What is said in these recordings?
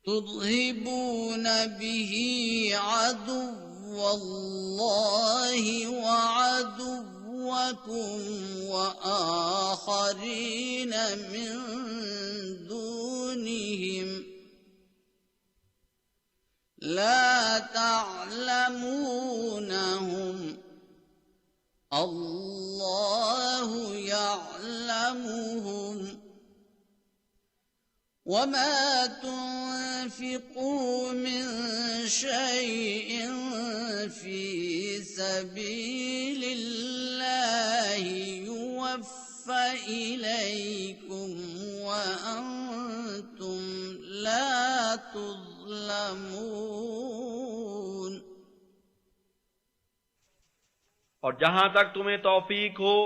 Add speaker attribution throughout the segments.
Speaker 1: تذهبون به عدو الله وعدوكم وآخرين من دونهم لا تعلمونهم الله يعلمهم وما تنفقوا من شيء في سبيل الله يوفى إليكم وأنتم لا تظلمون.
Speaker 2: اور جہاں تک تمہیں توفیق ہو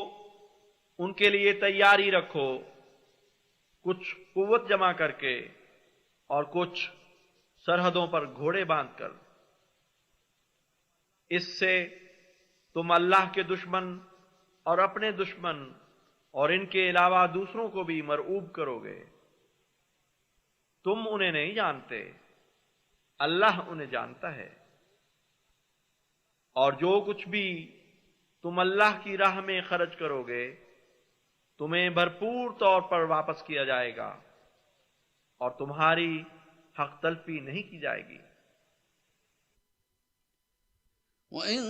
Speaker 2: ان کے لیے تیاری رکھو، کچھ قوت جمع کر کے اور کچھ سرحدوں پر گھوڑے باندھ کر. اس سے تم اللہ کے دشمن اور اپنے دشمن اور ان کے علاوہ دوسروں کو بھی مرعوب کرو گے. تم انہیں نہیں جانتے، اللہ انہیں جانتا ہے. اور جو کچھ بھی تم اللہ کی راہ میں خرچ کرو گے تمہیں بھرپور طور پر واپس کیا جائے گا اور تمہاری حق تلفی نہیں کی جائے گی.
Speaker 1: وَإِن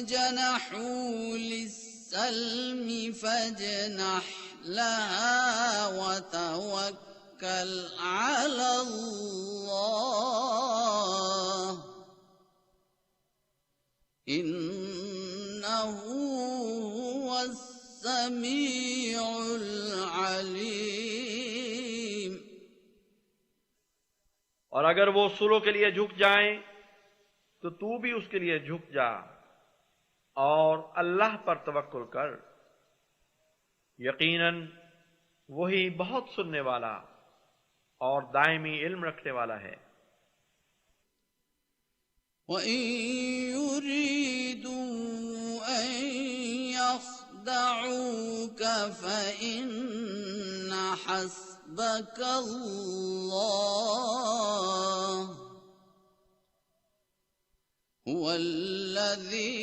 Speaker 1: جَنَحُوا لِلسَّلْمِ فَاجْنَحْ لَهَا وَتَوَكَّلْ عَلَى اللَّهِ إِنَّهُ هُوَ السَّمِيعُ الْعَلِيمُ.
Speaker 2: اور اگر وہ صلح کے لیے جھک جائیں تو تو بھی اس کے لیے جھک جا اور اللہ پر توکل کر، یقیناً وہی بہت سننے والا اور دائمی علم رکھنے والا ہے.
Speaker 1: وَإِن يُرِيدُوا أَن يَخْدَعُوكَ فَإِنَّ حَسْبَكَ اللَّهُ هُوَ الَّذِي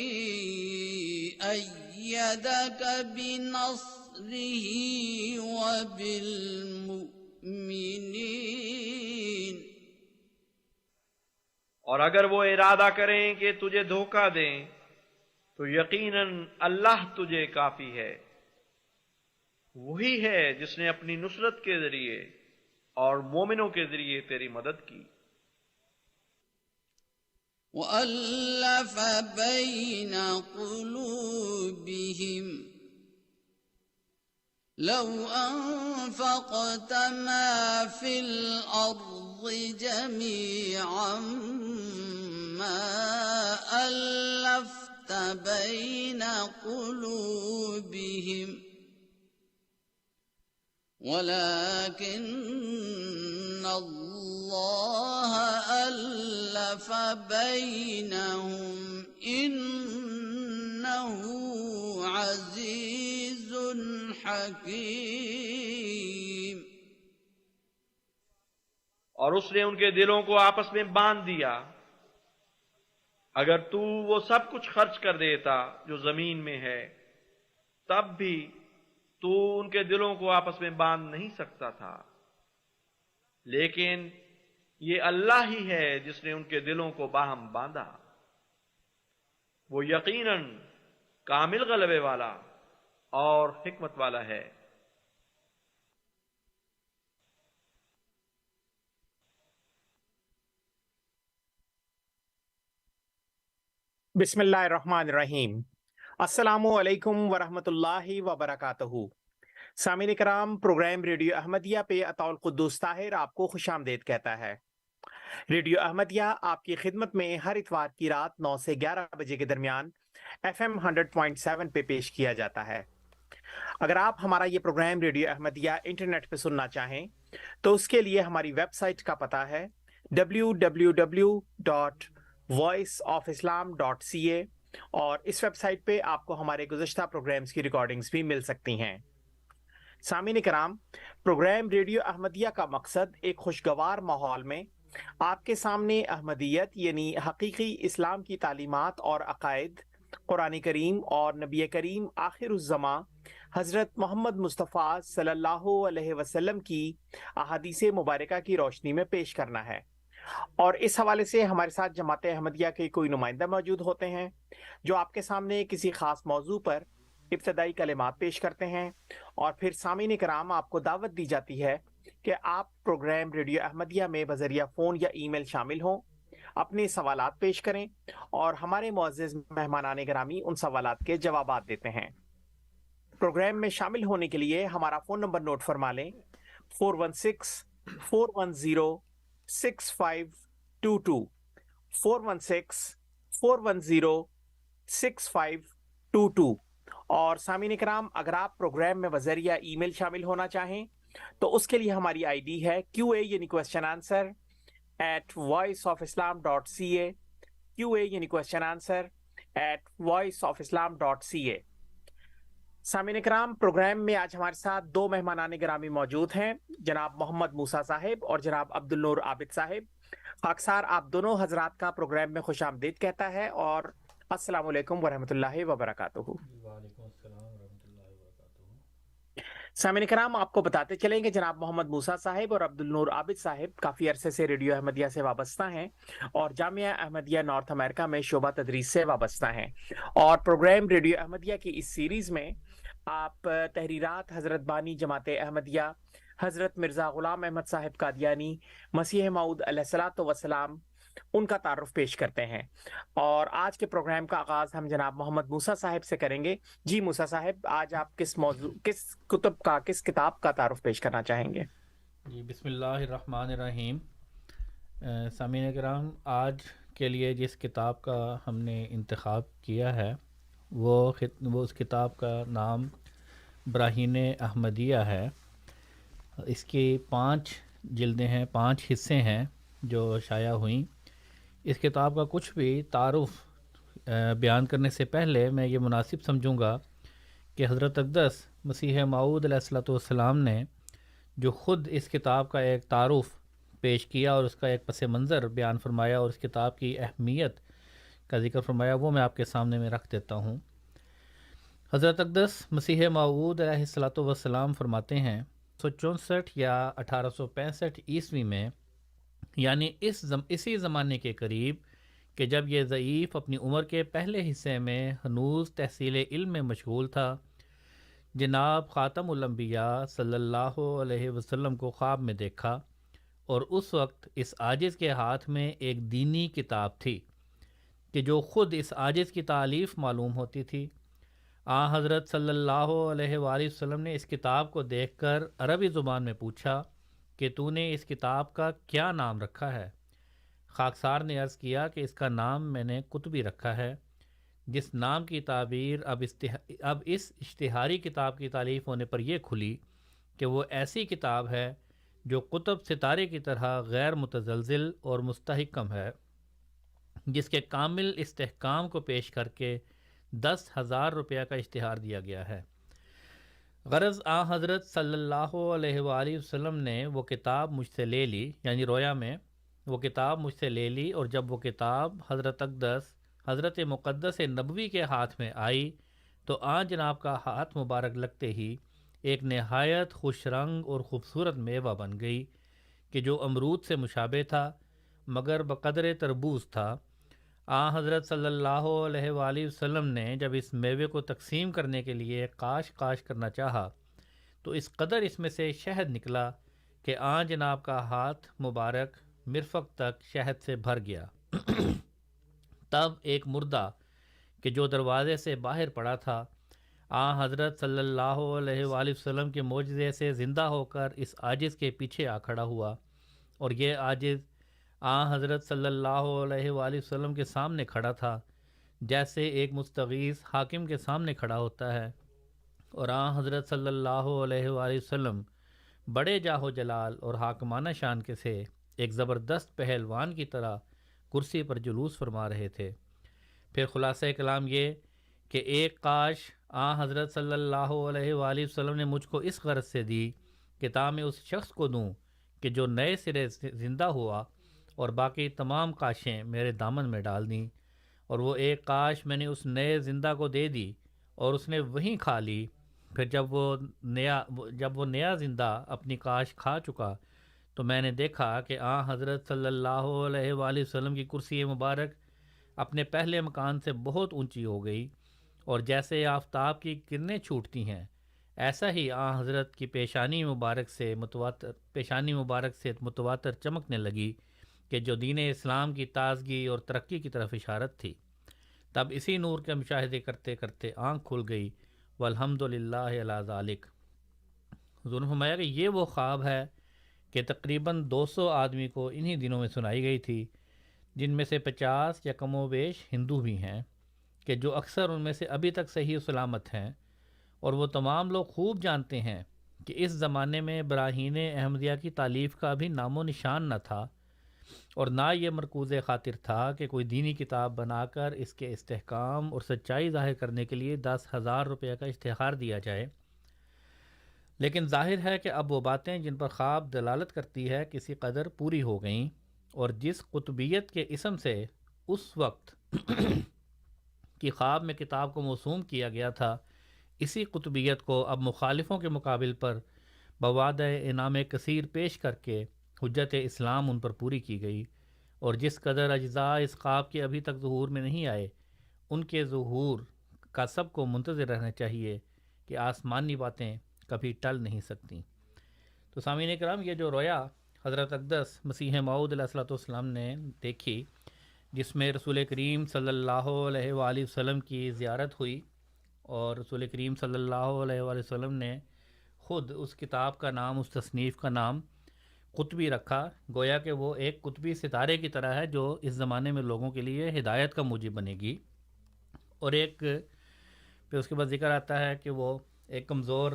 Speaker 1: أَيَّدَكَ بِنَصْرِهِ وَبِالْمُؤْمِنِينَ.
Speaker 2: اور اگر وہ ارادہ کریں کہ تجھے دھوکہ دیں تو یقیناً اللہ تجھے کافی ہے. وہی ہے جس نے اپنی نصرت کے ذریعے اور مومنوں کے ذریعے تیری مدد کی.
Speaker 1: وَأَلَّفَ بَيْنَ قُلُوبِهِمْ لَوْ أَنفَقْتَ مَا فِي الْأَرْضِ جَمِيعًا مَا أَلَّفْتَ بَيْنَ قُلُوبِهِمْ وَلَكِنَّ اللَّهَ أَلَّفَ بَيْنَهُمْ إِنَّهُ عَزِيزٌ حَكِيمٌ.
Speaker 2: اور اس نے ان کے دلوں کو آپس میں باندھ دیا. اگر تو وہ سب کچھ خرچ کر دیتا جو زمین میں ہے تب بھی تو ان کے دلوں کو آپس میں باندھ نہیں سکتا تھا، لیکن یہ اللہ ہی ہے جس نے ان کے دلوں کو باہم باندھا. وہ یقیناً کامل غلبے والا اور حکمت والا ہے.
Speaker 3: بسم اللہ الرحمن الرحیم. السلام علیکم ورحمۃ اللہ وبرکاتہ. سامعین کرام، پروگرام ریڈیو احمدیہ پہ عطا القدوس طاہر آپ کو خوش آمدید کہتا ہے. ریڈیو احمدیہ آپ کی خدمت میں ہر اتوار کی رات 9 سے 11 بجے کے درمیان FM 100.7 پہ پیش کیا جاتا ہے. اگر آپ ہمارا یہ پروگرام ریڈیو احمدیہ انٹرنیٹ پہ سننا چاہیں تو اس کے لیے ہماری ویب سائٹ کا پتہ ہے www.voiceofislam.ca، اور اس ویب سائٹ پہ آپ کو ہمارے گزشتہ پروگرامز کی ریکارڈنگز بھی مل سکتی ہیں. سامعین کرام، پروگرام ریڈیو احمدیہ کا مقصد ایک خوشگوار ماحول میں آپ کے سامنے احمدیت یعنی حقیقی اسلام کی تعلیمات اور عقائد، قرآن کریم اور نبی کریم آخر الزماں حضرت محمد مصطفیٰ صلی اللہ علیہ وسلم کی احادیث مبارکہ کی روشنی میں پیش کرنا ہے۔ اور اس حوالے سے ہمارے ساتھ جماعت احمدیہ کے کوئی نمائندہ موجود ہوتے ہیں جو آپ کے سامنے کسی خاص موضوع پر ابتدائی کلمات پیش کرتے ہیں، اور پھر سامعین کرام آپ کو دعوت دی جاتی ہے کہ آپ پروگرام ریڈیو احمدیہ میں بذریعہ فون یا ای میل شامل ہوں، اپنے سوالات پیش کریں اور ہمارے معزز مہمانان گرامی ان سوالات کے جوابات دیتے ہیں۔ پروگرام میں شامل ہونے کے لیے ہمارا فون نمبر نوٹ فرما لیں: 416-410-6522 416-410-6522۔ اور سامعین کرام، اگر آپ پروگرام میں بذریعہ ای میل شامل ہونا چاہیں تو اس کے لیے ہماری آئی ڈی ہے QA یعنی کوشچن آنسر @voiceofislam.ca، QA یعنی کوشچن آنسر @voiceofislam.ca۔ سامعین کرام، پروگرام میں آج ہمارے ساتھ دو مہمانان گرامی موجود ہیں، جناب محمد موسیٰ صاحب اور جناب عبد النور عابد صاحب۔ خاکسار آپ دونوں حضرات کا پروگرام میں خوش آمدید کہتا ہے، اور السلام علیکم ورحمۃ اللہ وبرکاتہ۔
Speaker 4: وعلیکم السلام ورحمۃ اللہ وبرکاتہ۔
Speaker 3: سامعین کرام، آپ کو بتاتے چلیں کہ جناب محمد موسیٰ صاحب اور عبد النور عابد صاحب کافی عرصے سے ریڈیو احمدیہ سے وابستہ ہیں اور جامعہ احمدیہ نارتھ امریکہ میں شعبہ تدریس سے وابستہ ہیں، اور پروگرام ریڈیو احمدیہ کی اس سیریز میں آپ تحریرات حضرت بانی جماعت احمدیہ حضرت مرزا غلام احمد صاحب قادیانی مسیح موعود علیہ الصلوۃ والسلام ان کا تعارف پیش کرتے ہیں۔ اور آج کے پروگرام کا آغاز ہم جناب محمد موسیٰ صاحب سے کریں گے۔ جی موسیٰ صاحب، آج آپ کس کتاب کا تعارف پیش کرنا چاہیں گے؟
Speaker 4: جی، بسم اللہ الرحمن الرحیم۔ سامعین کرام، آج کے لیے جس کتاب کا ہم نے انتخاب کیا ہے وہ اس کتاب کا نام براہین احمدیہ ہے۔ اس کی 5 جلدیں ہیں، 5 حصے ہیں جو شائع ہوئیں۔ اس کتاب کا کچھ بھی تعارف بیان کرنے سے پہلے میں یہ مناسب سمجھوں گا کہ حضرت اقدس مسیح موعود علیہ الصلوۃ والسلام نے جو خود اس کتاب کا ایک تعارف پیش کیا اور اس کا ایک پس منظر بیان فرمایا اور اس کتاب کی اہمیت کا ذکر فرمایا، وہ میں آپ کے سامنے میں رکھ دیتا ہوں۔ حضرت اقدس مسیح موعود علیہ الصلوۃ والسلام فرماتے ہیں 1864 یا 1865 عیسوی میں، یعنی اسی زمانے کے قریب کہ جب یہ ضعیف اپنی عمر کے پہلے حصے میں ہنوز تحصیل علم میں مشغول تھا، جناب خاتم الانبیاء صلی اللہ علیہ وسلم کو خواب میں دیکھا، اور اس وقت اس عاجز کے ہاتھ میں ایک دینی کتاب تھی کہ جو خود اس عاجز کی تالیف معلوم ہوتی تھی۔ حضرت صلی اللہ علیہ وآلہ وسلم نے اس کتاب کو دیکھ کر عربی زبان میں پوچھا کہ تو نے اس کتاب کا کیا نام رکھا ہے؟ خاکسار نے عرض کیا کہ اس کا نام میں نے قطبی رکھا ہے، جس نام کی تعبیر اب اس اشتہاری کتاب کی تالیف ہونے پر یہ کھلی کہ وہ ایسی کتاب ہے جو قطب ستارے کی طرح غیر متزلزل اور مستحکم ہے، جس کے کامل استحکام کو پیش کر کے 10,000 روپیہ کا اشتہار دیا گیا ہے۔ غرض حضرت صلی اللہ علیہ وآلہ وسلم نے وہ کتاب مجھ سے لے لی، یعنی رویا میں وہ کتاب مجھ سے لے لی، اور جب وہ کتاب حضرت اقدس حضرت مقدس نبوی کے ہاتھ میں آئی تو جناب کا ہاتھ مبارک لگتے ہی ایک نہایت خوش رنگ اور خوبصورت میوہ بن گئی کہ جو امرود سے مشابہ تھا مگر بقدر تربوز تھا۔ حضرت صلی اللہ علیہ وآلہ وسلم نے جب اس میوے کو تقسیم کرنے کے لیے کاش کرنا چاہا تو اس قدر اس میں سے شہد نکلا کہ جناب کا ہاتھ مبارک مرفق تک شہد سے بھر گیا۔ تب ایک مردہ کہ جو دروازے سے باہر پڑا تھا حضرت صلی اللہ علیہ وآلہ وسلم کے معجزے سے زندہ ہو کر اس عاجز کے پیچھے کھڑا ہوا، اور یہ عاجز حضرت صلی اللہ علیہ وآلہ وسلم کے سامنے کھڑا تھا جیسے ایک مستغیث حاکم کے سامنے کھڑا ہوتا ہے، اور حضرت صلی اللہ علیہ وآلہ وسلم بڑے جاہ و جلال اور حاکمانہ شان کے سے ایک زبردست پہلوان کی طرح کرسی پر جلوس فرما رہے تھے۔ پھر خلاصہ کلام یہ کہ ایک کاش حضرت صلی اللہ علیہ وآلہ وسلم نے مجھ کو اس غرض سے دی کہ تا میں اس شخص کو دوں کہ جو نئے سرے زندہ ہوا اور باقی تمام کاشیں میرے دامن میں ڈال دیں، اور وہ ایک کاش میں نے اس نئے زندہ کو دے دی اور اس نے وہیں کھا لی۔ پھر جب وہ نیا زندہ اپنی کاش کھا چکا تو میں نے دیکھا کہ حضرت صلی اللہ علیہ وآلہ وسلم کی کرسی مبارک اپنے پہلے مکان سے بہت اونچی ہو گئی، اور جیسے آفتاب کی کرنیں چھوٹتی ہیں ایسا ہی حضرت کی پیشانی مبارک سے متواتر چمکنے لگی کہ جو دین اسلام کی تازگی اور ترقی کی طرف اشارت تھی۔ تب اسی نور کے مشاہدے کرتے کرتے آنکھ کھل گئی، والحمدللہ علی ذالک۔ حضور نے فرمایا کہ یہ وہ خواب ہے کہ تقریباً 200 آدمی کو انہی دنوں میں سنائی گئی تھی، جن میں سے 50 یا کم و بیش ہندو بھی ہیں، کہ جو اکثر ان میں سے ابھی تک صحیح و سلامت ہیں، اور وہ تمام لوگ خوب جانتے ہیں کہ اس زمانے میں براہین احمدیہ کی تالیف کا بھی نام و نشان نہ تھا، اور نہ یہ مرکوز خاطر تھا کہ کوئی دینی کتاب بنا کر اس کے استحکام اور سچائی ظاہر کرنے کے لیے 10,000 روپے کا اشتہار دیا جائے۔ لیکن ظاہر ہے کہ اب وہ باتیں جن پر خواب دلالت کرتی ہے کسی قدر پوری ہو گئیں، اور جس قطبیت کے اسم سے اس وقت کی خواب میں کتاب کو موسوم کیا گیا تھا، اسی قطبیت کو اب مخالفوں کے مقابل پر بوادہ انعام کثیر پیش کر کے حجت اسلام ان پر پوری کی گئی، اور جس قدر اجزاء اس خواب کے ابھی تک ظہور میں نہیں آئے، ان کے ظہور کا سب کو منتظر رہنا چاہیے کہ آسمانی باتیں کبھی ٹل نہیں سکتی۔ تو سامعین کرام، یہ جو رویا حضرت اقدس مسیح موعود علیہ الصلوۃ والسلام نے دیکھی، جس میں رسول کریم صلی اللہ علیہ وآلہ وسلم کی زیارت ہوئی، اور رسول کریم صلی اللہ علیہ وآلہ وسلم نے خود اس کتاب کا نام، اس تصنیف کا نام قطبی رکھا، گویا کہ وہ ایک قطبی ستارے کی طرح ہے جو اس زمانے میں لوگوں کے لیے ہدایت کا موجب بنے گی۔ اور ایک پھر اس کے بعد ذکر آتا ہے کہ وہ ایک کمزور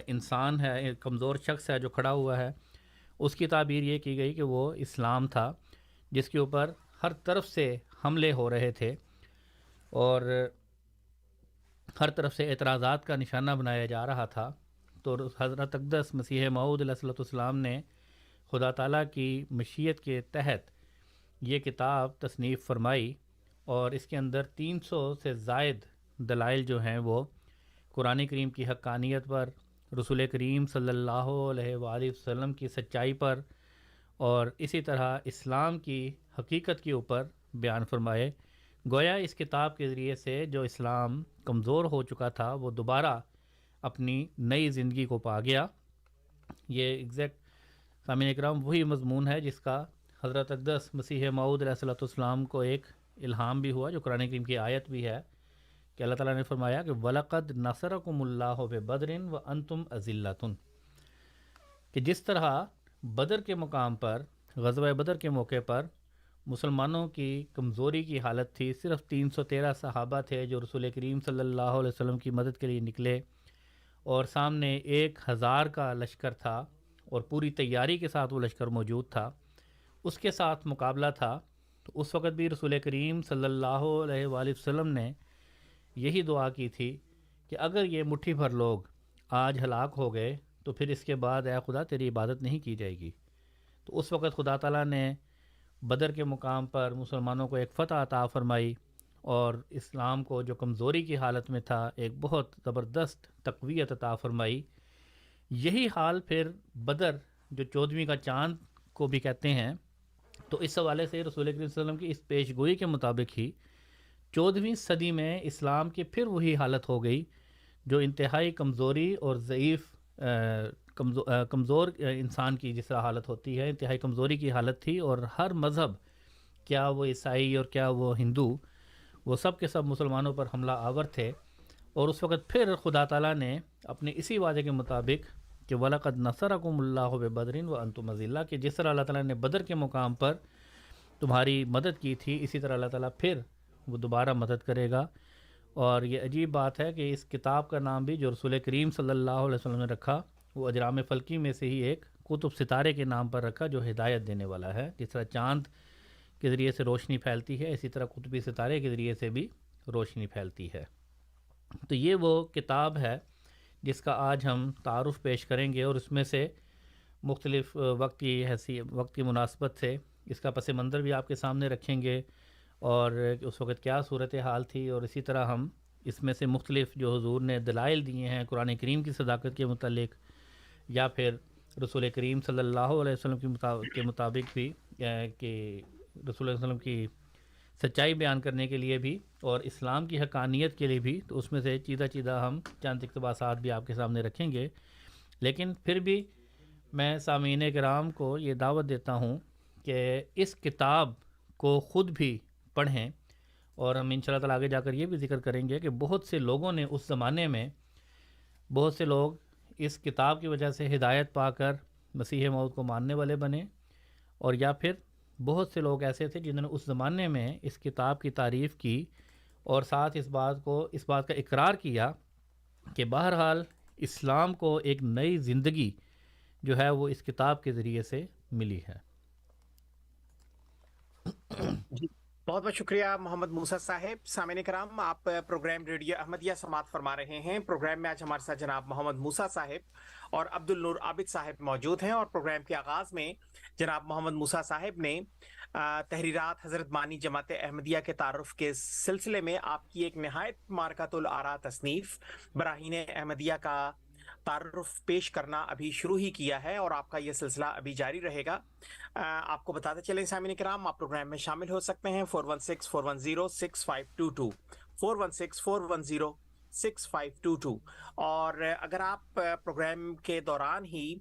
Speaker 4: انسان ہے، ایک کمزور شخص ہے جو کھڑا ہوا ہے، اس کی تعبیر یہ کی گئی کہ وہ اسلام تھا جس کے اوپر ہر طرف سے حملے ہو رہے تھے اور ہر طرف سے اعتراضات کا نشانہ بنایا جا رہا تھا۔ تو حضرت اقدس مسیح موعود علیہ الصلوۃ والسلام نے خدا تعالیٰ کی مشیت کے تحت یہ کتاب تصنیف فرمائی، اور اس کے اندر 300 سے زائد دلائل جو ہیں وہ قرآن کریم کی حقانیت پر، رسول کریم صلی اللہ علیہ وآلہ وسلم کی سچائی پر، اور اسی طرح اسلام کی حقیقت کے اوپر بیان فرمائے۔ گویا اس کتاب کے ذریعے سے جو اسلام کمزور ہو چکا تھا وہ دوبارہ اپنی نئی زندگی کو پا گیا۔ یہ ایگزیکٹ سامعین اکرام وہی مضمون ہے جس کا حضرت اقدس مسیح موعود علیہ الصلوۃ والسلام کو ایک الہام بھی ہوا، جو قرآن کریم کی آیت بھی ہے کہ اللہ تعالیٰ نے فرمایا کہ وَلَقَدْ نَصَرَكُمُ اللَّهُ بِبَدْرٍ وَأَنْتُمْ أَذِلَّةٌ، کہ جس طرح بدر کے مقام پر، غزوہ بدر کے موقع پر مسلمانوں کی کمزوری کی حالت تھی، صرف 313 صحابہ تھے جو رسول کریم صلی اللہ علیہ وسلم کی مدد کے لیے نکلے، اور سامنے 1000 کا لشکر تھا اور پوری تیاری کے ساتھ وہ لشکر موجود تھا، اس کے ساتھ مقابلہ تھا۔ تو اس وقت بھی رسول کریم صلی اللہ علیہ وآلہ وسلم نے یہی دعا کی تھی کہ اگر یہ مٹھی بھر لوگ آج ہلاک ہو گئے تو پھر اس کے بعد اے خدا تیری عبادت نہیں کی جائے گی۔ تو اس وقت خدا تعالیٰ نے بدر کے مقام پر مسلمانوں کو ایک فتح عطا فرمائی، اور اسلام کو جو کمزوری کی حالت میں تھا ایک بہت زبردست تقویت عطا فرمائی۔ یہی حال پھر بدر جو 14ویں کا چاند کو بھی کہتے ہیں، تو اس حوالے سے رسول کریم صلی اللہ علیہ وسلم کی اس پیش گوئی کے مطابق ہی 14ویں صدی میں اسلام کی پھر وہی حالت ہو گئی جو انتہائی کمزوری اور ضعیف کمزور انسان کی جس طرح حالت ہوتی ہے، انتہائی کمزوری کی حالت تھی، اور ہر مذہب، کیا وہ عیسائی اور کیا وہ ہندو، وہ سب کے سب مسلمانوں پر حملہ آور تھے۔ اور اس وقت پھر خدا تعالیٰ نے اپنے اسی وعدے کے مطابق کہ وَلَقَدْ نَصَرَكُمُ اللَّهُ بِبَدْرٍ وَأَنْتُمْ أَذِلَّةٌ، کہ جس طرح اللہ تعالیٰ نے بدر کے مقام پر تمہاری مدد کی تھی، اسی طرح اللہ تعالیٰ پھر وہ دوبارہ مدد کرے گا۔ اور یہ عجیب بات ہے کہ اس کتاب کا نام بھی جو رسول کریم صلی اللہ علیہ وسلم نے رکھا وہ اجرام فلکی میں سے ہی ایک قطب ستارے کے نام پر رکھا جو ہدایت دینے والا ہے۔ جس طرح چاند کے ذریعے سے روشنی پھیلتی ہے، اسی طرح قطبی ستارے کے ذریعے سے بھی روشنی پھیلتی ہے۔ تو یہ وہ کتاب ہے جس کا آج ہم تعارف پیش کریں گے، اور اس میں سے مختلف وقت کی مناسبت سے اس کا پس منظر بھی آپ کے سامنے رکھیں گے، اور اس وقت کیا صورتحال تھی، اور اسی طرح ہم اس میں سے مختلف جو حضور نے دلائل دیے ہیں قرآن کریم کی صداقت کے متعلق، یا پھر رسول کریم صلی اللہ علیہ وسلم کے مطابق بھی، کہ رسول اللہ علیہ وسلم کی سچائی بیان کرنے کے لیے بھی اور اسلام کی حقانیت کے لیے بھی، تو اس میں سے چیدہ ہم چند اقتباسات بھی آپ کے سامنے رکھیں گے۔ لیکن پھر بھی میں سامعین کرام کو یہ دعوت دیتا ہوں کہ اس کتاب کو خود بھی پڑھیں، اور ہم انشاءاللہ تعالیٰ آگے جا کر یہ بھی ذکر کریں گے کہ بہت سے لوگوں نے اس زمانے میں، بہت سے لوگ اس کتاب کی وجہ سے ہدایت پا کر مسیح موعود کو ماننے والے بنے، اور یا پھر بہت سے لوگ ایسے تھے جنہوں نے اس زمانے میں اس کتاب کی تعریف کی، اور ساتھ اس بات کا اقرار کیا کہ بہرحال اسلام کو ایک نئی زندگی جو ہے وہ اس کتاب کے ذریعے سے ملی ہے۔
Speaker 3: جی بہت بہت شکریہ محمد موسیٰ صاحب۔ سامعین کرام، آپ پروگرام ریڈیو احمدیہ سماعت فرما رہے ہیں۔ پروگرام میں آج ہمارے ساتھ جناب محمد موسیٰ صاحب اور عبد النور عابد صاحب موجود ہیں، اور پروگرام کے آغاز میں جناب محمد موسیٰ صاحب نے تحریرات حضرت بانی جماعت احمدیہ کے تعارف کے سلسلے میں آپ کی ایک نہایت مارکۃ الآراء تصنیف براہین احمدیہ کا تعارف پیش کرنا ابھی شروع ہی کیا ہے، اور آپ کا یہ سلسلہ ابھی جاری رہے گا۔ آپ کو بتاتے چلیں سامعین کرام، آپ پروگرام میں شامل ہو سکتے ہیں 416-410-6522 416-410-6522، اور اگر آپ پروگرام کے دوران ہی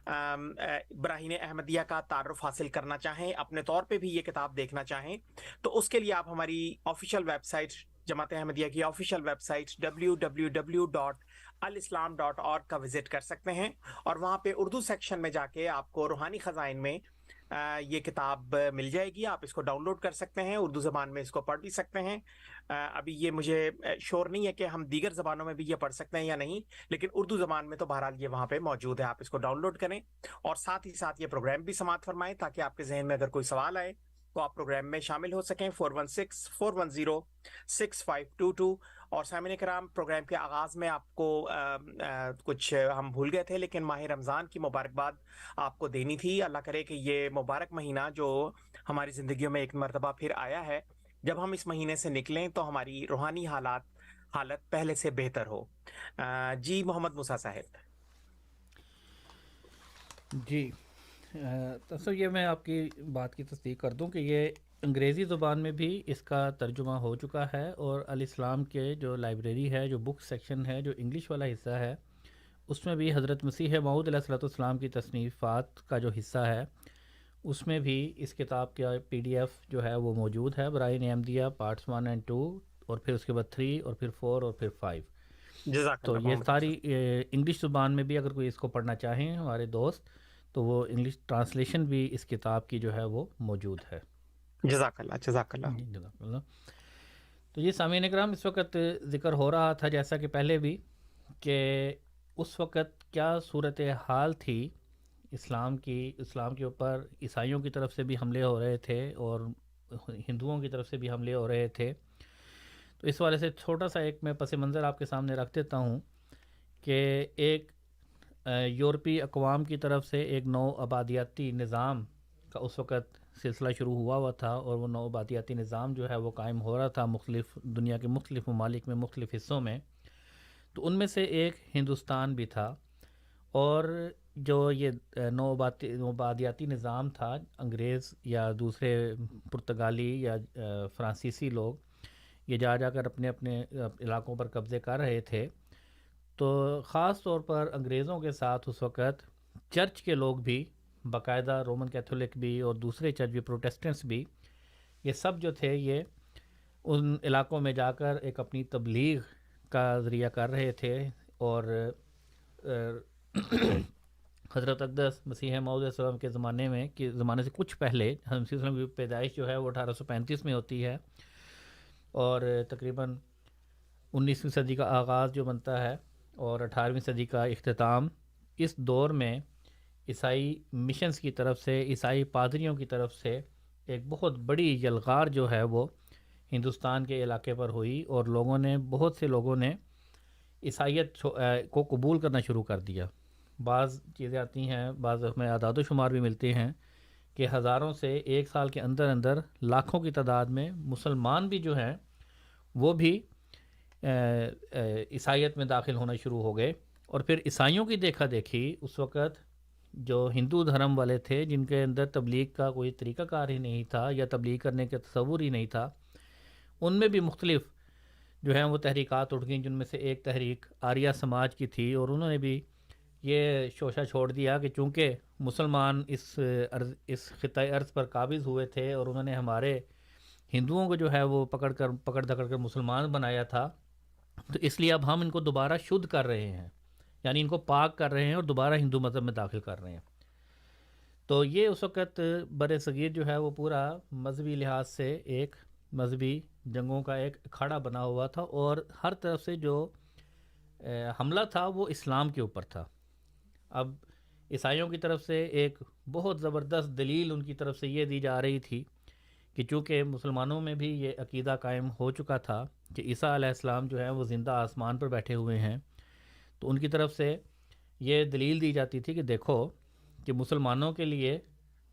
Speaker 3: براہین احمدیہ کا تعارف حاصل کرنا چاہیں، اپنے طور پہ بھی یہ کتاب دیکھنا چاہیں، تو اس کے لیے آپ ہماری آفیشیل ویب سائٹ، جماعت احمدیہ کی آفیشیل ویب سائٹ www.alislam.org کا وزٹ کر سکتے ہیں، اور وہاں پہ اردو سیکشن میں جا کے آپ کو روحانی خزائن میں یہ کتاب مل جائے گی۔ آپ اس کو ڈاؤن لوڈ کر سکتے ہیں، اردو زبان میں اس کو پڑھ بھی سکتے ہیں۔ ابھی یہ مجھے شور نہیں ہے کہ ہم دیگر زبانوں میں بھی یہ پڑھ سکتے ہیں یا نہیں، لیکن اردو زبان میں تو بہرحال یہ وہاں پہ موجود ہے۔ آپ اس کو ڈاؤن لوڈ کریں، اور ساتھ ہی ساتھ یہ پروگرام بھی سماعت فرمائیں، تاکہ آپ کے ذہن میں اگر کوئی سوال آئے تو آپ پروگرام میں شامل ہو سکیں 416-410-6522۔ اور سامعین کرام، پروگرام کے آغاز میں آپ کو کچھ ہم بھول گئے تھے، لیکن ماہ رمضان کی مبارکباد آپ کو دینی تھی۔ اللہ کرے کہ یہ مبارک مہینہ جو ہماری زندگیوں میں ایک مرتبہ پھر آیا ہے، جب ہم اس مہینے سے نکلیں تو ہماری روحانی حالت پہلے سے بہتر ہو۔ جی محمد موسیٰ صاحب۔
Speaker 4: جی تصور یہ میں آپ کی بات کی تصدیق کر دوں کہ یہ انگریزی زبان میں بھی اس کا ترجمہ ہو چکا ہے، اور الاسلام کے جو لائبریری ہے، جو بک سیکشن ہے، جو انگلش والا حصہ ہے، اس میں بھی حضرت مسیح موعود علیہ السلام کی تصنیفات کا جو حصہ ہے، اس میں بھی اس کتاب کا PDF جو ہے وہ موجود ہے، براہین احمدیہ پارٹس 1 اور 2، اور پھر اس کے بعد 3 اور پھر 4 اور پھر 5۔ تو یہ ساری انگلش زبان میں بھی اگر کوئی اس کو پڑھنا چاہیں ہمارے دوست، تو وہ انگلش ٹرانسلیشن بھی اس کتاب کی جو ہے وہ موجود ہے۔
Speaker 3: جزاک اللہ، جزاک اللہ۔
Speaker 4: جزاک اللہ۔ تو یہ سامعین کرام، اس وقت ذکر ہو رہا تھا جیسا کہ پہلے بھی، کہ اس وقت کیا صورتحال تھی اسلام کے اوپر۔ عیسائیوں کی طرف سے بھی حملے ہو رہے تھے، اور ہندوؤں کی طرف سے بھی حملے ہو رہے تھے۔ تو اس والے سے چھوٹا سا ایک میں پس منظر آپ کے سامنے رکھ دیتا ہوں کہ ایک یورپی اقوام کی طرف سے ایک نو آبادیاتی نظام کا اس وقت سلسلہ شروع ہوا تھا، اور وہ نو آبادیاتی نظام جو ہے وہ قائم ہو رہا تھا دنیا کے مختلف ممالک میں، مختلف حصوں میں۔ تو ان میں سے ایک ہندوستان بھی تھا، اور جو یہ نو آبادیاتی نظام تھا، انگریز یا دوسرے پرتگالی یا فرانسیسی لوگ یہ جا کر اپنے علاقوں پر قبضے کر رہے تھے۔ تو خاص طور پر انگریزوں کے ساتھ اس وقت چرچ کے لوگ بھی، باقاعدہ رومن کیتھولک بھی اور دوسرے چرچ بھی، پروٹیسٹنٹس بھی، یہ سب جو تھے یہ ان علاقوں میں جا کر ایک اپنی تبلیغ کا ذریعہ کر رہے تھے، اور حضرت اقدس مسیح موعود علیہ السلام کے زمانے سے کچھ پہلے، حضرت مسیح السلام کی پیدائش جو ہے وہ 1835 میں ہوتی ہے، اور تقریباً 19ویں صدی کا آغاز جو بنتا ہے، اور 18ویں صدی کا اختتام، اس دور میں عیسائی مشنز کی طرف سے، عیسائی پادریوں کی طرف سے ایک بہت بڑی یلغار جو ہے وہ ہندوستان کے علاقے پر ہوئی، اور بہت سے لوگوں نے عیسائیت کو قبول کرنا شروع کر دیا۔ بعض چیزیں آتی ہیں، بعض ہمیں اعداد و شمار بھی ملتے ہیں کہ ہزاروں سے ایک سال کے اندر اندر لاکھوں کی تعداد میں مسلمان بھی جو ہیں وہ بھی عیسائیت میں داخل ہونا شروع ہو گئے. اور پھر عیسائیوں کی دیکھا دیکھی اس وقت جو ہندو دھرم والے تھے، جن کے اندر تبلیغ کا کوئی طریقہ کار ہی نہیں تھا یا تبلیغ کرنے کا تصور ہی نہیں تھا، ان میں بھی مختلف جو ہیں وہ تحریکات اٹھ گئیں، جن میں سے ایک تحریک آریہ سماج کی تھی. اور انہوں نے بھی یہ شوشہ چھوڑ دیا کہ چونکہ مسلمان اس خطۂ ارض پر قابض ہوئے تھے اور انہوں نے ہمارے ہندوؤں کو جو ہے وہ پکڑ دکڑ کر مسلمان بنایا تھا، تو اس لیے اب ہم ان کو دوبارہ شدھ کر رہے ہیں، یعنی ان کو پاک کر رہے ہیں اور دوبارہ ہندو مذہب میں داخل کر رہے ہیں. تو یہ اس وقت بر صغیر جو ہے وہ پورا مذہبی لحاظ سے ایک مذہبی جنگوں کا ایک اکھاڑا بنا ہوا تھا، اور ہر طرف سے جو حملہ تھا وہ اسلام کے اوپر تھا. اب عیسائیوں کی طرف سے ایک بہت زبردست دلیل ان کی طرف سے یہ دی جا رہی تھی کہ چونکہ مسلمانوں میں بھی یہ عقیدہ قائم ہو چکا تھا کہ عیسیٰ علیہ السلام جو ہیں وہ زندہ آسمان پر بیٹھے ہوئے ہیں، تو ان کی طرف سے یہ دلیل دی جاتی تھی کہ دیکھو کہ مسلمانوں کے لیے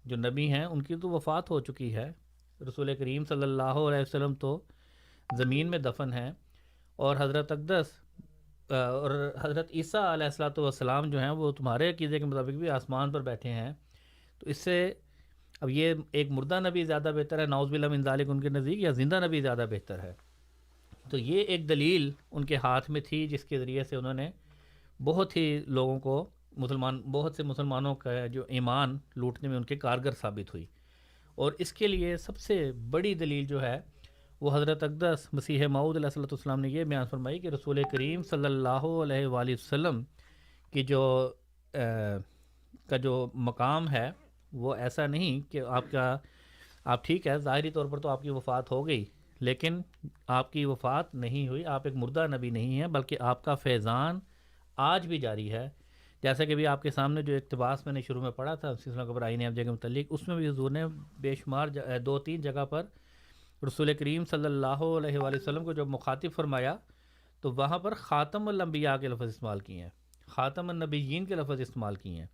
Speaker 4: جو نبی ہیں ان کی تو وفات ہو چکی ہے، رسول کریم صلی اللہ علیہ وسلم تو زمین میں دفن ہیں، اور حضرت اقدس اور حضرت عیسیٰ علیہ السلام جو ہیں وہ تمہارے عقیدے کے مطابق بھی آسمان پر بیٹھے ہیں. تو اس سے اب یہ ایک مردہ نبی زیادہ بہتر ہے نعوذ باللہ من ذالک ان کے نزدیک، یا زندہ نبی زیادہ بہتر ہے؟ تو یہ ایک دلیل ان کے ہاتھ میں تھی جس کے ذریعے سے انہوں نے بہت ہی لوگوں کو بہت سے مسلمانوں کا جو ایمان لوٹنے میں ان کے کارگر ثابت ہوئی. اور اس کے لیے سب سے بڑی دلیل جو ہے وہ حضرت اقدس مسیح موعود علیہ السلام نے یہ بیان فرمائی کہ رسول کریم صلی اللہ علیہ وآلہ وسلم کی جو مقام ہے وہ ایسا نہیں کہ آپ ٹھیک ہے ظاہری طور پر تو آپ کی وفات ہو گئی، لیکن آپ کی وفات نہیں ہوئی، آپ ایک مردہ نبی نہیں ہیں، بلکہ آپ کا فیضان آج بھی جاری ہے. جیسا کہ بھی آپ کے سامنے جو اقتباس میں نے شروع میں پڑھا تھا سلسلہ قبر آئین افجع کے متعلق، اس میں بھی حضور نے بے شمار 2-3 جگہ پر رسول کریم صلی اللہ علیہ وآلہ وسلم کو جب مخاطب فرمایا تو وہاں پر خاتم الانبیاء کے لفظ استعمال کیے ہیں، خاتم النبیین کے لفظ استعمال کیے ہیں.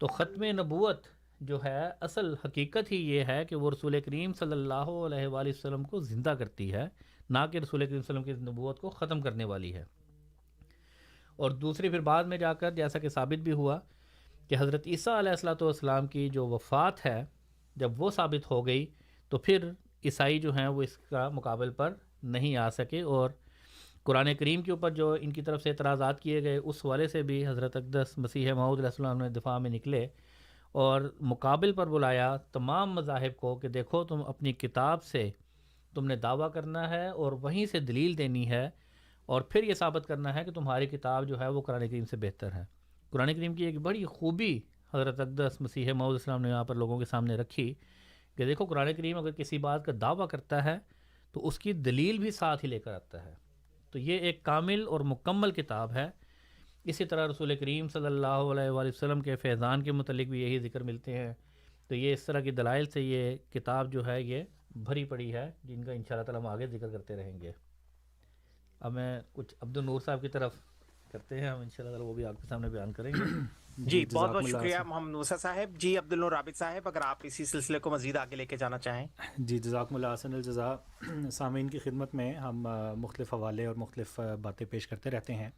Speaker 4: تو ختم نبوت جو ہے اصل حقیقت ہی یہ ہے کہ وہ رسول کریم صلی اللہ علیہ وآلہ وسلم کو زندہ کرتی ہے، نہ کہ رسول کریم صلی اللہ علیہ وسلم کی نبوت کو ختم کرنے والی ہے. اور دوسری پھر بعد میں جا کر جیسا کہ ثابت بھی ہوا کہ حضرت عیسیٰ علیہ السلام کی جو وفات ہے جب وہ ثابت ہو گئی تو پھر عیسائی جو ہیں وہ اس کا مقابل پر نہیں آ سکے، اور قرآن کریم کے اوپر جو ان کی طرف سے اعتراضات کیے گئے اس والے سے بھی حضرت اقدس مسیح موعود علیہ السلام نے دفاع میں نکلے اور مقابل پر بلایا تمام مذاہب کو کہ دیکھو تم اپنی کتاب سے تم نے دعویٰ کرنا ہے اور وہیں سے دلیل دینی ہے، اور پھر یہ ثابت کرنا ہے کہ تمہاری کتاب جو ہے وہ قرآن کریم سے بہتر ہے. قرآن کریم کی ایک بڑی خوبی حضرت اقدس مسیح موعود علیہ السلام نے یہاں پر لوگوں کے سامنے رکھی کہ دیکھو قرآن کریم اگر کسی بات کا دعویٰ کرتا ہے تو اس کی دلیل بھی ساتھ ہی لے کر آتا ہے. تو یہ ایک کامل اور مکمل کتاب ہے. اسی طرح رسول کریم صلی اللہ علیہ وآلہ وسلم کے فیضان کے متعلق بھی یہی ذکر ملتے ہیں. تو یہ اس طرح کی دلائل سے یہ کتاب جو ہے یہ بھری پڑی ہے، جن کا انشاءاللہ تعالی ہم آگے ذکر کرتے رہیں گے. اب میں کچھ عبد النور صاحب کی طرف کرتے ہیں، ہم انشاءاللہ تعالی وہ بھی آپ کے سامنے بیان کریں گے.
Speaker 3: جی بہت بہت شکریہ محمد موسیٰ صاحب. جی عبد النور رابط صاحب اگر آپ اسی سلسلے کو مزید آگے لے کے جانا چاہیں.
Speaker 5: جی جزاکم اللہ احسن الجزاء. سامعین کی خدمت میں ہم مختلف حوالے اور مختلف باتیں پیش کرتے رہتے ہیں.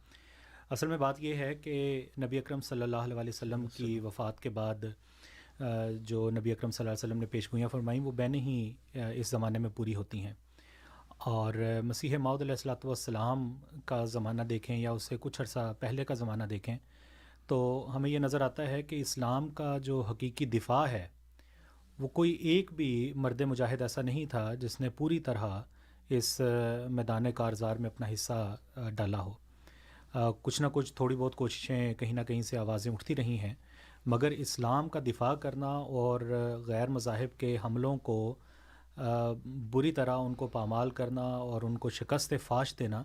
Speaker 5: اصل میں بات یہ ہے کہ نبی اکرم صلی اللہ علیہ وسلم کی وفات کے بعد جو نبی اکرم صلی اللہ علیہ وسلم نے پیشگوئیاں فرمائیں وہ بین ہی اس زمانے میں پوری ہوتی ہیں. اور مسیح موعود علیہ السلام کا زمانہ دیکھیں یا اس سے کچھ عرصہ پہلے کا زمانہ دیکھیں تو ہمیں یہ نظر آتا ہے کہ اسلام کا جو حقیقی دفاع ہے وہ کوئی ایک بھی مرد مجاہد ایسا نہیں تھا جس نے پوری طرح اس میدان کارزار میں اپنا حصہ ڈالا ہو. کچھ نہ کچھ تھوڑی بہت کوششیں کہیں نہ کہیں سے آوازیں اٹھتی رہی ہیں، مگر اسلام کا دفاع کرنا اور غیر مذاہب کے حملوں کو بری طرح ان کو پامال کرنا اور ان کو شکست فاش دینا،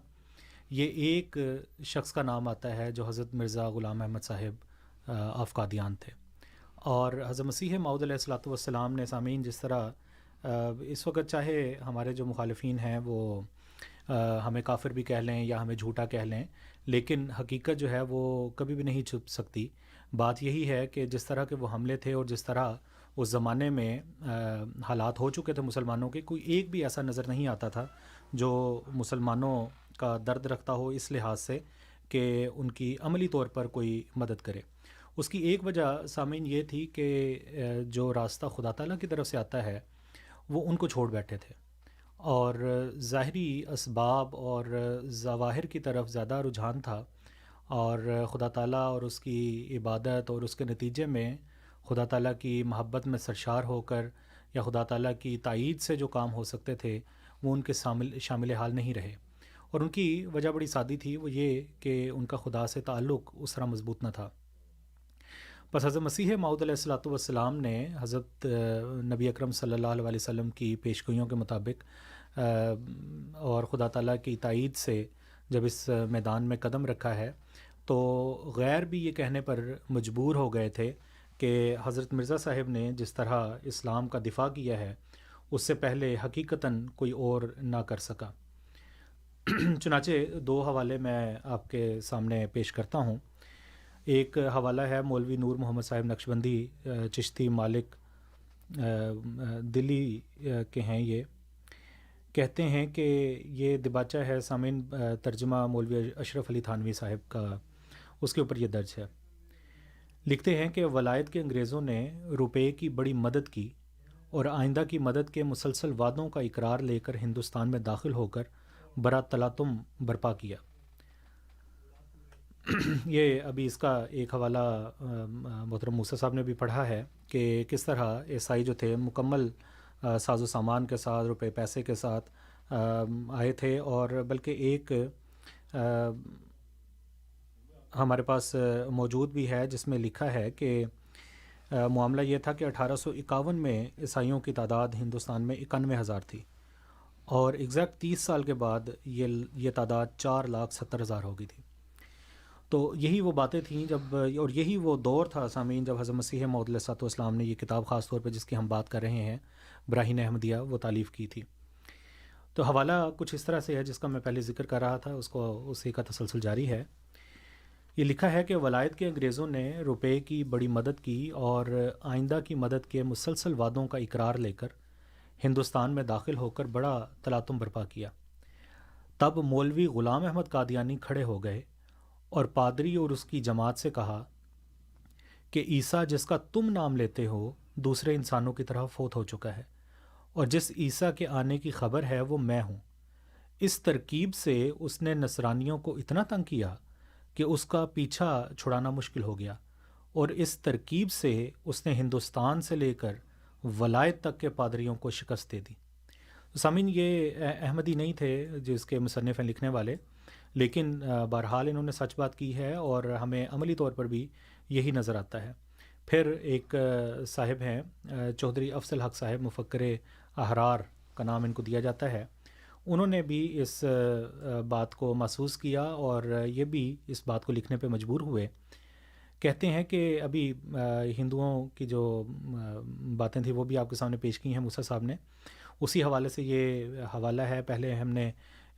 Speaker 5: یہ ایک شخص کا نام آتا ہے جو حضرت مرزا غلام احمد صاحب آف قادیان تھے. اور حضرت مسیح موعود علیہ السلام نے سامعین جس طرح اس وقت چاہے ہمارے جو مخالفین ہیں وہ ہمیں کافر بھی کہہ لیں یا ہمیں جھوٹا کہہ لیں، لیکن حقیقت جو ہے وہ کبھی بھی نہیں چھپ سکتی. بات یہی ہے کہ جس طرح کے وہ حملے تھے اور جس طرح اس زمانے میں حالات ہو چکے تھے مسلمانوں کے، کوئی ایک بھی ایسا نظر نہیں آتا تھا جو مسلمانوں کا درد رکھتا ہو اس لحاظ سے کہ ان کی عملی طور پر کوئی مدد کرے۔ اس کی ایک وجہ سامعین یہ تھی کہ جو راستہ خدا تعالیٰ کی طرف سے آتا ہے وہ ان کو چھوڑ بیٹھے تھے، اور ظاہری اسباب اور ظواہر کی طرف زیادہ رجحان تھا، اور خدا تعالیٰ اور اس کی عبادت اور اس کے نتیجے میں خدا تعالیٰ کی محبت میں سرشار ہو کر یا خدا تعالیٰ کی تائید سے جو کام ہو سکتے تھے وہ ان کے شامل حال نہیں رہے، اور ان کی وجہ بڑی سادی تھی، وہ یہ کہ ان کا خدا سے تعلق اس طرح مضبوط نہ تھا۔ بس حضرت مسیح موعود علیہ الصلوۃ والسلام نے حضرت نبی اکرم صلی اللہ علیہ وسلم کی پیشگوئیوں کے مطابق اور خدا تعالیٰ کی تائید سے جب اس میدان میں قدم رکھا ہے تو غیر بھی یہ کہنے پر مجبور ہو گئے تھے کہ حضرت مرزا صاحب نے جس طرح اسلام کا دفاع کیا ہے اس سے پہلے حقیقتاً کوئی اور نہ کر سکا۔ چنانچہ دو حوالے میں آپ کے سامنے پیش کرتا ہوں۔ ایک حوالہ ہے مولوی نور محمد صاحب نقشبندی چشتی مالک دلی کے ہیں، یہ کہتے ہیں کہ یہ دباچہ ہے سامعین، ترجمہ مولوی اشرف علی تھانوی صاحب کا، اس کے اوپر یہ درج ہے۔ لکھتے ہیں کہ ولایت کے انگریزوں نے روپے کی بڑی مدد کی اور آئندہ کی مدد کے مسلسل وعدوں کا اقرار لے کر ہندوستان میں داخل ہو کر برا تلاطم برپا کیا۔ یہ ابھی اس کا ایک حوالہ محترم موسیٰ صاحب نے بھی پڑھا ہے کہ کس طرح عیسائی جو تھے مکمل ساز و سامان کے ساتھ، روپے پیسے کے ساتھ آئے تھے، اور بلکہ ایک ہمارے پاس موجود بھی ہے جس میں لکھا ہے کہ معاملہ یہ تھا کہ 1851 میں عیسائیوں کی تعداد ہندوستان میں 91,000 تھی، اور ایگزیکٹ 30 سال کے بعد یہ تعداد 4,70,000 ہو گئی تھی۔ تو یہی وہ باتیں تھیں جب، اور یہی وہ دور تھا سامعین جب حضرت مسیح موعود علیہ الصلوۃ والسلام نے یہ کتاب خاص طور پہ جس کی ہم بات کر رہے ہیں براہین احمدیہ وہ تالیف کی تھی۔ تو حوالہ کچھ اس طرح سے ہے جس کا میں پہلے ذکر کر رہا تھا، اسی کا تسلسل جاری ہے۔ یہ لکھا ہے کہ ولایت کے انگریزوں نے روپے کی بڑی مدد کی اور آئندہ کی مدد کے مسلسل وعدوں کا اقرار لے کر ہندوستان میں داخل ہو کر بڑا تلاطم برپا کیا۔ تب مولوی غلام احمد قادیانی کھڑے ہو گئے اور پادری اور اس کی جماعت سے کہا کہ عیسیٰ جس کا تم نام لیتے ہو دوسرے انسانوں کی طرح فوت ہو چکا ہے، اور جس عیسیٰ کے آنے کی خبر ہے وہ میں ہوں۔ اس ترکیب سے اس نے نصرانیوں کو اتنا تنگ کیا کہ اس کا پیچھا چھڑانا مشکل ہو گیا، اور اس ترکیب سے اس نے ہندوستان سے لے کر ولایت تک کے پادریوں کو شکست دے دی۔ سامعین، یہ احمدی نہیں تھے جس کے مصنف ہیں لکھنے والے، لیکن بہرحال انہوں نے سچ بات کی ہے اور ہمیں عملی طور پر بھی یہی نظر آتا ہے۔ پھر ایک صاحب ہیں چودھری افضل حق صاحب، مفکر احرار کا نام ان کو دیا جاتا ہے، انہوں نے بھی اس بات کو محسوس کیا اور یہ بھی اس بات کو لکھنے پہ مجبور ہوئے۔ کہتے ہیں کہ ابھی ہندوؤں کی جو باتیں تھیں وہ بھی آپ کے سامنے پیش کی ہیں موسیٰ صاحب نے، اسی حوالے سے یہ حوالہ ہے۔ پہلے ہم نے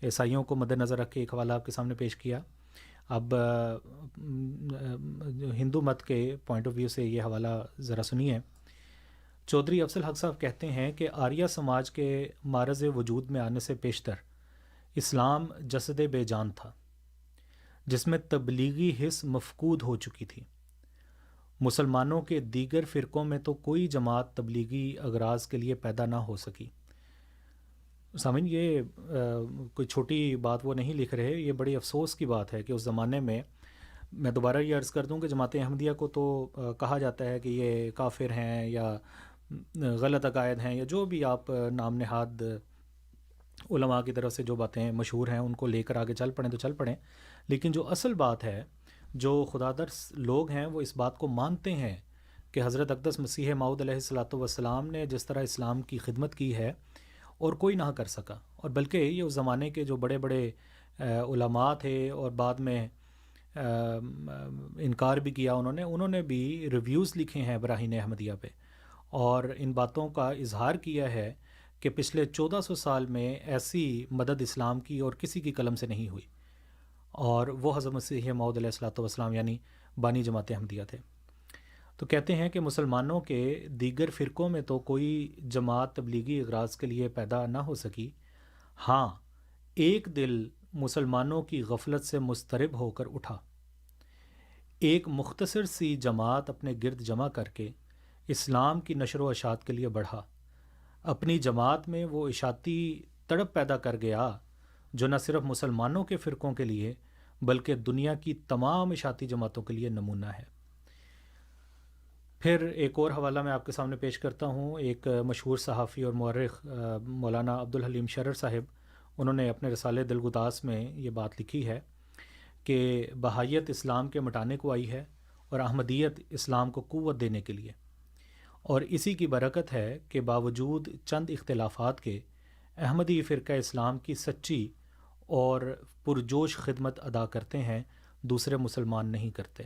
Speaker 5: عیسائیوں کو مد نظر رکھ کے ایک حوالہ آپ کے سامنے پیش کیا، اب ہندو مت کے پوائنٹ آف ویو سے یہ حوالہ ذرا سنیے۔ چودھری افضل حق صاحب کہتے ہیں کہ آریہ سماج کے معرض وجود میں آنے سے پیشتر اسلام جسد بے جان تھا جس میں تبلیغی حص مفقود ہو چکی تھی۔ مسلمانوں کے دیگر فرقوں میں تو کوئی جماعت تبلیغی اغراض کے لیے پیدا نہ ہو سکی۔ سامعین، یہ کوئی چھوٹی بات وہ نہیں لکھ رہے، یہ بڑی افسوس کی بات ہے کہ اس زمانے میں دوبارہ یہ عرض کر دوں کہ جماعت احمدیہ کو تو کہا جاتا ہے کہ یہ کافر ہیں یا غلط عقائد ہیں، یا جو بھی آپ نام نہاد علماء کی طرف سے جو باتیں مشہور ہیں ان کو لے کر آگے چل پڑیں تو چل پڑیں، لیکن جو اصل بات ہے، جو خدا درس لوگ ہیں وہ اس بات کو مانتے ہیں کہ حضرت اقدس مسیح موعود علیہ الصلوۃ والسلام نے جس طرح اسلام کی خدمت کی ہے اور کوئی نہ کر سکا، اور بلکہ یہ اس زمانے کے جو بڑے بڑے علماء تھے اور بعد میں انکار بھی کیا انہوں نے بھی ریویوز لکھے ہیں براہین احمدیہ پہ، اور ان باتوں کا اظہار کیا ہے کہ پچھلے 1400 سال میں ایسی مدد اسلام کی اور کسی کی قلم سے نہیں ہوئی، اور وہ حضرت مسیح موعود علیہ الصلوۃ والسلام یعنی بانی جماعت احمدیہ تھے۔ تو کہتے ہیں کہ مسلمانوں کے دیگر فرقوں میں تو کوئی جماعت تبلیغی اغراض کے لیے پیدا نہ ہو سکی، ہاں ایک دل مسلمانوں کی غفلت سے مضطرب ہو کر اٹھا، ایک مختصر سی جماعت اپنے گرد جمع کر کے اسلام کی نشر و اشاعت کے لیے بڑھا۔ اپنی جماعت میں وہ اشاعتی تڑپ پیدا کر گیا جو نہ صرف مسلمانوں کے فرقوں کے لیے بلکہ دنیا کی تمام اشاعتی جماعتوں کے لیے نمونہ ہے۔ پھر ایک اور حوالہ میں آپ کے سامنے پیش کرتا ہوں۔ ایک مشہور صحافی اور مورخ مولانا عبدالحلیم شرر صاحب، انہوں نے اپنے رسالے دلگداس میں یہ بات لکھی ہے کہ بہائیت اسلام کے مٹانے کو آئی ہے اور احمدیت اسلام کو قوت دینے کے لیے، اور اسی کی برکت ہے کہ باوجود چند اختلافات کے احمدی فرقہ اسلام کی سچی اور پرجوش خدمت ادا کرتے ہیں، دوسرے مسلمان نہیں کرتے۔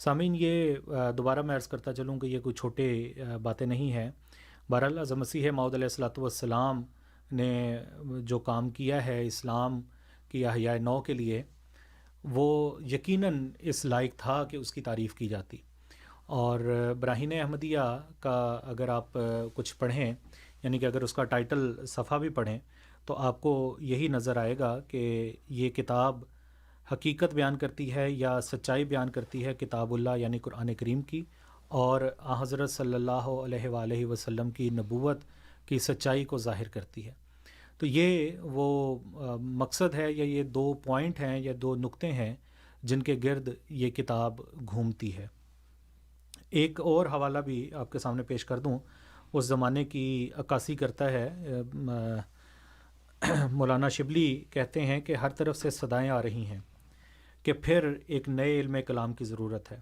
Speaker 5: سامعین، یہ دوبارہ میں عرض کرتا چلوں کہ یہ کوئی چھوٹے باتیں نہیں ہیں۔ بہرحال حضرت مسیح موعود علیہ الصلوۃ والسلام نے جو کام کیا ہے اسلام کی احیاء نو کے لیے، وہ یقیناً اس لائق تھا کہ اس کی تعریف کی جاتی۔ اور براہین احمدیہ کا اگر آپ کچھ پڑھیں، یعنی کہ اگر اس کا ٹائٹل صفحہ بھی پڑھیں تو آپ کو یہی نظر آئے گا کہ یہ کتاب حقیقت بیان کرتی ہے یا سچائی بیان کرتی ہے کتاب اللہ یعنی قرآن کریم کی، اور حضرت صلی اللہ علیہ وآلہ وسلم کی نبوت کی سچائی کو ظاہر کرتی ہے۔ تو یہ وہ مقصد ہے، یا یہ دو پوائنٹ ہیں یا دو نقطے ہیں جن کے گرد یہ کتاب گھومتی ہے۔ ایک اور حوالہ بھی آپ کے سامنے پیش کر دوں، اس زمانے کی عکاسی کرتا ہے۔ مولانا شبلی کہتے ہیں کہ ہر طرف سے صدائیں آ رہی ہیں کہ پھر ایک نئے علم کلام کی ضرورت ہے۔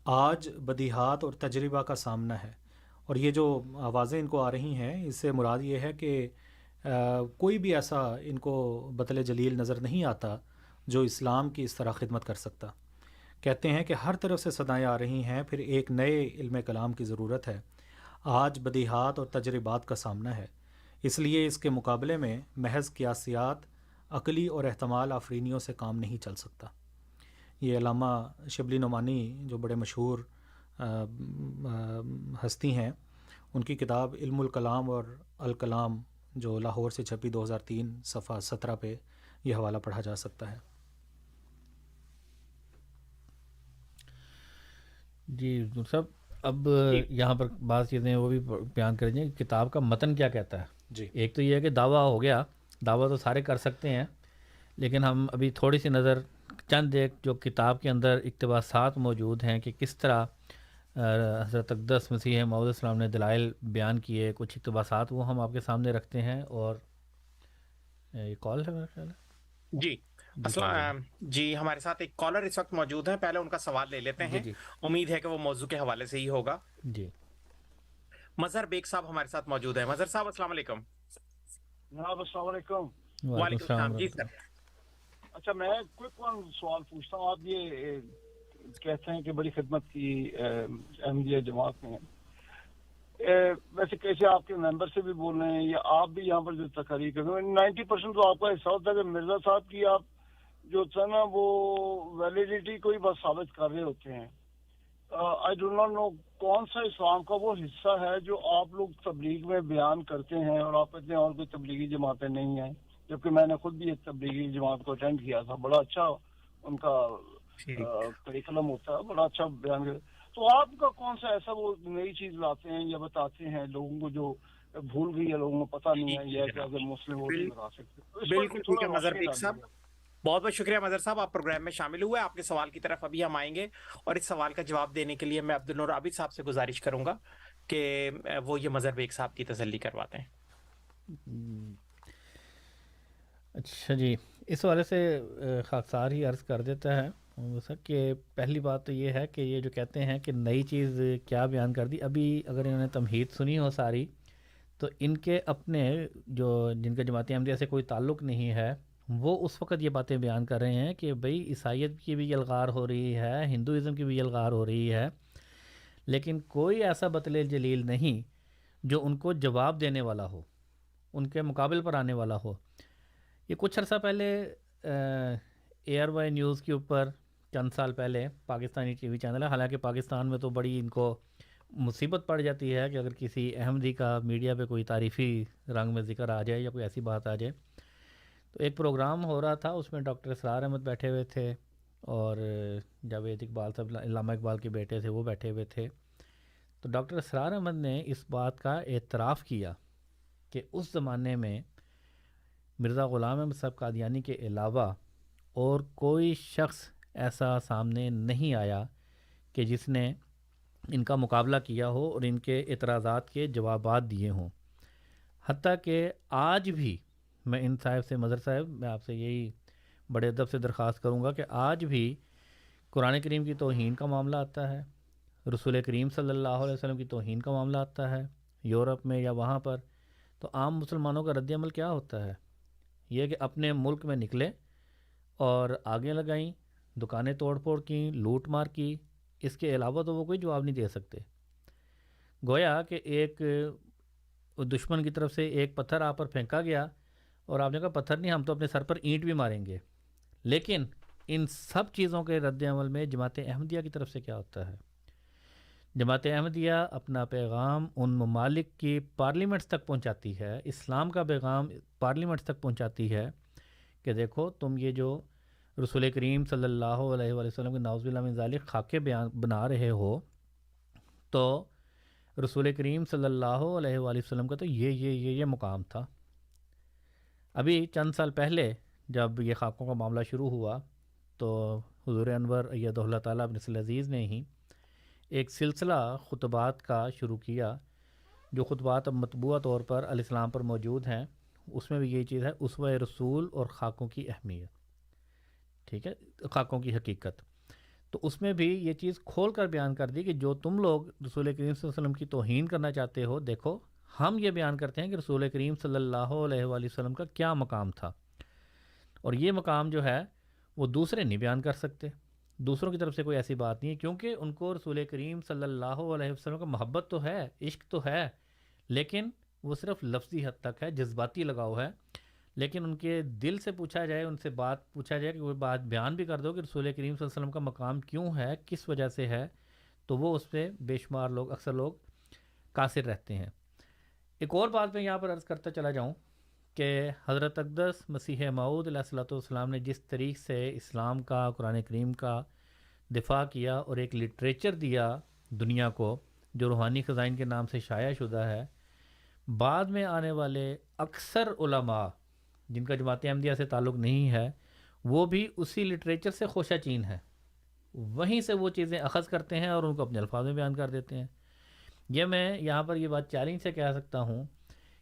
Speaker 5: آج بدیہات اور تجربہ کا سامنا ہے، اور یہ جو آوازیں ان کو آ رہی ہیں اس سے مراد یہ ہے کہ کوئی بھی ایسا ان کو بطل جلیل نظر نہیں آتا جو اسلام کی اس طرح خدمت کر سکتا۔ کہتے ہیں کہ ہر طرف سے صدائیں آ رہی ہیں، پھر ایک نئے علم کلام کی ضرورت ہے۔ آج بدیہات اور تجربات کا سامنا ہے، اس لیے اس کے مقابلے میں محض قیاسیات، عقلی اور احتمال آفرینیوں سے کام نہیں چل سکتا۔ یہ علامہ شبلی نعمانی جو بڑے مشہور ہستی ہیں، ان کی کتاب علم الکلام اور الکلام جو لاہور سے چھپی 2003 صفحہ 17 پہ یہ حوالہ پڑھا جا سکتا ہے۔
Speaker 4: جی صاحب، اب یہاں پر بعض چیزیں وہ بھی بیان کر دیں کہ کتاب کا متن کیا کہتا ہے۔
Speaker 5: جی،
Speaker 4: ایک تو یہ ہے کہ دعویٰ ہو گیا، دعویٰ تو سارے کر سکتے ہیں، لیکن ہم ابھی تھوڑی سی نظر چند ایک جو کتاب کے اندر اقتباسات موجود ہیں کہ کس طرح حضرت اقدس مسیح موعود السلام نے دلائل بیان کیے، کچھ اقتباسات وہ ہم آپ کے سامنے رکھتے ہیں۔ اور یہ کال ہے میرا خیال ہے۔
Speaker 3: جی السلام جی، ہمارے ساتھ ایک کالر اس وقت موجود ہیں، پہلے ان کا سوال لے لیتے ہیں۔
Speaker 4: جی
Speaker 3: امید ہے کہ وہ موضوع کے حوالے سے ہی ہوگا۔
Speaker 4: جی،
Speaker 3: مظہر بیگ صاحب ہمارے ساتھ موجود ہیں۔ مظہر صاحب السلام علیکم۔
Speaker 6: جناب السلام علیکم۔
Speaker 3: وعلیکم السلام جی سر۔
Speaker 6: اچھا، میں کوئک ون سوال پوچھتا ہوں۔ آپ یہ کہتے ہیں کہ بڑی خدمت کی احمدیہ جماعت میں، ویسے کیسے آپ کے ممبر سے بھی بول رہے ہیں یا آپ بھی یہاں پر جو تقریر کر رہے ہیں، 90% تو آپ کا حصہ ہوتا ہے کہ مرزا صاحب کی آپ جو تھا نا وہ ویلیڈیٹی کو ہی بس ثابت کر رہے ہوتے ہیں۔ آئی ڈو ناٹ نو کون سا اسلام کا وہ حصہ ہے جو آپ لوگ تبلیغ میں بیان کرتے ہیں، اور آپ کہتے ہیں اور کوئی تبلیغی جماعتیں نہیں ہیں، جبکہ میں نے خود بھی ایک تبلیغی جماعت کو اٹینڈ کیا تھا۔ بڑا اچھا ان کا کریکلم ہوتا ہے، بڑا اچھا بیان کرتے۔ تو آپ کا کون سا ایسا وہ نئی چیز لاتے ہیں یا بتاتے ہیں لوگوں کو جو بھول گئی ہے، لوگوں کو پتہ نہیں ہے، یا کہ اگر مسلم ووٹ نہیں بتا سکتے؟
Speaker 3: بالکل ٹھیک ہے مظہر بیگ صاحب، بہت بہت شکریہ مظہر صاحب، آپ پروگرام میں شامل ہوئے۔ آپ کے سوال کی طرف ابھی ہم آئیں گے، اور اس سوال کا جواب دینے کے لیے میں عبدالنور عابد صاحب سے گزارش کروں گا کہ وہ یہ مظہر بیگ صاحب کی تسلی کرواتے ہیں۔
Speaker 4: اچھا جی، اس حوالے سے خاکسار ہی عرض کر دیتا ہے کہ پہلی بات تو یہ ہے کہ یہ جو کہتے ہیں کہ نئی چیز کیا بیان کر دی، ابھی اگر انہوں نے تمہید سنی ہو ساری، تو ان کے اپنے جو جن کا جماعت احمدیہ سے کوئی تعلق نہیں ہے، وہ اس وقت یہ باتیں بیان کر رہے ہیں کہ بھئی عیسائیت کی بھی یلغار ہو رہی ہے، ہندوازم کی بھی یلغار ہو رہی ہے، لیکن کوئی ایسا بطل جلیل نہیں جو ان کو جواب دینے والا ہو، ان کے مقابل پر آنے والا ہو۔ یہ کچھ عرصہ پہلے ARY نیوز کے اوپر چند سال پہلے پاکستانی ٹی وی چینل ہے، حالانکہ پاکستان میں تو بڑی ان کو مصیبت پڑ جاتی ہے کہ اگر کسی احمدی کا میڈیا پہ کوئی تعریفی رنگ میں ذکر آ جائے یا کوئی ایسی بات آ جائے. تو ایک پروگرام ہو رہا تھا، اس میں ڈاکٹر اسرار احمد بیٹھے ہوئے تھے اور جاوید اقبال صاحب، علامہ اقبال کے بیٹے تھے، وہ بیٹھے ہوئے تھے. تو ڈاکٹر اسرار احمد نے اس بات کا اعتراف کیا کہ اس زمانے میں مرزا غلام احمد صاحب قادیانی کے علاوہ اور کوئی شخص ایسا سامنے نہیں آیا کہ جس نے ان کا مقابلہ کیا ہو اور ان کے اعتراضات کے جوابات دیے ہوں. حتیٰ کہ آج بھی میں ان صاحب سے، مظہر صاحب، میں آپ سے یہی بڑے ادب سے درخواست کروں گا کہ آج بھی قرآن کریم کی توہین کا معاملہ آتا ہے، رسول کریم صلی اللہ علیہ وسلم کی توہین کا معاملہ آتا ہے یورپ میں یا وہاں پر، تو عام مسلمانوں کا رد عمل کیا ہوتا ہے؟ یہ کہ اپنے ملک میں نکلے اور آگے لگائیں، دکانیں توڑ پھوڑ کیں، لوٹ مار کی، اس کے علاوہ تو وہ کوئی جواب نہیں دے سکتے. گویا کہ ایک دشمن کی طرف سے ایک پتھر آپ پر پھینکا گیا اور آپ نے کہا پتھر نہیں، ہم تو اپنے سر پر اینٹ بھی ماریں گے. لیکن ان سب چیزوں کے رد عمل میں جماعت احمدیہ کی طرف سے کیا ہوتا ہے؟ جماعت احمدیہ اپنا پیغام ان ممالک کی پارلیمنٹس تک پہنچاتی ہے، اسلام کا پیغام پارلیمنٹس تک پہنچاتی ہے کہ دیکھو تم یہ جو رسول کریم صلی اللہ علیہ وآلہ وسلم کے نعوذ باللہ من ذالک خاکے بیان بنا رہے ہو، تو رسول کریم صلی اللہ علیہ وآلہ وسلم کا تو یہ مقام تھا. ابھی چند سال پہلے جب یہ خاکوں کا معاملہ شروع ہوا تو حضور انور ایدہ اللہ تعالیٰ ابن العزیز نے ہی ایک سلسلہ خطبات کا شروع کیا، جو خطبات اب مطبوعہ طور پر الاسلام پر موجود ہیں. اس میں بھی یہی چیز ہے، اسوہ رسول اور خاکوں کی اہمیت، ٹھیک ہے، خاکوں کی حقیقت. تو اس میں بھی یہ چیز کھول کر بیان کر دی کہ جو تم لوگ رسول کریم صلی اللہ علیہ وسلم کی توہین کرنا چاہتے ہو، دیکھو ہم یہ بیان کرتے ہیں کہ رسول کریم صلی اللہ علیہ وآلہ وسلم کا کیا مقام تھا، اور یہ مقام جو ہے وہ دوسرے نہیں بیان کر سکتے، دوسروں کی طرف سے کوئی ایسی بات نہیں ہے، کیونکہ ان کو رسول کریم صلی اللہ علیہ وسلم کا محبت تو ہے، عشق تو ہے، لیکن وہ صرف لفظی حد تک ہے، جذباتی لگاؤ ہے. لیکن ان کے دل سے پوچھا جائے، ان سے بات پوچھا جائے کہ وہ بات بیان بھی کر دو کہ رسول کریم صلی اللہ علیہ وسلم کا مقام کیوں ہے، کس وجہ سے ہے، تو وہ اس پہ بے شمار لوگ، اکثر لوگ قاصر رہتے ہیں. ایک اور بات میں یہاں پر عرض کرتا چلا جاؤں کہ حضرت اقدس مسیح موعود علیہ الصلوۃ والسلام نے جس طریق سے اسلام کا، قرآن کریم کا دفاع کیا اور ایک لٹریچر دیا دنیا کو جو روحانی خزائن کے نام سے شائع شدہ ہے، بعد میں آنے والے اکثر علماء جن کا جماعت احمدیہ سے تعلق نہیں ہے، وہ بھی اسی لٹریچر سے خوشہ چین ہیں، وہیں سے وہ چیزیں اخذ کرتے ہیں اور ان کو اپنے الفاظ میں بیان کر دیتے ہیں. یہ میں یہاں پر یہ بات چیلنج سے کہہ سکتا ہوں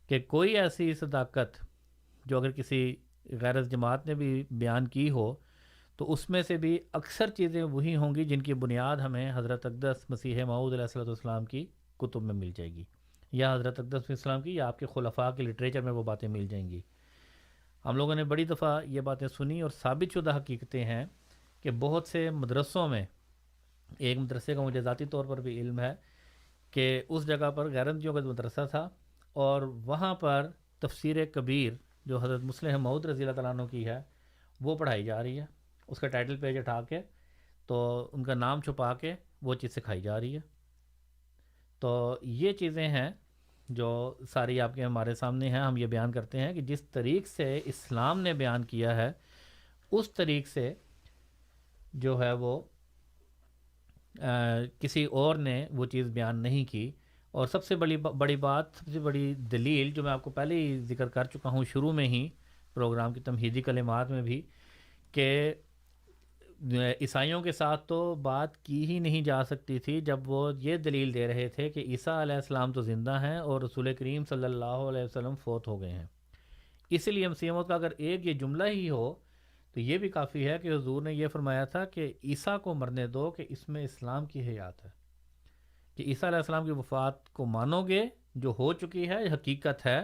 Speaker 4: کہ کوئی ایسی صداقت جو اگر کسی غیر جماعت نے بھی بیان کی ہو تو اس میں سے بھی اکثر چیزیں وہی ہوں گی جن کی بنیاد ہمیں حضرت اقدس مسیح موعود علیہ الصلوۃ والسلام کی کتب میں مل جائے گی، یا حضرت اقدس مسیح السلام کی، یا آپ کے خلفاء کے لٹریچر میں وہ باتیں مل جائیں گی. ہم لوگوں نے بڑی دفعہ یہ باتیں سنی اور ثابت شدہ حقیقتیں ہیں کہ بہت سے مدرسوں میں، ایک مدرسے کا مجھے ذاتی طور پر بھی علم ہے کہ اس جگہ پر غیرتیوں کا مدرسہ تھا، اور وہاں پر تفسیر کبیر جو حضرت مسلم موعود رضی اللہ تعالیٰ عنہ کی ہے وہ پڑھائی جا رہی ہے، اس کا ٹائٹل پیج اٹھا کے تو ان کا نام چھپا کے وہ چیز سکھائی جا رہی ہے. تو یہ چیزیں ہیں جو ساری آپ کے ہمارے سامنے ہیں. ہم یہ بیان کرتے ہیں کہ جس طریق سے اسلام نے بیان کیا ہے اس طریق سے جو ہے وہ کسی اور نے وہ چیز بیان نہیں کی. اور سب سے بڑی بات، سب سے بڑی دلیل جو میں آپ کو پہلے ہی ذکر کر چکا ہوں شروع میں ہی پروگرام کی تمہیدی کلمات میں بھی، کہ عیسائیوں کے ساتھ تو بات کی ہی نہیں جا سکتی تھی جب وہ یہ دلیل دے رہے تھے کہ عیسیٰ علیہ السلام تو زندہ ہیں اور رسول کریم صلی اللہ علیہ وسلم فوت ہو گئے ہیں. اس لیے مسیح موعود کا اگر ایک یہ جملہ ہی ہو تو یہ بھی کافی ہے کہ حضور نے یہ فرمایا تھا کہ عیسیٰ کو مرنے دو کہ اس میں اسلام کی حیات ہے، کہ عیسیٰ علیہ السلام کی وفات کو مانو گے جو ہو چکی ہے، حقیقت ہے،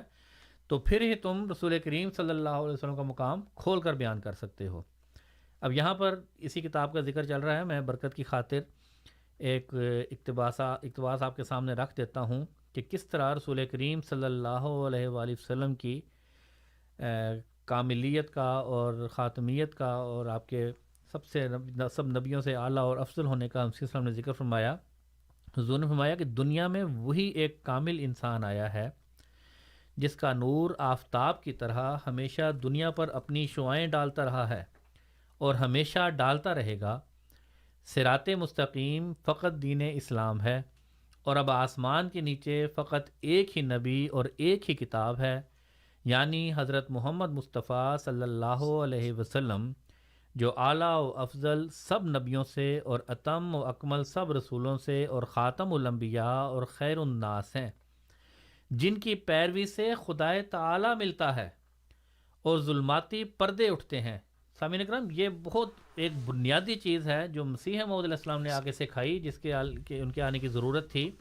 Speaker 4: تو پھر ہی تم رسول کریم صلی اللہ علیہ وسلم کا مقام کھول کر بیان کر سکتے ہو. اب یہاں پر اسی کتاب کا ذکر چل رہا ہے، میں برکت کی خاطر ایک اقتباس آپ کے سامنے رکھ دیتا ہوں کہ کس طرح رسول کریم صلی اللہ علیہ وآلہ وسلم کی کاملیت کا اور خاتمیت کا اور آپ کے سب نبیوں سے اعلیٰ اور افضل ہونے کا مسیح السلام نے ذکر فرمایا، حضور نے فرمایا کہ دنیا میں وہی ایک کامل انسان آیا ہے جس کا نور آفتاب کی طرح ہمیشہ دنیا پر اپنی شعاعیں ڈالتا رہا ہے اور ہمیشہ ڈالتا رہے گا۔ صراط مستقیم فقط دین اسلام ہے، اور اب آسمان کے نیچے فقط ایک ہی نبی اور ایک ہی کتاب ہے، یعنی حضرت محمد مصطفیٰ صلی اللہ علیہ وسلم، جو اعلیٰ و افضل سب نبیوں سے اور اتم و اکمل سب رسولوں سے اور خاتم الانبیاء اور خیر الناس ہیں، جن کی پیروی سے خدائے تعالی ملتا ہے اور ظلماتی پردے اٹھتے ہیں۔ سامعین اکرام، یہ بہت ایک بنیادی چیز ہے جو مسیح موعود علیہ السلام نے آگے سکھائی، جس کے ان کے آنے کی ضرورت تھی۔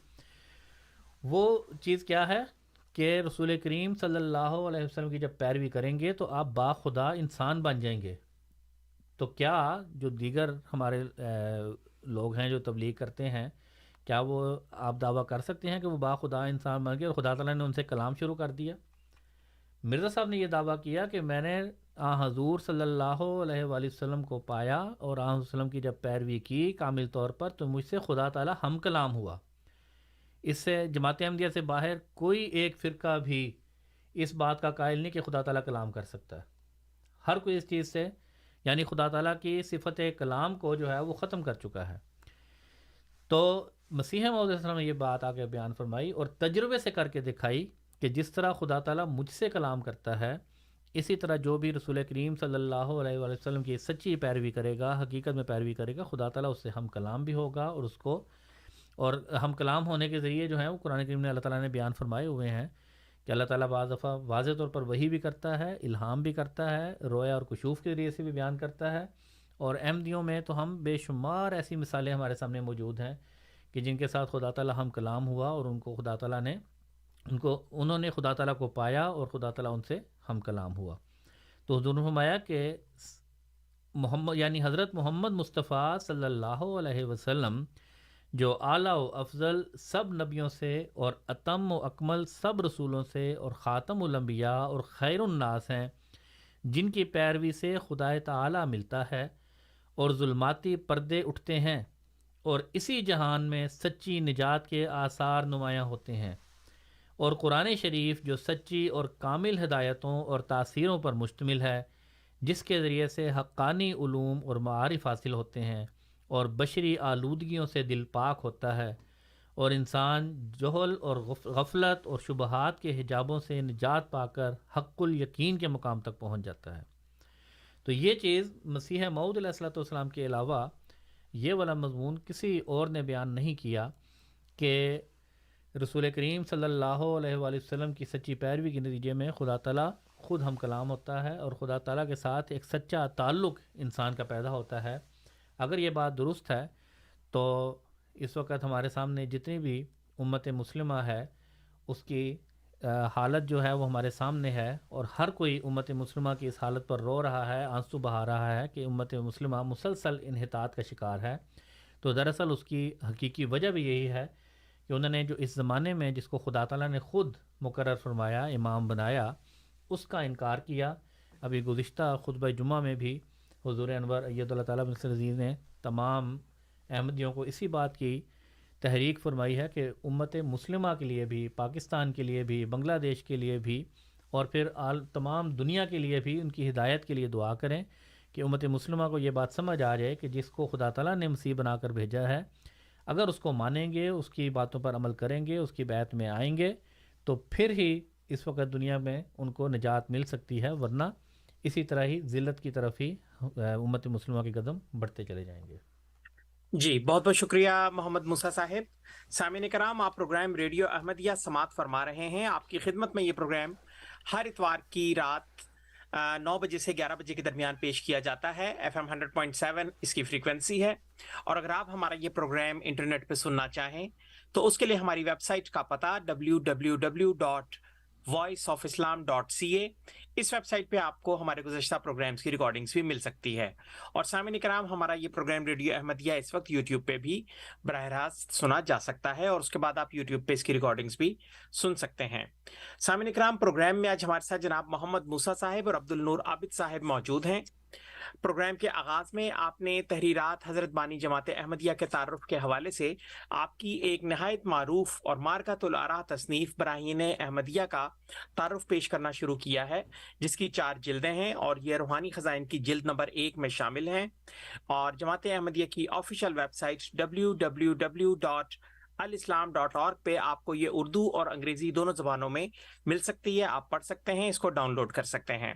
Speaker 4: وہ چیز کیا ہے کہ رسول کریم صلی اللہ علیہ وسلم کی جب پیروی کریں گے تو آپ باخدا انسان بن جائیں گے۔ تو کیا جو دیگر ہمارے لوگ ہیں جو تبلیغ کرتے ہیں، کیا وہ آپ دعویٰ کر سکتے ہیں کہ وہ باخدا انسان بن گئے اور خدا تعالیٰ نے ان سے کلام شروع کر دیا؟ مرزا صاحب نے یہ دعویٰ کیا کہ میں نے حضور صلی اللہ علیہ وآلہ وسلم کو پایا اور حضور وسلم کی جب پیروی کی کامل طور پر تو مجھ سے خدا تعالیٰ ہم کلام ہوا۔ اس سے جماعت احمدیہ سے باہر کوئی ایک فرقہ بھی اس بات کا قائل نہیں کہ خدا تعالیٰ کلام کر سکتا ہے۔ ہر کوئی اس چیز سے یعنی خدا تعالیٰ کی صفت کلام کو جو ہے وہ ختم کر چکا ہے۔ تو مسیح موعود علیہ السلام نے یہ بات آگے بیان فرمائی اور تجربے سے کر کے دکھائی کہ جس طرح خدا تعالیٰ مجھ سے کلام کرتا ہے، اسی طرح جو بھی رسول کریم صلی اللہ علیہ وآلہ وسلم کی سچی پیروی کرے گا، حقیقت میں پیروی کرے گا، خدا تعالیٰ اس سے ہم کلام بھی ہوگا، اور اس کو اور ہم کلام ہونے کے ذریعے جو ہیں وہ قرآن کریم نے اللہ تعالیٰ نے بیان فرمائے ہوئے ہیں کہ اللہ تعالیٰ بعض دفعہ واضح طور پر وحی بھی کرتا ہے، الہام بھی کرتا ہے، رویا اور کشوف کے ذریعے سے بھی بیان کرتا ہے۔ اور احمدیوں میں تو ہم بے شمار ایسی مثالیں ہمارے سامنے موجود ہیں کہ جن کے ساتھ خدا تعالیٰ ہم کلام ہوا اور ان کو خدا تعالیٰ نے انہوں نے خدا تعالیٰ کو پایا اور خدا تعالیٰ ان سے ہم کلام ہوا۔ تو حضور نے فرمایا کہ محمد یعنی حضرت محمد مصطفیٰ صلی اللہ علیہ وسلم، جو اعلیٰ و افضل سب نبیوں سے اور اتم و اکمل سب رسولوں سے اور خاتم الانبیاء اور خیر الناس ہیں، جن کی پیروی سے خدائے تعالی ملتا ہے اور ظلماتی پردے اٹھتے ہیں اور اسی جہان میں سچی نجات کے آثار نمایاں ہوتے ہیں، اور قرآن شریف جو سچی اور کامل ہدایتوں اور تاثیروں پر مشتمل ہے، جس کے ذریعے سے حقانی علوم اور معارف حاصل ہوتے ہیں اور بشری آلودگیوں سے دل پاک ہوتا ہے، اور انسان جہل اور غفلت اور شبہات کے حجابوں سے نجات پا کر حق الیقین کے مقام تک پہنچ جاتا ہے۔ تو یہ چیز مسیح موعود علیہ الصلوۃ والسلام کے علاوہ یہ والا مضمون کسی اور نے بیان نہیں کیا کہ رسول کریم صلی اللہ علیہ وآلہ وسلم کی سچی پیروی کے نتیجے میں خدا تعالیٰ خود ہم کلام ہوتا ہے اور خدا تعالیٰ کے ساتھ ایک سچا تعلق انسان کا پیدا ہوتا ہے۔ اگر یہ بات درست ہے تو اس وقت ہمارے سامنے جتنی بھی امت مسلمہ ہے اس کی حالت جو ہے وہ ہمارے سامنے ہے، اور ہر کوئی امت مسلمہ کی اس حالت پر رو رہا ہے، آنسو بہا رہا ہے کہ امت مسلمہ مسلسل انحطاط کا شکار ہے۔ تو دراصل اس کی حقیقی وجہ بھی یہی ہے کہ انہوں نے جو اس زمانے میں جس کو خدا تعالیٰ نے خود مقرر فرمایا، امام بنایا، اس کا انکار کیا۔ ابھی گزشتہ خطبہ جمعہ میں بھی حضور انور اید اللہ تعالیٰ بن عزیز نے تمام احمدیوں کو اسی بات کی تحریک فرمائی ہے کہ امت مسلمہ کے لیے بھی، پاکستان کے لیے بھی، بنگلہ دیش کے لیے بھی، اور پھر تمام دنیا کے لیے بھی ان کی ہدایت کے لیے دعا کریں کہ امت مسلمہ کو یہ بات سمجھ آ جائے کہ جس کو خدا تعالیٰ نے مسیح بنا کر بھیجا ہے، اگر اس کو مانیں گے، اس کی باتوں پر عمل کریں گے، اس کی بیعت میں آئیں گے، تو پھر ہی اس وقت دنیا میں ان کو نجات مل سکتی ہے، ورنہ اسی طرح ہی ذلت کی طرف ہی امت مسلمہ کے قدم بڑھتے چلے جائیں گے۔
Speaker 3: جی بہت بہت شکریہ محمد موسیٰ صاحب۔ سامعین کرام، آپ پروگرام ریڈیو احمدیہ سماعت فرما رہے ہیں۔ آپ کی خدمت میں یہ پروگرام ہر اتوار کی رات 9 بجے سے 11 بجے کے درمیان پیش کیا جاتا ہے۔ FM 100.7 اس کی فریکوینسی ہے، اور اگر آپ ہمارا یہ پروگرام انٹرنیٹ پہ سننا چاہیں تو اس کے لیے ہماری ویب سائٹ کا پتہ www.voiceofislam.ca، اس ویب سائٹ پہ آپ کو ہمارے گزشتہ پروگرامز کی ریکارڈنگز بھی مل سکتی ہے۔ اور سامعین کرام، ہمارا یہ پروگرام ریڈیو احمدیہ اس وقت یوٹیوب پہ بھی براہ راست سنا جا سکتا ہے، اور اس کے بعد آپ یوٹیوب پہ اس کی ریکارڈنگز بھی سن سکتے ہیں۔ سامعین کرام، پروگرام میں آج ہمارے ساتھ جناب محمد موسیٰ صاحب اور عبد النور عابد صاحب موجود ہیں۔ پروگرام کے آغاز میں آپ نے تحریرات حضرت بانی جماعت احمدیہ کے تعارف کے حوالے سے آپ کی ایک نہایت معروف اور مارکۃ الآراء تصنیف براہین احمدیہ کا تعارف پیش کرنا شروع کیا ہے، جس کی 4 جلدیں ہیں اور یہ روحانی خزائن کی جلد نمبر 1 میں شامل ہیں، اور جماعت احمدیہ کی آفیشیل ویب سائٹ www.alislam.org پہ آپ کو یہ اردو اور انگریزی دونوں زبانوں میں مل سکتی ہے، آپ پڑھ سکتے ہیں، اس کو ڈاؤن لوڈ کر سکتے ہیں۔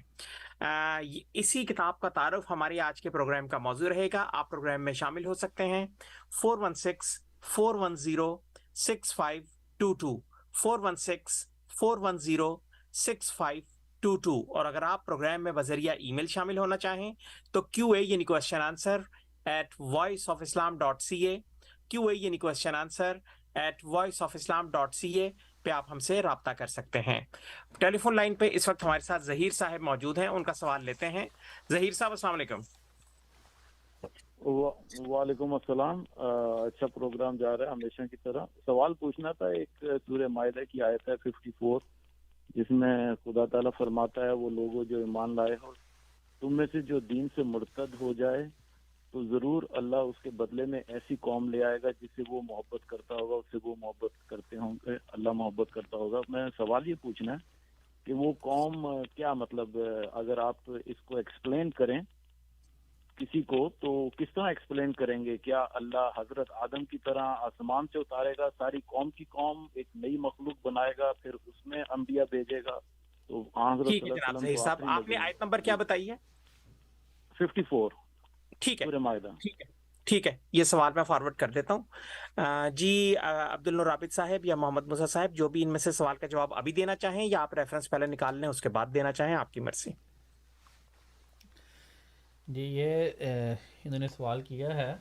Speaker 3: اسی کتاب کا تعارف ہماری آج کے پروگرام کا موضوع رہے گا۔ آپ پروگرام میں شامل ہو سکتے ہیں 416-410-6522 416-410-6522، اور اگر آپ پروگرام میں بذریعہ ای میل شامل ہونا چاہیں تو QA یعنی کوسچن آنسر @voiceofislam.ca QA یعنی کوسچن آنسر @voiceofislam.ca پہ آپ ہم سے رابطہ کر سکتے ہیں۔ ٹیلی فون لائن پہ اس وقت ہمارے ساتھ ظہیر صاحب موجود ہیں، ان کا سوال لیتے ہیں۔ ظہیر صاحب السلام علیکم۔
Speaker 7: وعلیکم السلام۔ اچھا پروگرام جا رہا ہے ہمیشہ کی طرح۔ سوال پوچھنا تھا، ایک سورہ مائدہ کی آیت ہے 54 جس میں خدا تعالیٰ فرماتا ہے وہ لوگوں جو ایمان لائے ہو تم میں سے جو دین سے مرتد ہو جائے تو ضرور اللہ اس کے بدلے میں ایسی قوم لے آئے گا جس سے وہ محبت کرتا ہوگا، اس سے وہ محبت کرتے ہوں گے، اللہ محبت کرتا ہوگا۔ میں سوال یہ پوچھنا ہے کہ وہ قوم کیا، مطلب اگر آپ اس کو ایکسپلین کریں کسی کو تو کس طرح ایکسپلین کریں گے؟ کیا اللہ حضرت آدم کی طرح آسمان سے اتارے گا، ساری قوم کی قوم ایک نئی مخلوق بنائے گا، پھر اس میں انبیاء بھیجے گا؟ تو حضرت
Speaker 3: ٹھیک ہے جناب ظہیر صاحب، آپ نے آیت نمبر کیا بتائی ہے؟
Speaker 7: 54
Speaker 3: ٹھیک ہے
Speaker 7: سورہ مائدہ۔
Speaker 3: ٹھیک ہے، یہ سوال میں فارورڈ کر دیتا ہوں۔ جی عبد النور عابد صاحب یا محمد موسیٰ صاحب، جو بھی ان میں سے سوال کا جواب ابھی دینا چاہیں یا آپ ریفرنس پہلے نکال لیں اس کے بعد دینا چاہیں، آپ کی مرضی۔
Speaker 4: جی یہ انہوں نے سوال کیا ہے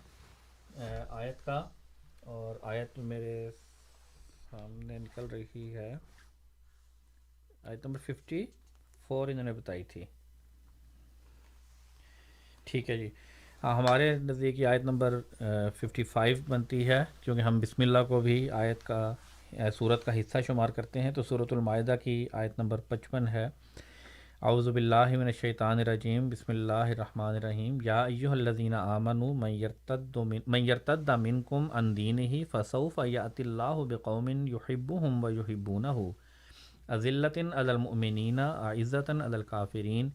Speaker 4: آیت کا، اور آیت میرے سامنے نکل رہی ہے، آیت نمبر 54 انہوں نے بتائی تھی۔ ٹھیک ہے جی، ہاں ہمارے نزدیک آیت نمبر 55 بنتی ہے، کیونکہ ہم بسم اللہ کو بھی آیت کا سورت کا حصہ شمار کرتے ہیں۔ تو سورۃ المائدہ کی آیت نمبر 55 ہے، اعوذ باللہ من الشیطان الرجیم، بسم اللہ الرحمن الرحیم، یا ایھا الذین آمنوا من یرتد منکم عن دینہ فسوف یأتی اللہ بقوم یحبهم ویحبونہ اذلۃ علی المؤمنین اعزۃ علی الکافرین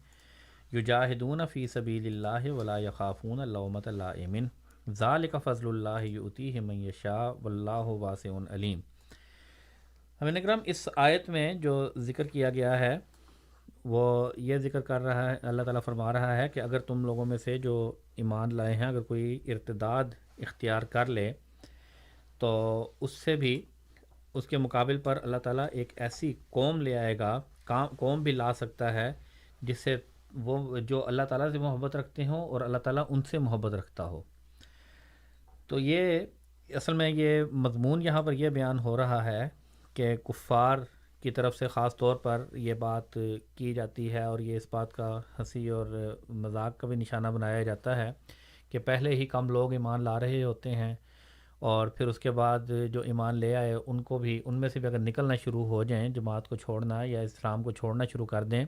Speaker 4: یجاہدون فی سبیل اللہ ولا یخافون لومۃ لائم ذالک فضل اللہ یؤتیہ من یشاء واللہ واسع علیم۔ حضرات اکرام، اس آیت میں جو ذکر کیا گیا ہے وہ یہ ذکر کر رہا ہے، اللہ تعالیٰ فرما رہا ہے کہ اگر تم لوگوں میں سے جو ایمان لائے ہیں اگر کوئی ارتداد اختیار کر لے تو اس سے بھی اس کے مقابل پر اللہ تعالیٰ ایک ایسی قوم لے آئے گا، قوم بھی لا سکتا ہے جس سے وہ جو اللہ تعالیٰ سے محبت رکھتے ہوں اور اللہ تعالیٰ ان سے محبت رکھتا ہو۔ تو یہ اصل میں یہ مضمون یہاں پر یہ بیان ہو رہا ہے کہ کفار کی طرف سے خاص طور پر یہ بات کی جاتی ہے، اور یہ اس بات کا ہنسی اور مذاق کا بھی نشانہ بنایا جاتا ہے کہ پہلے ہی کم لوگ ایمان لا رہے ہوتے ہیں، اور پھر اس کے بعد جو ایمان لے آئے ان کو بھی، ان میں سے بھی اگر نکلنا شروع ہو جائیں، جماعت کو چھوڑنا یا اسلام کو چھوڑنا شروع کر دیں،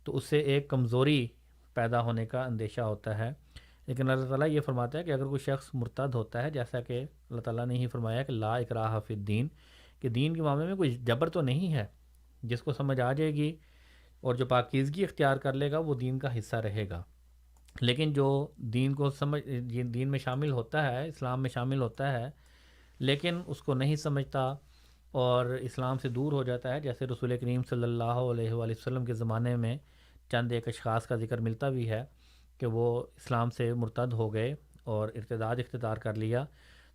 Speaker 4: تو اس سے ایک کمزوری پیدا ہونے کا اندیشہ ہوتا ہے۔ لیکن اللہ تعالیٰ یہ فرماتا ہے کہ اگر کوئی شخص مرتد ہوتا ہے، جیسا کہ اللہ تعالیٰ نے ہی فرمایا کہ لا اکراہ فی الدین، کہ دین کے معاملے میں کوئی جبر تو نہیں ہے، جس کو سمجھ آ جائے گی اور جو پاکیزگی اختیار کر لے گا وہ دین کا حصہ رہے گا۔ لیکن جو دین کو دین میں شامل ہوتا ہے، اسلام میں شامل ہوتا ہے، لیکن اس کو نہیں سمجھتا اور اسلام سے دور ہو جاتا ہے، جیسے رسول کریم صلی اللہ علیہ وآلہ وسلم کے زمانے میں چند ایک اشخاص کا ذکر ملتا بھی ہے کہ وہ اسلام سے مرتد ہو گئے اور ارتداد اختیار کر لیا۔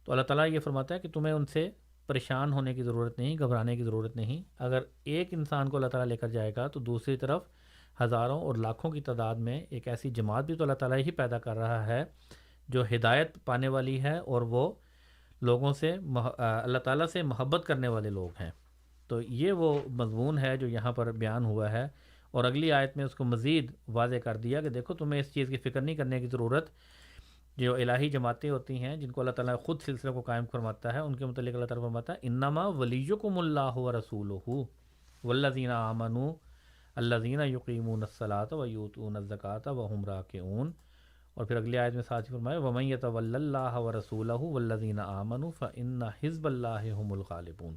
Speaker 4: تو اللہ تعالیٰ یہ فرماتا ہے کہ تمہیں ان سے پریشان ہونے کی ضرورت نہیں، گھبرانے کی ضرورت نہیں۔ اگر ایک انسان کو اللہ تعالیٰ لے کر جائے گا تو دوسری طرف ہزاروں اور لاکھوں کی تعداد میں ایک ایسی جماعت بھی تو اللہ تعالیٰ ہی پیدا کر رہا ہے جو ہدایت پانے والی ہے، اور وہ لوگوں سے اللہ تعالیٰ سے محبت کرنے والے لوگ ہیں۔ تو یہ وہ مضمون ہے جو یہاں پر بیان ہوا ہے، اور اگلی آیت میں اس کو مزید واضح کر دیا کہ دیکھو تمہیں اس چیز کی فکر نہیں کرنے کی ضرورت، جو الہی جماعتیں ہوتی ہیں جن کو اللہ تعالیٰ خود سلسلے کو قائم فرماتا ہے، ان کے متعلق اللہ تعالیٰ فرماتا ہے انما ولیکم اللہ ورسولہ والذین آمنوا الذین یقیمون الصلاۃ و یؤتون الزکاۃ وہم راکعون، اور پھر اگلی آیت میں ساتھ ہی فرمایا ومن یتول اللہ ورسولہ والذین آمنوا فإن حزب اللہ هم الغالبون۔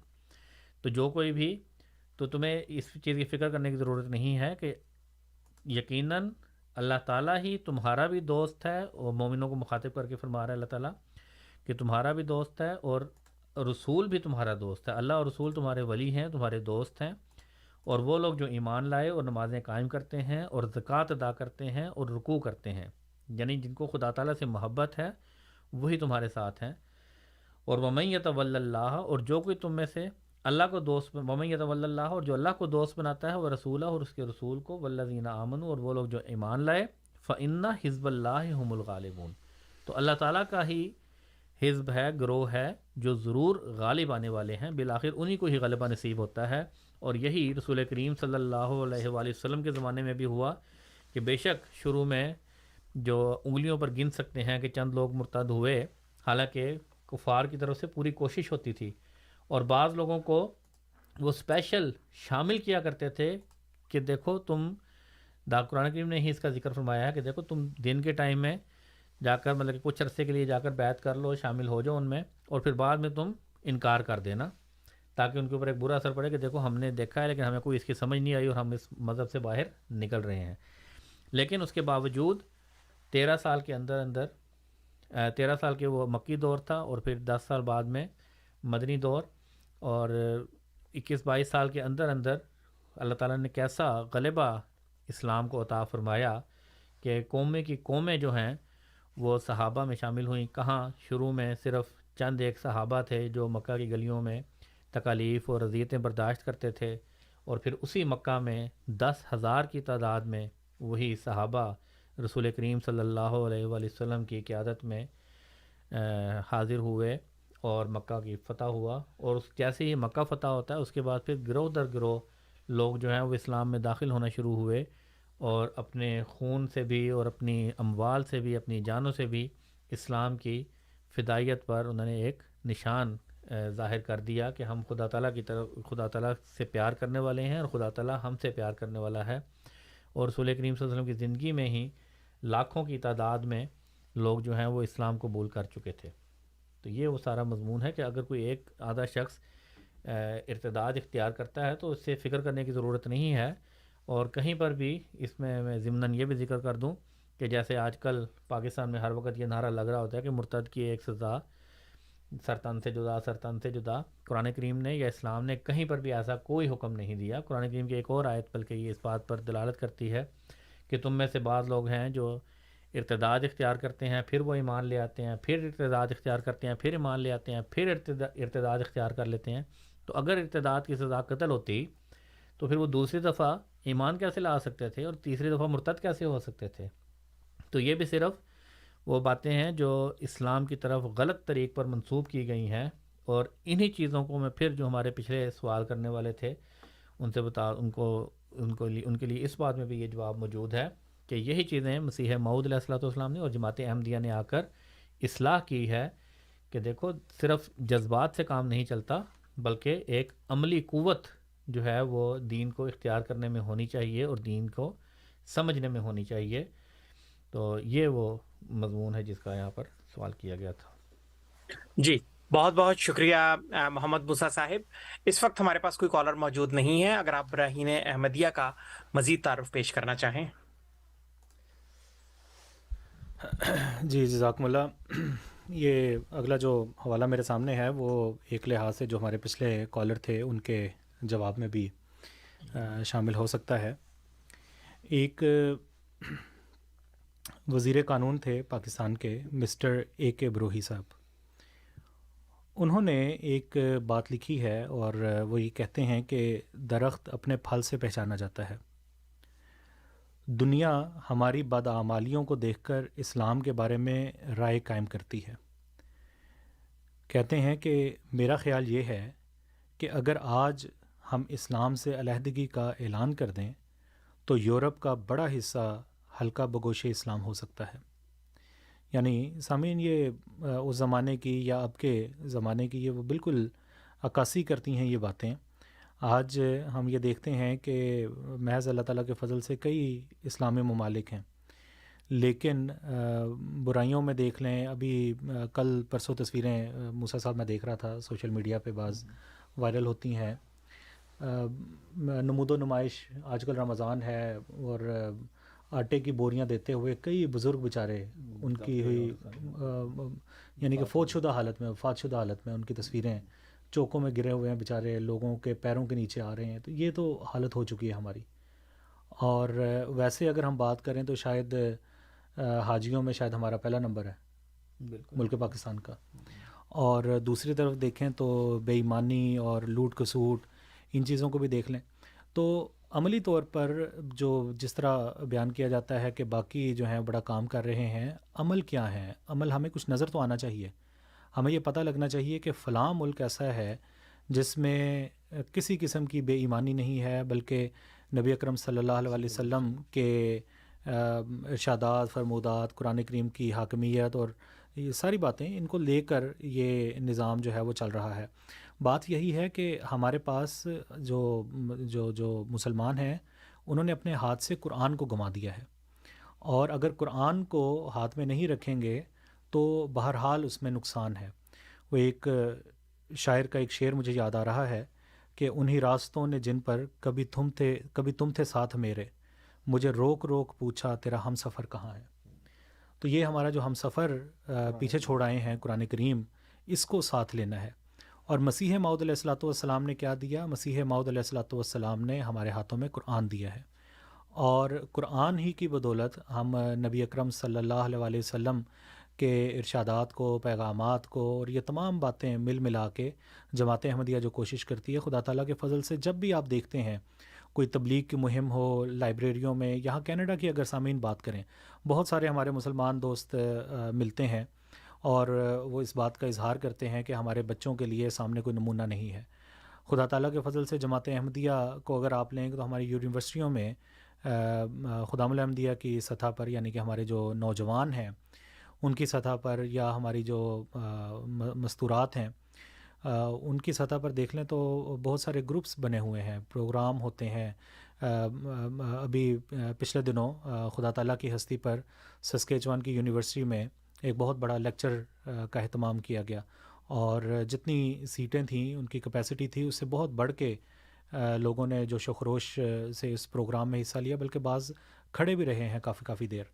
Speaker 4: تو جو کوئی بھی، تو تمہیں اس چیز کی فکر کرنے کی ضرورت نہیں ہے کہ یقیناً اللہ تعالیٰ ہی تمہارا بھی دوست ہے، اور مومنوں کو مخاطب کر کے فرما رہا ہے اللہ تعالیٰ کہ تمہارا بھی دوست ہے اور رسول بھی تمہارا دوست ہے، اللہ اور رسول تمہارے ولی ہیں، تمہارے دوست ہیں، اور وہ لوگ جو ایمان لائے اور نمازیں قائم کرتے ہیں اور زکوٰۃ ادا کرتے ہیں اور رکوع کرتے ہیں، یعنی جن کو خدا تعالیٰ سے محبت ہے وہی تمہارے ساتھ ہیں۔ اور ومن یتول اللہ، اور جو کوئی تم میں سے اللہ کو دوست، ومن یتول اللہ، اور جو اللہ کو دوست بناتا ہے، وہ رسولہ، اور اس کے رسول کو، والذین آمنوا، اور وہ لوگ جو ایمان لائے، فإن حزب اللہ هم الغالبون، تو اللہ تعالیٰ کا ہی حزب ہے، گروہ ہے، جو ضرور غالب آنے والے ہیں، بالآخر انہی کو ہی غلبہ نصیب ہوتا ہے۔ اور یہی رسول کریم صلی اللہ علیہ وآلہ وسلم کے زمانے میں بھی ہوا کہ بے شک شروع میں جو انگلیوں پر گن سکتے ہیں کہ چند لوگ مرتد ہوئے، حالانکہ کفار کی طرف سے پوری کوشش ہوتی تھی، اور بعض لوگوں کو وہ اسپیشل شامل کیا کرتے تھے کہ دیکھو تم، قرآن کریم نے ہی اس کا ذکر فرمایا ہے کہ دیکھو تم دن کے ٹائم میں جا کر، مطلب کہ کچھ عرصے کے لیے جا کر بیعت کر لو، شامل ہو جاؤ ان میں، اور پھر بعد میں تم انکار کر دینا، تاکہ ان کے اوپر ایک برا اثر پڑے کہ دیکھو ہم نے دیکھا ہے لیکن ہمیں کوئی اس کی سمجھ نہیں آئی اور ہم اس مذہب سے باہر نکل رہے ہیں۔ لیکن اس کے باوجود 13 سال کے اندر 13 سال کے وہ مکی دور تھا، اور پھر 10 سال بعد میں مدنی دور، اور 21-22 سال کے اندر اللہ تعالیٰ نے کیسا غلبہ اسلام کو عطا فرمایا کہ قومیں جو ہیں وہ صحابہ میں شامل ہوئیں۔ کہاں شروع میں صرف چند ایک صحابہ تھے جو مکہ کی گلیوں میں تکالیف اور اذیتیں برداشت کرتے تھے، اور پھر اسی مکہ میں 10,000 کی تعداد میں وہی صحابہ رسول کریم صلی اللہ علیہ وآلہ وسلم کی قیادت میں حاضر ہوئے، اور مکہ کی فتح ہوا، اور جیسے ہی مکہ فتح ہوتا ہے اس کے بعد پھر گروہ در گروہ لوگ جو ہیں وہ اسلام میں داخل ہونا شروع ہوئے، اور اپنے خون سے بھی اور اپنی اموال سے بھی، اپنی جانوں سے بھی اسلام کی فدائیت پر انہوں نے ایک نشان ظاہر کر دیا کہ ہم خدا تعالیٰ کی طرف، خدا تعالیٰ سے پیار کرنے والے ہیں، اور خدا تعالیٰ ہم سے پیار کرنے والا ہے۔ اور رسول کریم صلی اللہ علیہ وسلم کی زندگی میں ہی لاکھوں کی تعداد میں لوگ جو ہیں وہ اسلام قبول کر چکے تھے۔ تو یہ وہ سارا مضمون ہے کہ اگر کوئی ایک آدھا شخص ارتداد اختیار کرتا ہے تو اس سے فکر کرنے کی ضرورت نہیں ہے۔ اور کہیں پر بھی اس میں ضمناً یہ بھی ذکر کر دوں کہ جیسے آج کل پاکستان میں ہر وقت یہ نعرہ لگ رہا ہوتا ہے کہ مرتد کی ایک سزا سرطان سے جدا، سرطان سے جدا، قرآن کریم نے یا اسلام نے کہیں پر بھی ایسا کوئی حکم نہیں دیا۔ قرآن کریم کی ایک اور آیت بلکہ یہ اس بات پر دلالت کرتی ہے کہ تم میں سے بعض لوگ ہیں جو ارتداد اختیار کرتے ہیں، پھر وہ ایمان لے آتے ہیں، پھر ارتداد اختیار کرتے ہیں، پھر ایمان لے آتے ہیں، پھر ارتداد اختیار کر لیتے ہیں۔ تو اگر ارتداد کی سزا قتل ہوتی تو پھر وہ دوسری دفعہ ایمان کیسے لا سکتے تھے اور تیسری دفعہ مرتد کیسے ہو سکتے تھے؟ تو یہ بھی صرف وہ باتیں ہیں جو اسلام کی طرف غلط طریق پر منسوب کی گئی ہیں، اور انہی چیزوں کو میں پھر جو ہمارے پچھلے سوال کرنے والے تھے ان سے ان کے لیے اس بات میں بھی یہ جواب موجود ہے کہ یہی چیزیں مسیح موعود علیہ الصلوۃ والسلام نے اور جماعت احمدیہ نے آ کر اصلاح کی ہے کہ دیکھو صرف جذبات سے کام نہیں چلتا، بلکہ ایک عملی قوت جو ہے وہ دین کو اختیار کرنے میں ہونی چاہیے اور دین کو سمجھنے میں ہونی چاہیے۔ تو یہ وہ مضمون ہے جس کا یہاں پر سوال کیا گیا تھا۔
Speaker 3: جی بہت بہت شکریہ محمد موسیٰ صاحب۔ اس وقت ہمارے پاس کوئی کالر موجود نہیں ہے، اگر آپ براہین احمدیہ کا مزید تعارف پیش کرنا چاہیں۔
Speaker 5: جی جزاکم اللہ۔ یہ اگلا جو حوالہ میرے سامنے ہے وہ ایک لحاظ سے جو ہمارے پچھلے کالر تھے ان کے جواب میں بھی شامل ہو سکتا ہے۔ ایک وزیر قانون تھے پاکستان کے، مسٹر اے کے بروہی صاحب، انہوں نے ایک بات لکھی ہے اور وہ یہ کہتے ہیں کہ درخت اپنے پھل سے پہچانا جاتا ہے۔ دنیا ہماری بدعمالیوں کو دیکھ کر اسلام کے بارے میں رائے قائم کرتی ہے۔ کہتے ہیں کہ میرا خیال یہ ہے کہ اگر آج ہم اسلام سے علیحدگی کا اعلان کر دیں تو یورپ کا بڑا حصہ حلقہ بگوش اسلام ہو سکتا ہے۔ یعنی سامعین یہ اس زمانے کی یا اب کے زمانے کی یہ وہ بالکل عکاسی کرتی ہیں یہ باتیں۔ آج ہم یہ دیکھتے ہیں کہ محض اللہ تعالیٰ کے فضل سے کئی اسلامی ممالک ہیں، لیکن برائیوں میں دیکھ لیں، ابھی کل پرسوں تصویریں موسیٰ صاحب میں دیکھ رہا تھا سوشل میڈیا پہ بعض وائرل ہوتی ہیں، نمود و نمائش، آج کل رمضان ہے اور آٹے کی بوریاں دیتے ہوئے کئی بزرگ بیچارے ان کی ہوئی یعنی کہ وفات شدہ حالت میں ان کی تصویریں چوکوں میں گرے ہوئے ہیں بیچارے، لوگوں کے پیروں کے نیچے آ رہے ہیں. تو یہ تو حالت ہو چکی ہے ہماری. اور ویسے اگر ہم بات کریں تو شاید حاجیوں میں شاید ہمارا پہلا نمبر ہے ملک پاکستان کا. اور دوسری طرف دیکھیں تو بے ایمانی اور لوٹ کسوٹ، ان چیزوں کو بھی دیکھ لیں تو عملی طور پر جس طرح بیان کیا جاتا ہے کہ باقی جو ہیں بڑا کام کر رہے ہیں، عمل کیا ہے؟ عمل ہمیں کچھ نظر تو آنا چاہیے، ہمیں یہ پتہ لگنا چاہیے کہ فلاں ملک ایسا ہے جس میں کسی قسم کی بے ایمانی نہیں ہے، بلکہ نبی اکرم صلی اللہ علیہ وسلم کے ارشادات، فرمودات، قرآن کریم کی حاکمیت اور یہ ساری باتیں، ان کو لے کر یہ نظام جو ہے وہ چل رہا ہے. بات یہی ہے کہ ہمارے پاس جو مسلمان ہیں انہوں نے اپنے ہاتھ سے قرآن کو گنوا دیا ہے، اور اگر قرآن کو ہاتھ میں نہیں رکھیں گے تو بہرحال اس میں نقصان ہے. وہ ایک شاعر کا ایک شعر مجھے یاد آ رہا ہے کہ انہی راستوں نے جن پر کبھی تم تھے ساتھ میرے، مجھے روک روک پوچھا تیرا ہم سفر کہاں ہے. تو یہ ہمارا جو ہم سفر پیچھے چھوڑ آئے ہیں قرآن کریم، اس کو ساتھ لینا ہے. اور مسیح موعود علیہ الصلوۃ والسلام نے کیا دیا؟ مسیح موعود علیہ الصلوۃ والسلام نے ہمارے ہاتھوں میں قرآن دیا ہے، اور قرآن ہی کی بدولت ہم نبی اکرم صلی اللہ علیہ وسلم کے ارشادات کو، پیغامات کو، اور یہ تمام باتیں مل ملا کے جماعت احمدیہ جو کوشش کرتی ہے، خدا تعالیٰ کے فضل سے جب بھی آپ دیکھتے ہیں کوئی تبلیغ کی مہم ہو لائبریریوں میں، یہاں کینیڈا کی اگر سامعین بات کریں، بہت سارے ہمارے مسلمان دوست ملتے ہیں اور وہ اس بات کا اظہار کرتے ہیں کہ ہمارے بچوں کے لیے سامنے کوئی نمونہ نہیں ہے. خدا تعالیٰ کے فضل سے جماعت احمدیہ کو اگر آپ لیں گے تو ہماری یونیورسٹیوں میں خدام الاحمدیہ کی سطح پر، یعنی کہ ہمارے جو نوجوان ہیں ان کی سطح پر، یا ہماری جو مستورات ہیں ان کی سطح پر دیکھ لیں تو بہت سارے گروپس بنے ہوئے ہیں، پروگرام ہوتے ہیں. ابھی پچھلے دنوں خدا تعالیٰ کی ہستی پر سسکیچوان کی یونیورسٹی میں ایک بہت بڑا لیکچر کا اہتمام کیا گیا، اور جتنی سیٹیں تھیں ان کی کیپیسٹی تھی اس سے بہت بڑھ کے لوگوں نے جو شخروش سے اس پروگرام میں حصہ لیا، بلکہ بعض کھڑے بھی رہے ہیں کافی دیر.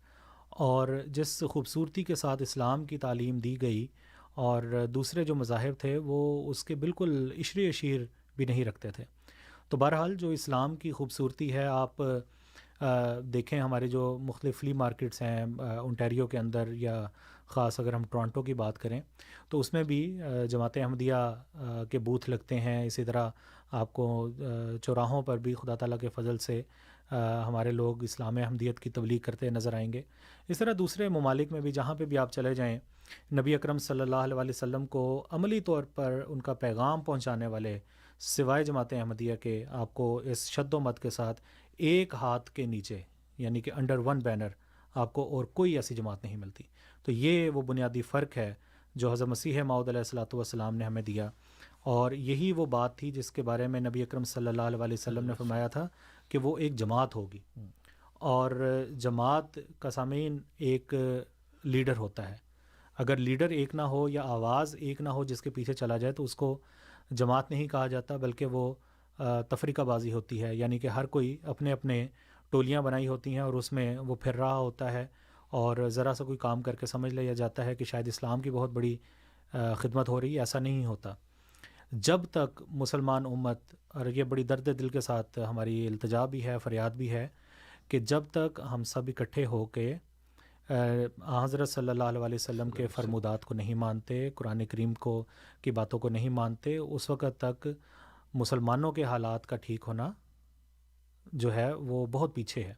Speaker 5: اور جس خوبصورتی کے ساتھ اسلام کی تعلیم دی گئی، اور دوسرے جو مذاہب تھے وہ اس کے بالکل عشر اشیر بھی نہیں رکھتے تھے. تو بہرحال جو اسلام کی خوبصورتی ہے، آپ دیکھیں ہمارے جو مختلف فلی مارکیٹس ہیں انٹیریو کے اندر، یا خاص اگر ہم ٹورانٹو کی بات کریں تو اس میں بھی جماعت احمدیہ کے بوتھ لگتے ہیں. اسی طرح آپ کو چوراہوں پر بھی خدا تعالیٰ کے فضل سے ہمارے لوگ اسلام احمدیت کی تبلیغ کرتے نظر آئیں گے. اس طرح دوسرے ممالک میں بھی جہاں پہ بھی آپ چلے جائیں، نبی اکرم صلی اللہ علیہ وسلم کو عملی طور پر ان کا پیغام پہنچانے والے سوائے جماعت احمدیہ کے آپ کو اس شد و مت کے ساتھ ایک ہاتھ کے نیچے، یعنی کہ انڈر ون بینر، آپ کو اور کوئی ایسی جماعت نہیں ملتی. تو یہ وہ بنیادی فرق ہے جو حضرت مسیح موعود علیہ الصلوۃ والسلام نے ہمیں دیا، اور یہی وہ بات تھی جس کے بارے میں نبی اکرم صلی اللہ علیہ وسلم نے فرمایا تھا کہ وہ ایک جماعت ہوگی. اور جماعت کا سامعین ایک لیڈر ہوتا ہے. اگر لیڈر ایک نہ ہو یا آواز ایک نہ ہو جس کے پیچھے چلا جائے تو اس کو جماعت نہیں کہا جاتا، بلکہ وہ تفریقہ بازی ہوتی ہے. یعنی کہ ہر کوئی اپنے اپنے ٹولیاں بنائی ہوتی ہیں اور اس میں وہ پھر رہا ہوتا ہے، اور ذرا سا کوئی کام کر کے سمجھ لیا جاتا ہے کہ شاید اسلام کی بہت بڑی خدمت ہو رہی ہے. ایسا نہیں ہوتا. جب تک مسلمان امت، اور یہ بڑی درد دل کے ساتھ ہماری التجا بھی ہے، فریاد بھی ہے، کہ جب تک ہم سب اکٹھے ہو کے حضرت صلی اللہ علیہ وسلم کے فرمودات کو نہیں مانتے، قرآن کریم کی باتوں کو نہیں مانتے، اس وقت تک مسلمانوں کے حالات کا ٹھیک ہونا جو ہے وہ بہت پیچھے ہے.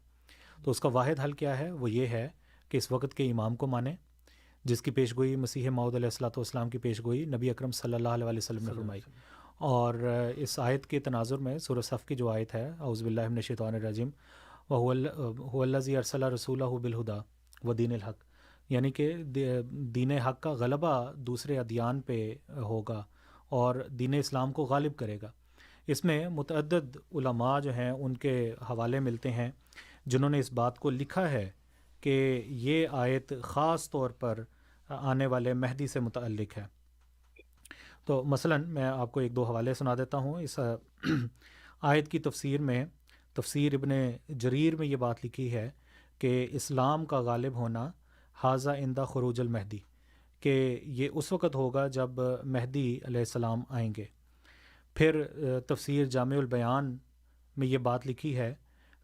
Speaker 5: تو اس کا واحد حل کیا ہے؟ وہ یہ ہے کہ اس وقت کے امام کو مانیں، جس کی پیش گوئی مسیح موعود علیہ الصلوۃ والسلام کی پیش گوئی نبی اکرم صلی اللہ علیہ وسلم نے فرمائی. اور اس آیت کے تناظر میں سورہ صف کی جو آیت ہے، اعوذ باللہ من الشیطان الرجیم، وَهُوَ الَّذِي أَرْسَلَ رَسُولَهُ بِالْهُدَى وَدِينِ الْحَقِّ، یعنی کہ دین حق کا غلبہ دوسرے ادیان پہ ہوگا اور دین اسلام کو غالب کرے گا. اس میں متعدد علماء جو ہیں ان کے حوالے ملتے ہیں جنہوں نے اس بات کو لکھا ہے کہ یہ آیت خاص طور پر آنے والے مہدی سے متعلق ہے۔ تو مثلا میں آپ کو ایک دو حوالے سنا دیتا ہوں۔ اس آیت کی تفسیر میں، تفسیر ابن جریر میں یہ بات لکھی ہے کہ اسلام کا غالب ہونا حاذا عند خروج المہدی، کہ یہ اس وقت ہوگا جب مہدی علیہ السلام آئیں گے۔ پھر تفسیر جامع البیان میں یہ بات لکھی ہے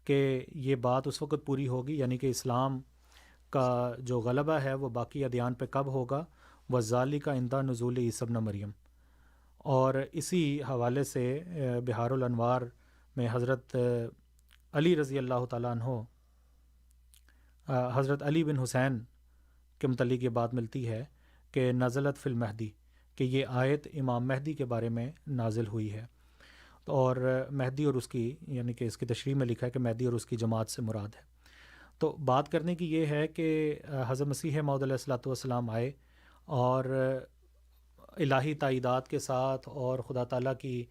Speaker 5: کہ یہ بات اس وقت پوری ہوگی، یعنی کہ اسلام کا جو غلبہ ہے وہ باقی ادیان پہ کب ہوگا، وذالک عند نزول عیسی ابن مریم۔ اور اسی حوالے سے بحار الانوار میں حضرت علی رضی اللہ تعالیٰ عنہ، حضرت علی بن حسین کے متعلق یہ بات ملتی ہے کہ نزلت فی المہدی، کہ یہ آیت امام مہدی کے بارے میں نازل ہوئی ہے۔ اور مہدی اور اس کی، یعنی کہ اس کی تشریح میں لکھا ہے کہ مہدی اور اس کی جماعت سے مراد ہے۔ تو بات کرنے کی یہ ہے کہ حضرت مسیح موعود علیہ الصلوۃ والسلام آئے اور الہی تائیدات کے ساتھ اور خدا تعالیٰ کی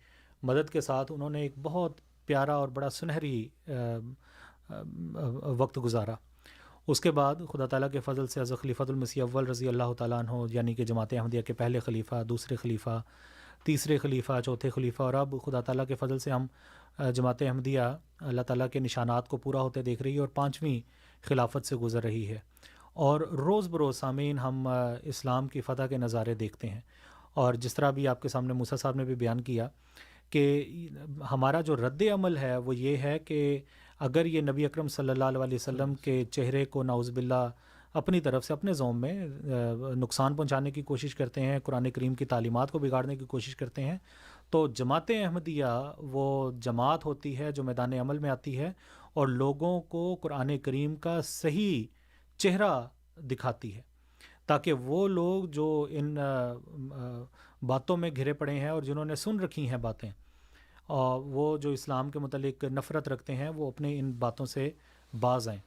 Speaker 5: مدد کے ساتھ انہوں نے ایک بہت پیارا اور بڑا سنہری وقت گزارا۔ اس کے بعد خدا تعالیٰ کے فضل سے حضرت خلیفۃ المسیح اول رضی اللہ تعالیٰ عنہ، یعنی کہ جماعت احمدیہ کے پہلے خلیفہ، دوسرے خلیفہ، تیسرے خلیفہ، چوتھے خلیفہ، اور اب خدا تعالیٰ کے فضل سے ہم جماعت احمدیہ اللہ تعالیٰ کے نشانات کو پورا ہوتے دیکھ رہی ہے اور 5ویں خلافت سے گزر رہی ہے، اور روز بروز سامعین ہم اسلام کی فتح کے نظارے دیکھتے ہیں۔ اور جس طرح بھی آپ کے سامنے موسیٰ صاحب نے بھی بیان کیا کہ ہمارا جو رد عمل ہے وہ یہ ہے کہ اگر یہ نبی اکرم صلی اللہ علیہ وسلم کے چہرے کو نعوذ باللہ اپنی طرف سے اپنے زوم میں نقصان پہنچانے کی کوشش کرتے ہیں، قرآن کریم کی تعلیمات کو بگاڑنے کی کوشش کرتے ہیں، تو جماعت احمدیہ وہ جماعت ہوتی ہے جو میدان عمل میں آتی ہے اور لوگوں کو قرآن کریم کا صحیح چہرہ دکھاتی ہے، تاکہ وہ لوگ جو ان باتوں میں گھرے پڑے ہیں اور جنہوں نے سن رکھی ہیں باتیں، اور وہ جو اسلام کے متعلق نفرت رکھتے ہیں، وہ اپنے ان باتوں سے باز آئیں۔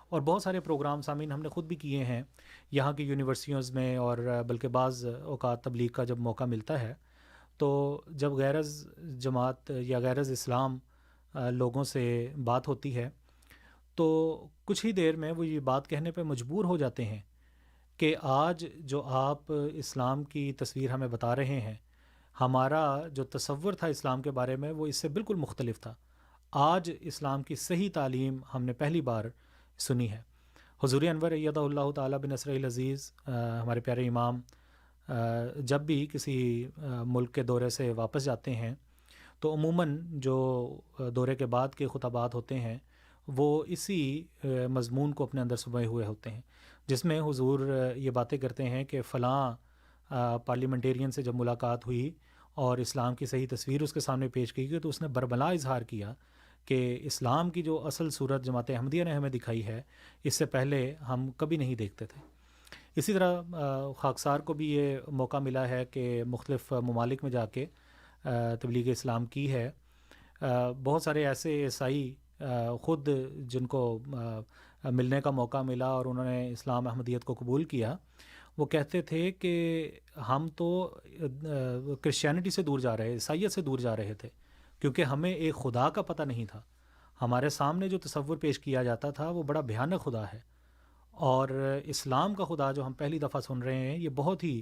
Speaker 5: اور بہت سارے پروگرام سامعین ہم نے خود بھی کیے ہیں یہاں کی یونیورسٹیوں میں، اور بلکہ بعض اوقات تبلیغ کا جب موقع ملتا ہے تو جب غیر از جماعت یا غیر از اسلام لوگوں سے بات ہوتی ہے تو کچھ ہی دیر میں وہ یہ بات کہنے پہ مجبور ہو جاتے ہیں کہ آج جو آپ اسلام کی تصویر ہمیں بتا رہے ہیں، ہمارا جو تصور تھا اسلام کے بارے میں وہ اس سے بالکل مختلف تھا۔ آج اسلام کی صحیح تعلیم ہم نے پہلی بار سنی ہے۔ حضور انور ایدہ اللہ تعالیٰ بن نصر العزیز ہمارے پیارے امام جب بھی کسی ملک کے دورے سے واپس جاتے ہیں تو عموماً جو دورے کے بعد کے خطبات ہوتے ہیں وہ اسی مضمون کو اپنے اندر سموئے ہوئے ہوتے ہیں، جس میں حضور یہ باتیں کرتے ہیں کہ فلاں پارلیمنٹیرین سے جب ملاقات ہوئی اور اسلام کی صحیح تصویر اس کے سامنے پیش کی گئی تو اس نے برملا اظہار کیا کہ اسلام کی جو اصل صورت جماعت احمدیہ نے ہمیں دکھائی ہے اس سے پہلے ہم کبھی نہیں دیکھتے تھے۔ اسی طرح خاکسار کو بھی یہ موقع ملا ہے کہ مختلف ممالک میں جا کے تبلیغ اسلام کی ہے۔ بہت سارے ایسے عیسائی خود جن کو ملنے کا موقع ملا اور انہوں نے اسلام احمدیت کو قبول کیا، وہ کہتے تھے کہ ہم تو کرسچینٹی سے دور جا رہے، عیسائیت سے دور جا رہے تھے، کیونکہ ہمیں ایک خدا کا پتہ نہیں تھا۔ ہمارے سامنے جو تصور پیش کیا جاتا تھا وہ بڑا بھیانک خدا ہے، اور اسلام کا خدا جو ہم پہلی دفعہ سن رہے ہیں یہ بہت ہی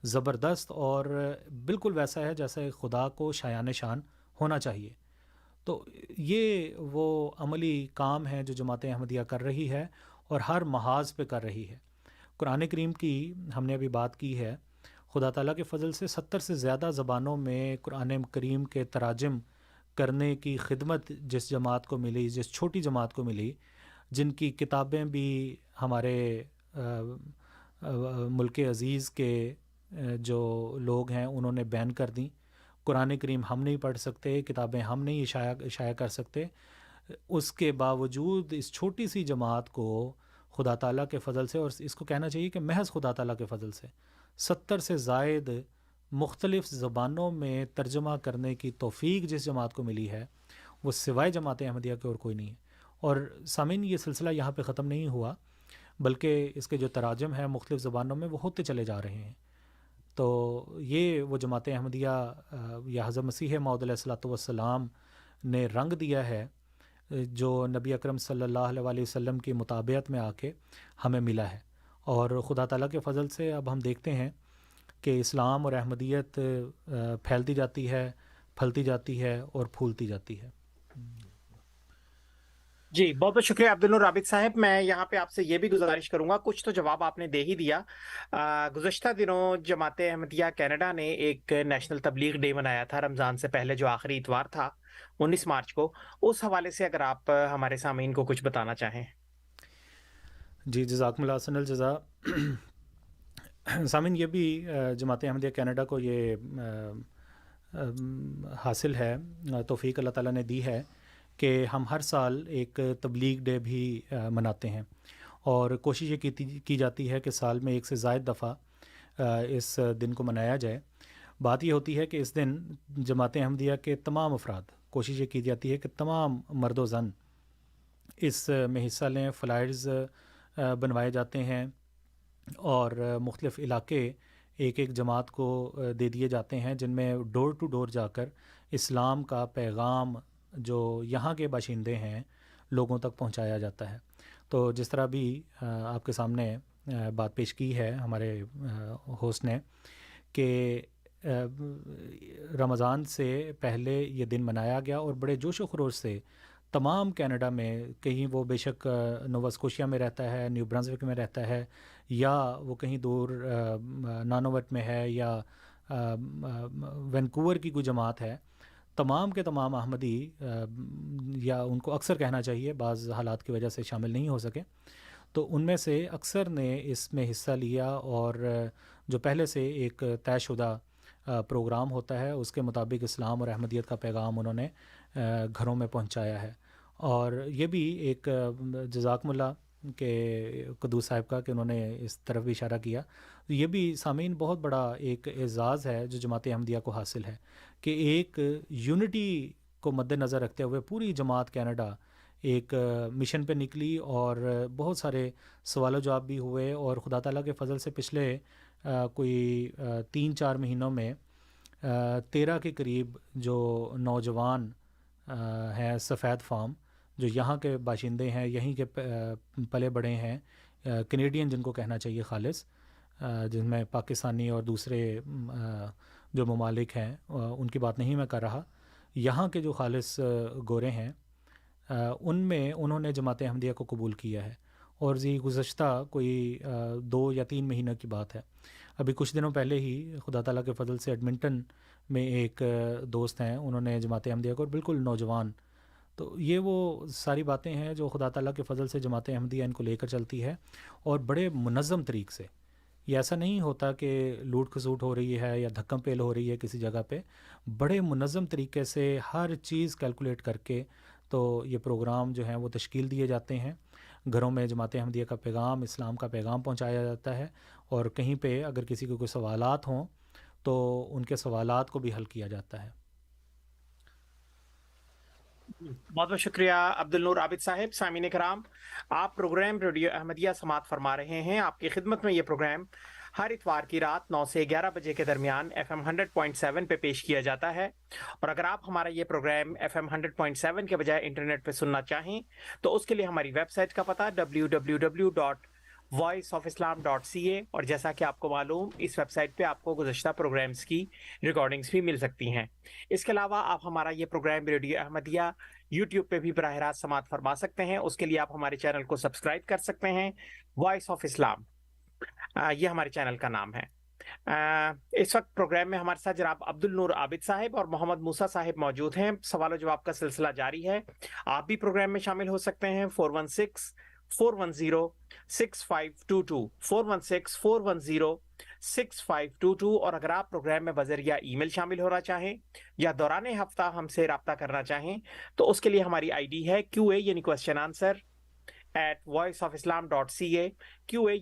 Speaker 5: زبردست اور بالکل ویسا ہے جیسا ایک خدا کو شایان شان ہونا چاہیے۔ تو یہ وہ عملی کام ہے جو جماعت احمدیہ کر رہی ہے اور ہر محاذ پہ کر رہی ہے۔ قرآن کریم کی ہم نے ابھی بات کی ہے، خدا تعالیٰ کے فضل سے 70 سے زیادہ زبانوں میں قرآن کریم کے تراجم کرنے کی خدمت جس جماعت کو ملی، جس چھوٹی جماعت کو ملی، جن کی کتابیں بھی ہمارے ملک عزیز کے جو لوگ ہیں انہوں نے بین کر دیں۔ قرآن کریم ہم نہیں پڑھ سکتے، کتابیں ہم نہیں اشاعہ کر سکتے، اس کے باوجود اس چھوٹی سی جماعت کو خدا تعالیٰ کے فضل سے، اور اس کو کہنا چاہیے کہ محض خدا تعالیٰ کے فضل سے 70 سے زائد مختلف زبانوں میں ترجمہ کرنے کی توفیق جس جماعت کو ملی ہے وہ سوائے جماعت احمدیہ کے اور کوئی نہیں ہے۔ اور سامعین یہ سلسلہ یہاں پہ ختم نہیں ہوا، بلکہ اس کے جو تراجم ہیں مختلف زبانوں میں وہ ہوتے چلے جا رہے ہیں۔ تو یہ وہ جماعت احمدیہ یا حضرت مسیح موعود علیہ الصلوۃ والسلام نے رنگ دیا ہے جو نبی اکرم صلی اللہ علیہ وسلم کی مطابعت میں آ کے ہمیں ملا ہے. اور خدا تعالیٰ کے فضل سے اب ہم دیکھتے ہیں کہ اسلام اور احمدیت پھیلتی جاتی ہے، پھلتی جاتی ہے اور پھولتی جاتی ہے.
Speaker 3: جی بہت بہت شکریہ عبدالنور عابد صاحب. میں یہاں پہ آپ سے یہ بھی گزارش کروں گا، کچھ تو جواب آپ نے دے ہی دیا. گزشتہ دنوں جماعت احمدیہ کینیڈا نے ایک نیشنل تبلیغ ڈے منایا تھا رمضان سے پہلے، جو آخری اتوار تھا 19 مارچ کو. اس حوالے سے اگر آپ ہمارے سامعین کو کچھ بتانا چاہیں.
Speaker 5: جی جزاکم اللہ احسن الجزا. سامعین، یہ بھی جماعت احمدیہ کینیڈا کو یہ حاصل ہے، توفیق اللہ تعالیٰ نے دی ہے کہ ہم ہر سال ایک تبلیغ ڈے بھی مناتے ہیں، اور کوشش یہ کی جاتی ہے کہ سال میں 1 سے زائد دفعہ اس دن کو منایا جائے. بات یہ ہوتی ہے کہ اس دن جماعت احمدیہ کے تمام افراد، کوشش یہ کی جاتی ہے کہ تمام مرد و زن اس میں حصہ لیں. فلائرز بنوائے جاتے ہیں اور مختلف علاقے ایک ایک جماعت کو دے دیے جاتے ہیں، جن میں ڈور ٹو ڈور جا کر اسلام کا پیغام جو یہاں کے باشندے ہیں لوگوں تک پہنچایا جاتا ہے. تو جس طرح بھی آپ کے سامنے بات پیش کی ہے ہمارے ہوسٹ نے کہ رمضان سے پہلے یہ دن منایا گیا اور بڑے جوش و خروش سے تمام کینیڈا میں، کہیں وہ بے شک نووا اسکوشیا میں رہتا ہے، نیو برنزوک میں رہتا ہے، یا وہ کہیں دور نانووٹ میں ہے، یا وینکوور کی کوئی جماعت ہے، تمام کے تمام احمدی، یا ان کو اکثر کہنا چاہیے، بعض حالات کی وجہ سے شامل نہیں ہو سکے، تو ان میں سے اکثر نے اس میں حصہ لیا، اور جو پہلے سے ایک طے شدہ پروگرام ہوتا ہے اس کے مطابق اسلام اور احمدیت کا پیغام انہوں نے گھروں میں پہنچایا ہے. اور یہ بھی ایک جزاکم اللہ کہ قدوس صاحب کا کہ انہوں نے اس طرف بھی اشارہ کیا. یہ بھی سامعین بہت بڑا ایک اعزاز ہے جو جماعت احمدیہ کو حاصل ہے کہ ایک یونٹی کو مد نظر رکھتے ہوئے پوری جماعت کینیڈا ایک مشن پہ نکلی، اور بہت سارے سوال و جواب بھی ہوئے، اور خدا تعالیٰ کے فضل سے پچھلے کوئی 3-4 مہینوں میں 13 کے قریب جو نوجوان ہیں سفید فام، جو یہاں کے باشندے ہیں، یہیں کے پلے بڑے ہیں، کینیڈین جن کو کہنا چاہیے خالص، جن میں پاکستانی اور دوسرے جو ممالک ہیں ان کی بات نہیں میں کر رہا، یہاں کے جو خالص گورے ہیں ان میں انہوں نے جماعت احمدیہ کو قبول کیا ہے. اور گزشتہ کوئی 2 یا 3 مہینوں کی بات ہے. ابھی کچھ دنوں پہلے ہی خدا تعالیٰ کے فضل سے ایڈمنٹن میں ایک دوست ہیں، انہوں نے جماعت احمدیہ کو، بالکل نوجوان. تو یہ وہ ساری باتیں ہیں جو خدا تعالیٰ کے فضل سے جماعت احمدیہ ان کو لے کر چلتی ہے، اور بڑے منظم طریق سے. یہ ایسا نہیں ہوتا کہ لوٹ کھسوٹ ہو رہی ہے یا دھکم پیل ہو رہی ہے کسی جگہ پہ. بڑے منظم طریقے سے ہر چیز کیلکولیٹ کر کے تو یہ پروگرام جو ہیں وہ تشکیل دیے جاتے ہیں. گھروں میں جماعت احمدیہ کا پیغام، اسلام کا پیغام پہنچایا جاتا ہے، اور کہیں پہ اگر کسی کو کوئی سوالات ہوں تو ان کے سوالات کو بھی حل کیا جاتا ہے.
Speaker 3: بہت بہت شکریہ عبدالنور عابد صاحب. سامعین کرام، آپ پروگرام ریڈیو احمدیہ سماعت فرما رہے ہیں. آپ کی خدمت میں یہ پروگرام ہر اتوار کی رات 9 سے 11 بجے کے درمیان FM 100.7 پہ پیش کیا جاتا ہے. اور اگر آپ ہمارا یہ پروگرام FM 100.7 کے بجائے انٹرنیٹ پہ سننا چاہیں تو اس کے لیے ہماری ویب سائٹ کا پتہ www.voiceofislam.ca، اور جیسا کہ آپ کو معلوم اس ویب سائٹ پہ آپ کو گزشتہ پروگرامز کی ریکارڈنگز بھی مل سکتی ہیں. اس کے علاوہ آپ ہمارا یہ پروگرام ریڈیو احمدیہ یوٹیوب پہ بھی براہ راست سماعت فرما سکتے ہیں. اس کے لیے آپ ہمارے چینل کو سبسکرائب کر سکتے ہیں. وائس آف اسلام یہ ہمارے چینل کا نام ہے. اس وقت پروگرام میں ہمارے ساتھ جناب عبدالنور عابد صاحب اور محمد موسیٰ صاحب موجود ہیں. سوال و جواب کا سلسلہ جاری ہے. آپ بھی پروگرام میں شامل ہو سکتے ہیں. 416-410-6522 416-410-6522. اور اگر آپ پروگرام میں بذریعہ یا ای میل شامل ہونا چاہیں یا دوران ہفتہ ہم سے رابطہ کرنا چاہیں تو اس کے لیے ہماری آئی ڈی ہے QA یعنی question answer voiceofislam.ca, QA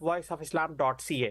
Speaker 3: @voiceofislam.ca।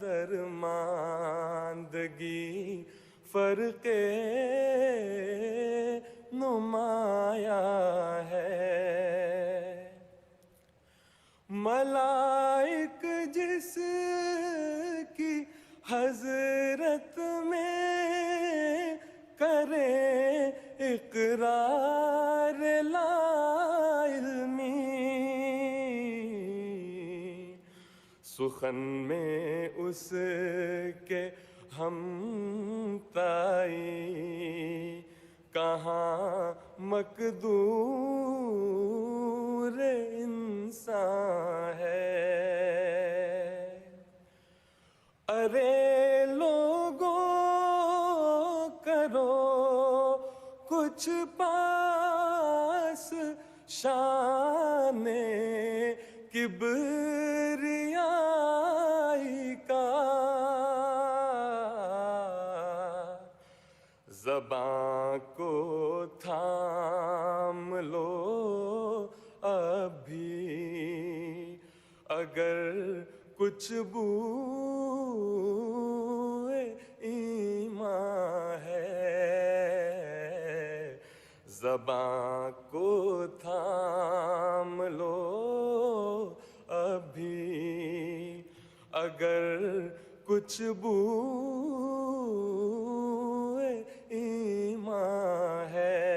Speaker 8: درماندگی فرق نمایاں ہے ملائک جس کی حضرت میں کرے اقرار لا علمی سخن میں اس کے ہم تائی کہاں مقدور انسان ہے ارے لوگوں کرو کچھ پاس شان کبریائی کا زبان کو تھام لو ابھی اگر کچھ بوئے ایمان ہے زبان کو تھام لو ابھی اگر کچھ بوئے ایمان ہے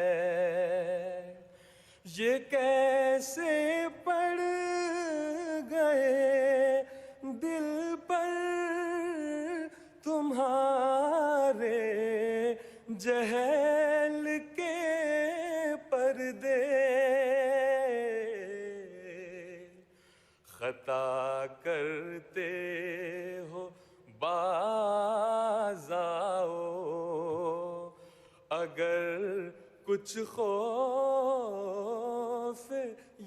Speaker 8: یہ کیسے پڑ گئے دل پر تمہارے جہل کے پردے خطا کرتے ہو باز آؤ اگر کچھ خوف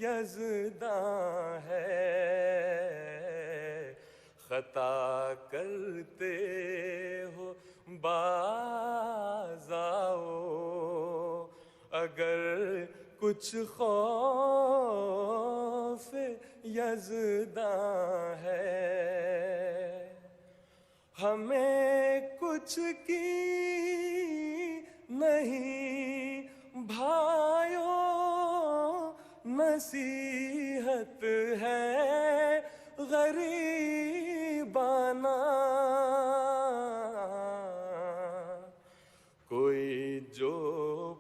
Speaker 8: یزداں ہے خطا کرتے ہو باز آؤ اگر کچھ خوف یزداں ہے ہمیں کچھ کی نہیں بھائیو نصیحت ہے غریبانہ کوئی جو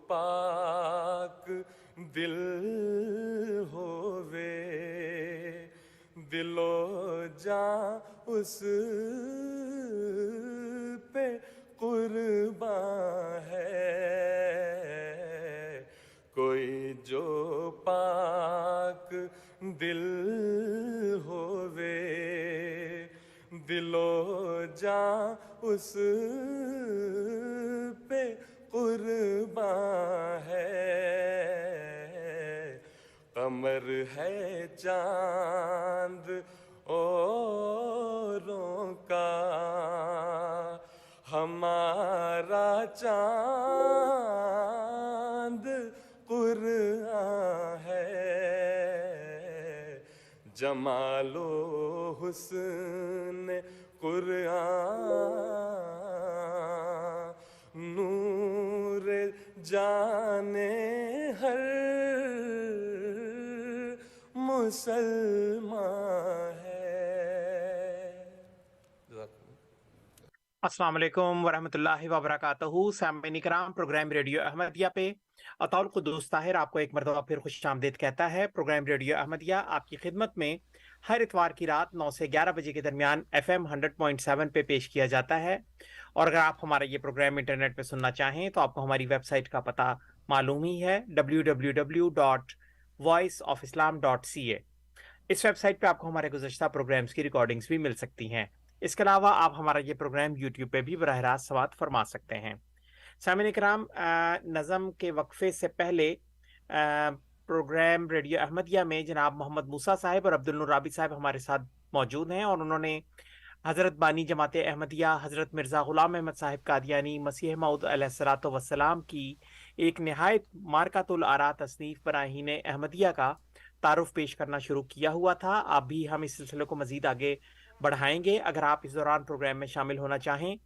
Speaker 8: پاک دل ہووے دل و جاں اس پہ قربان ہے کوئی جو پاک دل ہووے دل و جاں اس پہ قربان ہے قمر ہے چاند اوروں کا ہمارا چاند قرآن ہے جمال و حسن قرآن نور جانے ہر مسلمان ہے
Speaker 3: السلام علیکم ورحمۃ اللہ وبرکاتہ سامعین کرام پروگرام ریڈیو احمدیہ پہ اطول قدوس طاہر آپ کو ایک مرتبہ پھر خوش آمدید کہتا ہے۔ پروگرام ریڈیو احمدیہ آپ کی خدمت میں ہر اتوار کی رات 9 سے 11 بجے کے درمیان FM 100.7 پہ پیش کیا جاتا ہے، اور اگر آپ ہمارا یہ پروگرام انٹرنیٹ پہ سننا چاہیں تو آپ کو ہماری ویب سائٹ کا پتہ معلوم ہی ہے www.voiceofislam.ca۔ اس ویب سائٹ پہ آپ کو ہمارے گزشتہ پروگرامز کی ریکارڈنگز بھی مل سکتی ہیں۔ اس کے علاوہ آپ ہمارا یہ پروگرام یوٹیوب پہ بھی براہ راست سماعت فرما سکتے ہیں۔ سامعین کرام، نظم کے وقفے سے پہلے پروگرام ریڈیو احمدیہ میں جناب محمد موسیٰ صاحب اور عبدالنور صاحب ہمارے ساتھ موجود ہیں، اور انہوں نے حضرت بانی جماعت احمدیہ حضرت مرزا غلام احمد صاحب قادیانی مسیح موعود علیہ الصلوۃ والسلام کی ایک نہایت مارکۃ الآراء تصنیف براہین احمدیہ کا تعارف پیش کرنا شروع کیا ہوا تھا۔ آپ بھی ہم اس سلسلے کو مزید آگے بڑھائیں گے. اگر آپ اس دوران پروگرام میں شامل ہونا چاہیں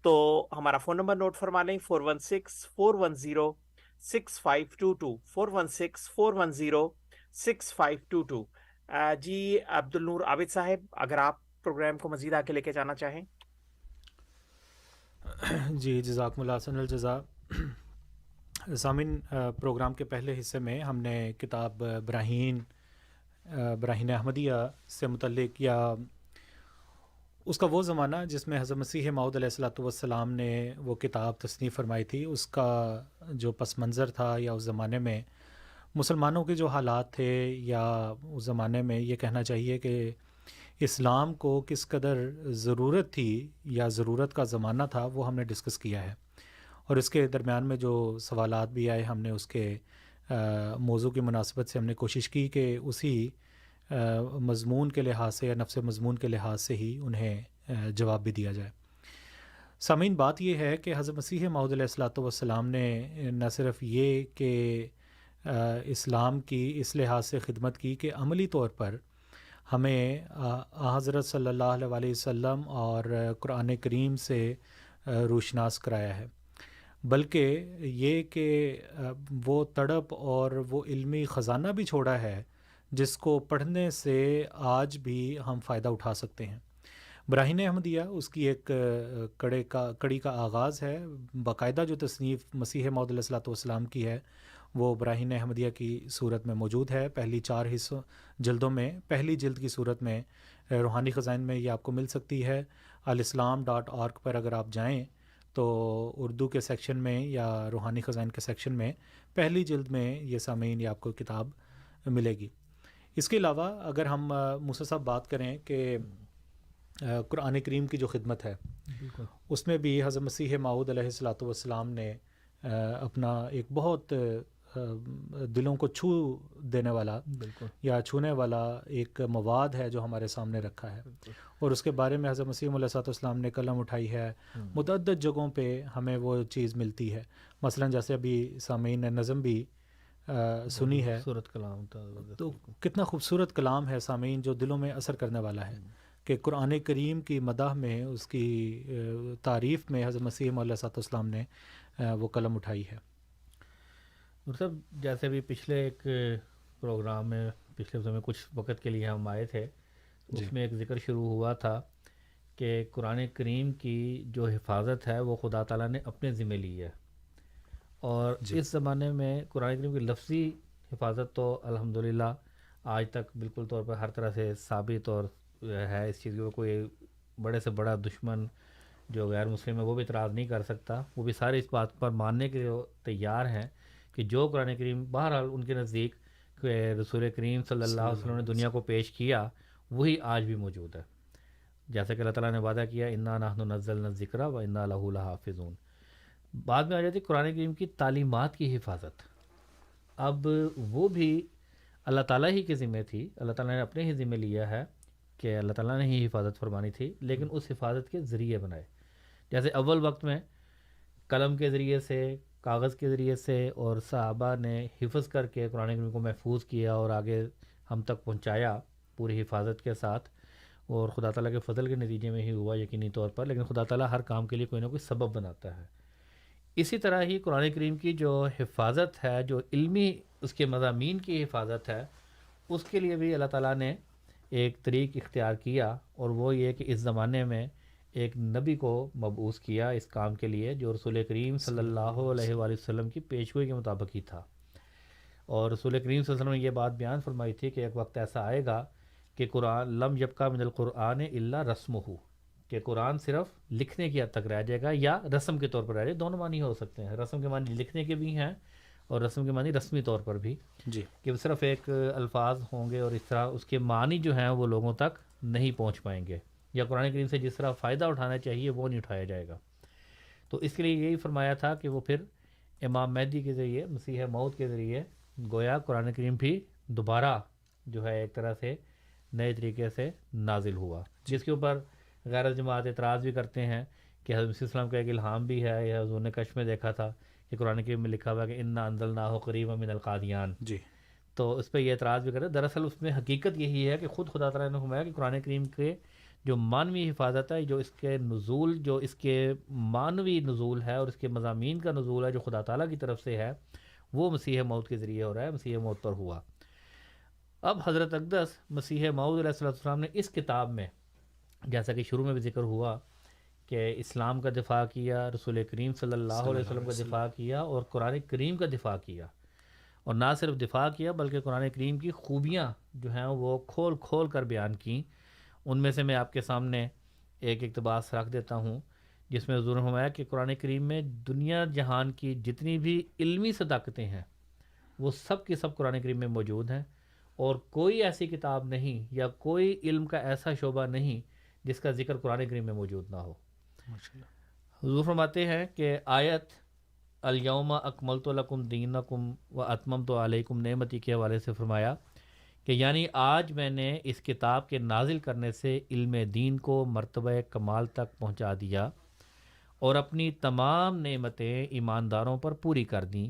Speaker 3: تو ہمارا فون نمبر نوٹ فرما لیں 416-410-6522 416-410-6522. جی عبد النور عابد صاحب، اگر آپ پروگرام کو مزید آگے لے کے جانا چاہیں.
Speaker 5: جی جزاکم اللہ احسن الجزا. سامعین، پروگرام کے پہلے حصے میں ہم نے کتاب براہین احمدیہ سے متعلق، یا اس کا وہ زمانہ جس میں حضرت مسیح موعود علیہ الصلوۃ والسلام نے وہ کتاب تصنیف فرمائی تھی، اس کا جو پس منظر تھا، یا اس زمانے میں مسلمانوں کے جو حالات تھے، یا اس زمانے میں یہ کہنا چاہیے کہ اسلام کو کس قدر ضرورت تھی یا ضرورت کا زمانہ تھا، وہ ہم نے ڈسکس کیا ہے. اور اس کے درمیان میں جو سوالات بھی آئے، ہم نے اس کے موضوع کی مناسبت سے ہم نے کوشش کی کہ اسی مضمون کے لحاظ سے یا نفس مضمون کے لحاظ سے ہی انہیں جواب بھی دیا جائے. سامعین، بات یہ ہے کہ حضرت مسیح موعود علیہ الصلوۃ والسلام نے نہ صرف یہ کہ اسلام کی اس لحاظ سے خدمت کی کہ عملی طور پر ہمیں حضرت صلی اللہ علیہ وسلم اور قرآن کریم سے روشناس کرایا ہے، بلکہ یہ کہ وہ تڑپ اور وہ علمی خزانہ بھی چھوڑا ہے جس کو پڑھنے سے آج بھی ہم فائدہ اٹھا سکتے ہیں. براہین احمدیہ اس کی ایک کڑی کا آغاز ہے. باقاعدہ جو تصنیف مسیح موعود علیہ الصلوۃ والسلام کی ہے وہ براہین احمدیہ کی صورت میں موجود ہے. پہلی 4 جلدوں میں، پہلی جلد کی صورت میں روحانی خزائن میں یہ آپ کو مل سکتی ہے. alislam.org پر اگر آپ جائیں تو اردو کے سیکشن میں یا روحانی خزائن کے سیکشن میں پہلی جلد میں یہ سامعین یہ آپ کو کتاب ملے گی. اس کے علاوہ اگر ہم موسیٰ صاحب بات کریں کہ قرآن کریم کی جو خدمت ہے، اس میں بھی حضرت مسیح موعود علیہ الصلوۃ والسلام نے اپنا ایک بہت دلوں کو چھو دینے والا یا چھونے والا ایک مواد ہے جو ہمارے سامنے رکھا ہے، اور اس کے بارے میں حضرت مسیح علیہ الصلوۃ والسلام نے قلم اٹھائی ہے. متعدد جگہوں پہ ہمیں وہ چیز ملتی ہے. مثلا جیسے ابھی سامعین نے نظم بھی سنی ہے،
Speaker 4: خوبصورت کلام تھا،
Speaker 5: تو کتنا خوبصورت کلام ہے سامعین، جو دلوں میں اثر کرنے والا ہے کہ قرآن کریم کی مدح میں، اس کی تعریف میں حضرت مسیح علیہ الصلوۃ والسلام نے وہ قلم اٹھائی ہے.
Speaker 4: مطلب جیسے بھی پچھلے ایک پروگرام میں پچھلے ہفتے میں کچھ وقت کے لیے ہم آئے تھے، اس میں ایک ذکر شروع ہوا تھا کہ قرآن کریم کی جو حفاظت ہے وہ خدا تعالیٰ نے اپنے ذمہ لی ہے، اور اس زمانے میں قرآن کریم کی لفظی حفاظت تو الحمدللہ آج تک بالکل طور پر ہر طرح سے ثابت اور ہے. اس چیز کو کوئی بڑے سے بڑا دشمن جو غیر مسلم ہے وہ بھی اعتراض نہیں کر سکتا. وہ بھی سارے اس بات پر ماننے کے لیے تیار ہیں کہ جو قرآن کریم بہرحال ان کے نزدیک کہ رسول کریم صلی اللہ علیہ وسلم نے دنیا کو پیش کیا، وہی آج بھی موجود ہے. جیسا کہ اللہ تعالیٰ نے وعدہ کیا، انا نحن نزلنا الذکر و انا لہ لحافظون. بعد میں آ جاتی قرآن کریم کی تعلیمات کی حفاظت. اب وہ بھی اللہ تعالیٰ ہی کے ذمہ تھی، اللہ تعالیٰ نے اپنے ہی ذمہ لیا ہے کہ اللہ تعالیٰ نے ہی حفاظت فرمانی تھی، لیکن اس حفاظت کے ذریعے بنائے. جیسے اول وقت میں قلم کے ذریعے سے، کاغذ کے ذریعے سے، اور صحابہ نے حفظ کر کے قرآن کریم کو محفوظ کیا اور آگے ہم تک پہنچایا پوری حفاظت کے ساتھ، اور خدا تعالیٰ کے فضل کے نتیجے میں ہی ہوا یقینی طور پر. لیکن خدا تعالیٰ ہر کام کے لیے کوئی نہ کوئی سبب بناتا ہے. اسی طرح ہی قرآن کریم کی جو حفاظت ہے، جو علمی اس کے مضامین کی حفاظت ہے، اس کے لیے بھی اللہ تعالیٰ نے ایک طریق اختیار کیا، اور وہ یہ کہ اس زمانے میں ایک نبی کو مبعوث کیا اس کام کے لیے، جو رسول کریم صلی اللہ علیہ وآلہ وسلم کی پیشگوئی کے مطابق ہی تھا. اور رسول کریم صلی اللہ علیہ وسلم نے یہ بات بیان فرمائی تھی کہ ایک وقت ایسا آئے گا کہ قرآن لم یبقى من القرآن الا رسمہ، کہ قرآن صرف لکھنے کی حد تک رہ جائے گا یا رسم کے طور پر رہ جائے. دونوں معنی ہو سکتے ہیں، رسم کے معنی لکھنے کے بھی ہیں اور رسم کے معنی رسمی طور پر بھی، کہ وہ صرف ایک الفاظ ہوں گے اور اس طرح اس کے معنی جو ہیں وہ لوگوں تک نہیں پہنچ پائیں گے، یا قرآن کریم سے جس طرح فائدہ اٹھانا چاہیے وہ نہیں اٹھایا جائے گا. تو اس کے لیے یہی فرمایا تھا کہ وہ پھر امام مہدی کے ذریعے، مسیح موعود کے ذریعے گویا قرآن کریم بھی دوبارہ جو ہے ایک طرح سے نئے طریقے سے نازل ہوا، جس کے اوپر غیر جماعت اعتراض بھی کرتے ہیں کہ حضرت مسیح السلام کا ایک الہام بھی ہے، یا حضور نے کشف میں دیکھا تھا کہ قرآن کریم میں لکھا ہوا کہ انا انزلناہ قریبا من القادیان. تو اس پہ یہ اعتراض بھی کرتے ہیں. دراصل اس میں حقیقت یہی ہے کہ خود خدا تعالیٰ نے فرمایا کہ قرآن کریم کے جو معنوی حفاظت ہے، جو اس کے نزول، جو اس کے معنوی نزول ہے اور اس کے مضامین کا نزول ہے جو خدا تعالیٰ کی طرف سے ہے، وہ مسیح موعود کے ذریعے ہو رہا ہے، مسیح موعود پر ہوا۔ اب حضرت اقدس مسیح موعود علیہ السلام نے اس کتاب میں، جیسا کہ شروع میں بھی ذکر ہوا کہ اسلام کا دفاع کیا، رسول کریم صلی اللہ علیہ وسلم کا دفاع کیا اور قرآن کریم کا دفاع کیا، اور نہ صرف دفاع کیا بلکہ قرآن کریم کی خوبیاں جو ہیں وہ کھول کھول کر بیان کیں۔ ان میں سے میں آپ کے سامنے ایک اقتباس رکھ دیتا ہوں جس میں حضور نے فرمایا کہ قرآن کریم میں دنیا جہان کی جتنی بھی علمی صداقتیں ہیں وہ سب کی سب قرآن کریم میں موجود ہیں، اور کوئی ایسی کتاب نہیں یا کوئی علم کا ایسا شعبہ نہیں جس کا ذکر قرآن کریم میں موجود نہ ہو۔ حضور فرماتے ہیں کہ آیت الیوم اکملت لکم دینکم و اتممت علیکم نعمتی کے حوالے سے فرمایا کہ یعنی آج میں نے اس کتاب کے نازل کرنے سے علم دین کو مرتبہ کمال تک پہنچا دیا اور اپنی تمام نعمتیں ایمانداروں پر پوری کر دیں۔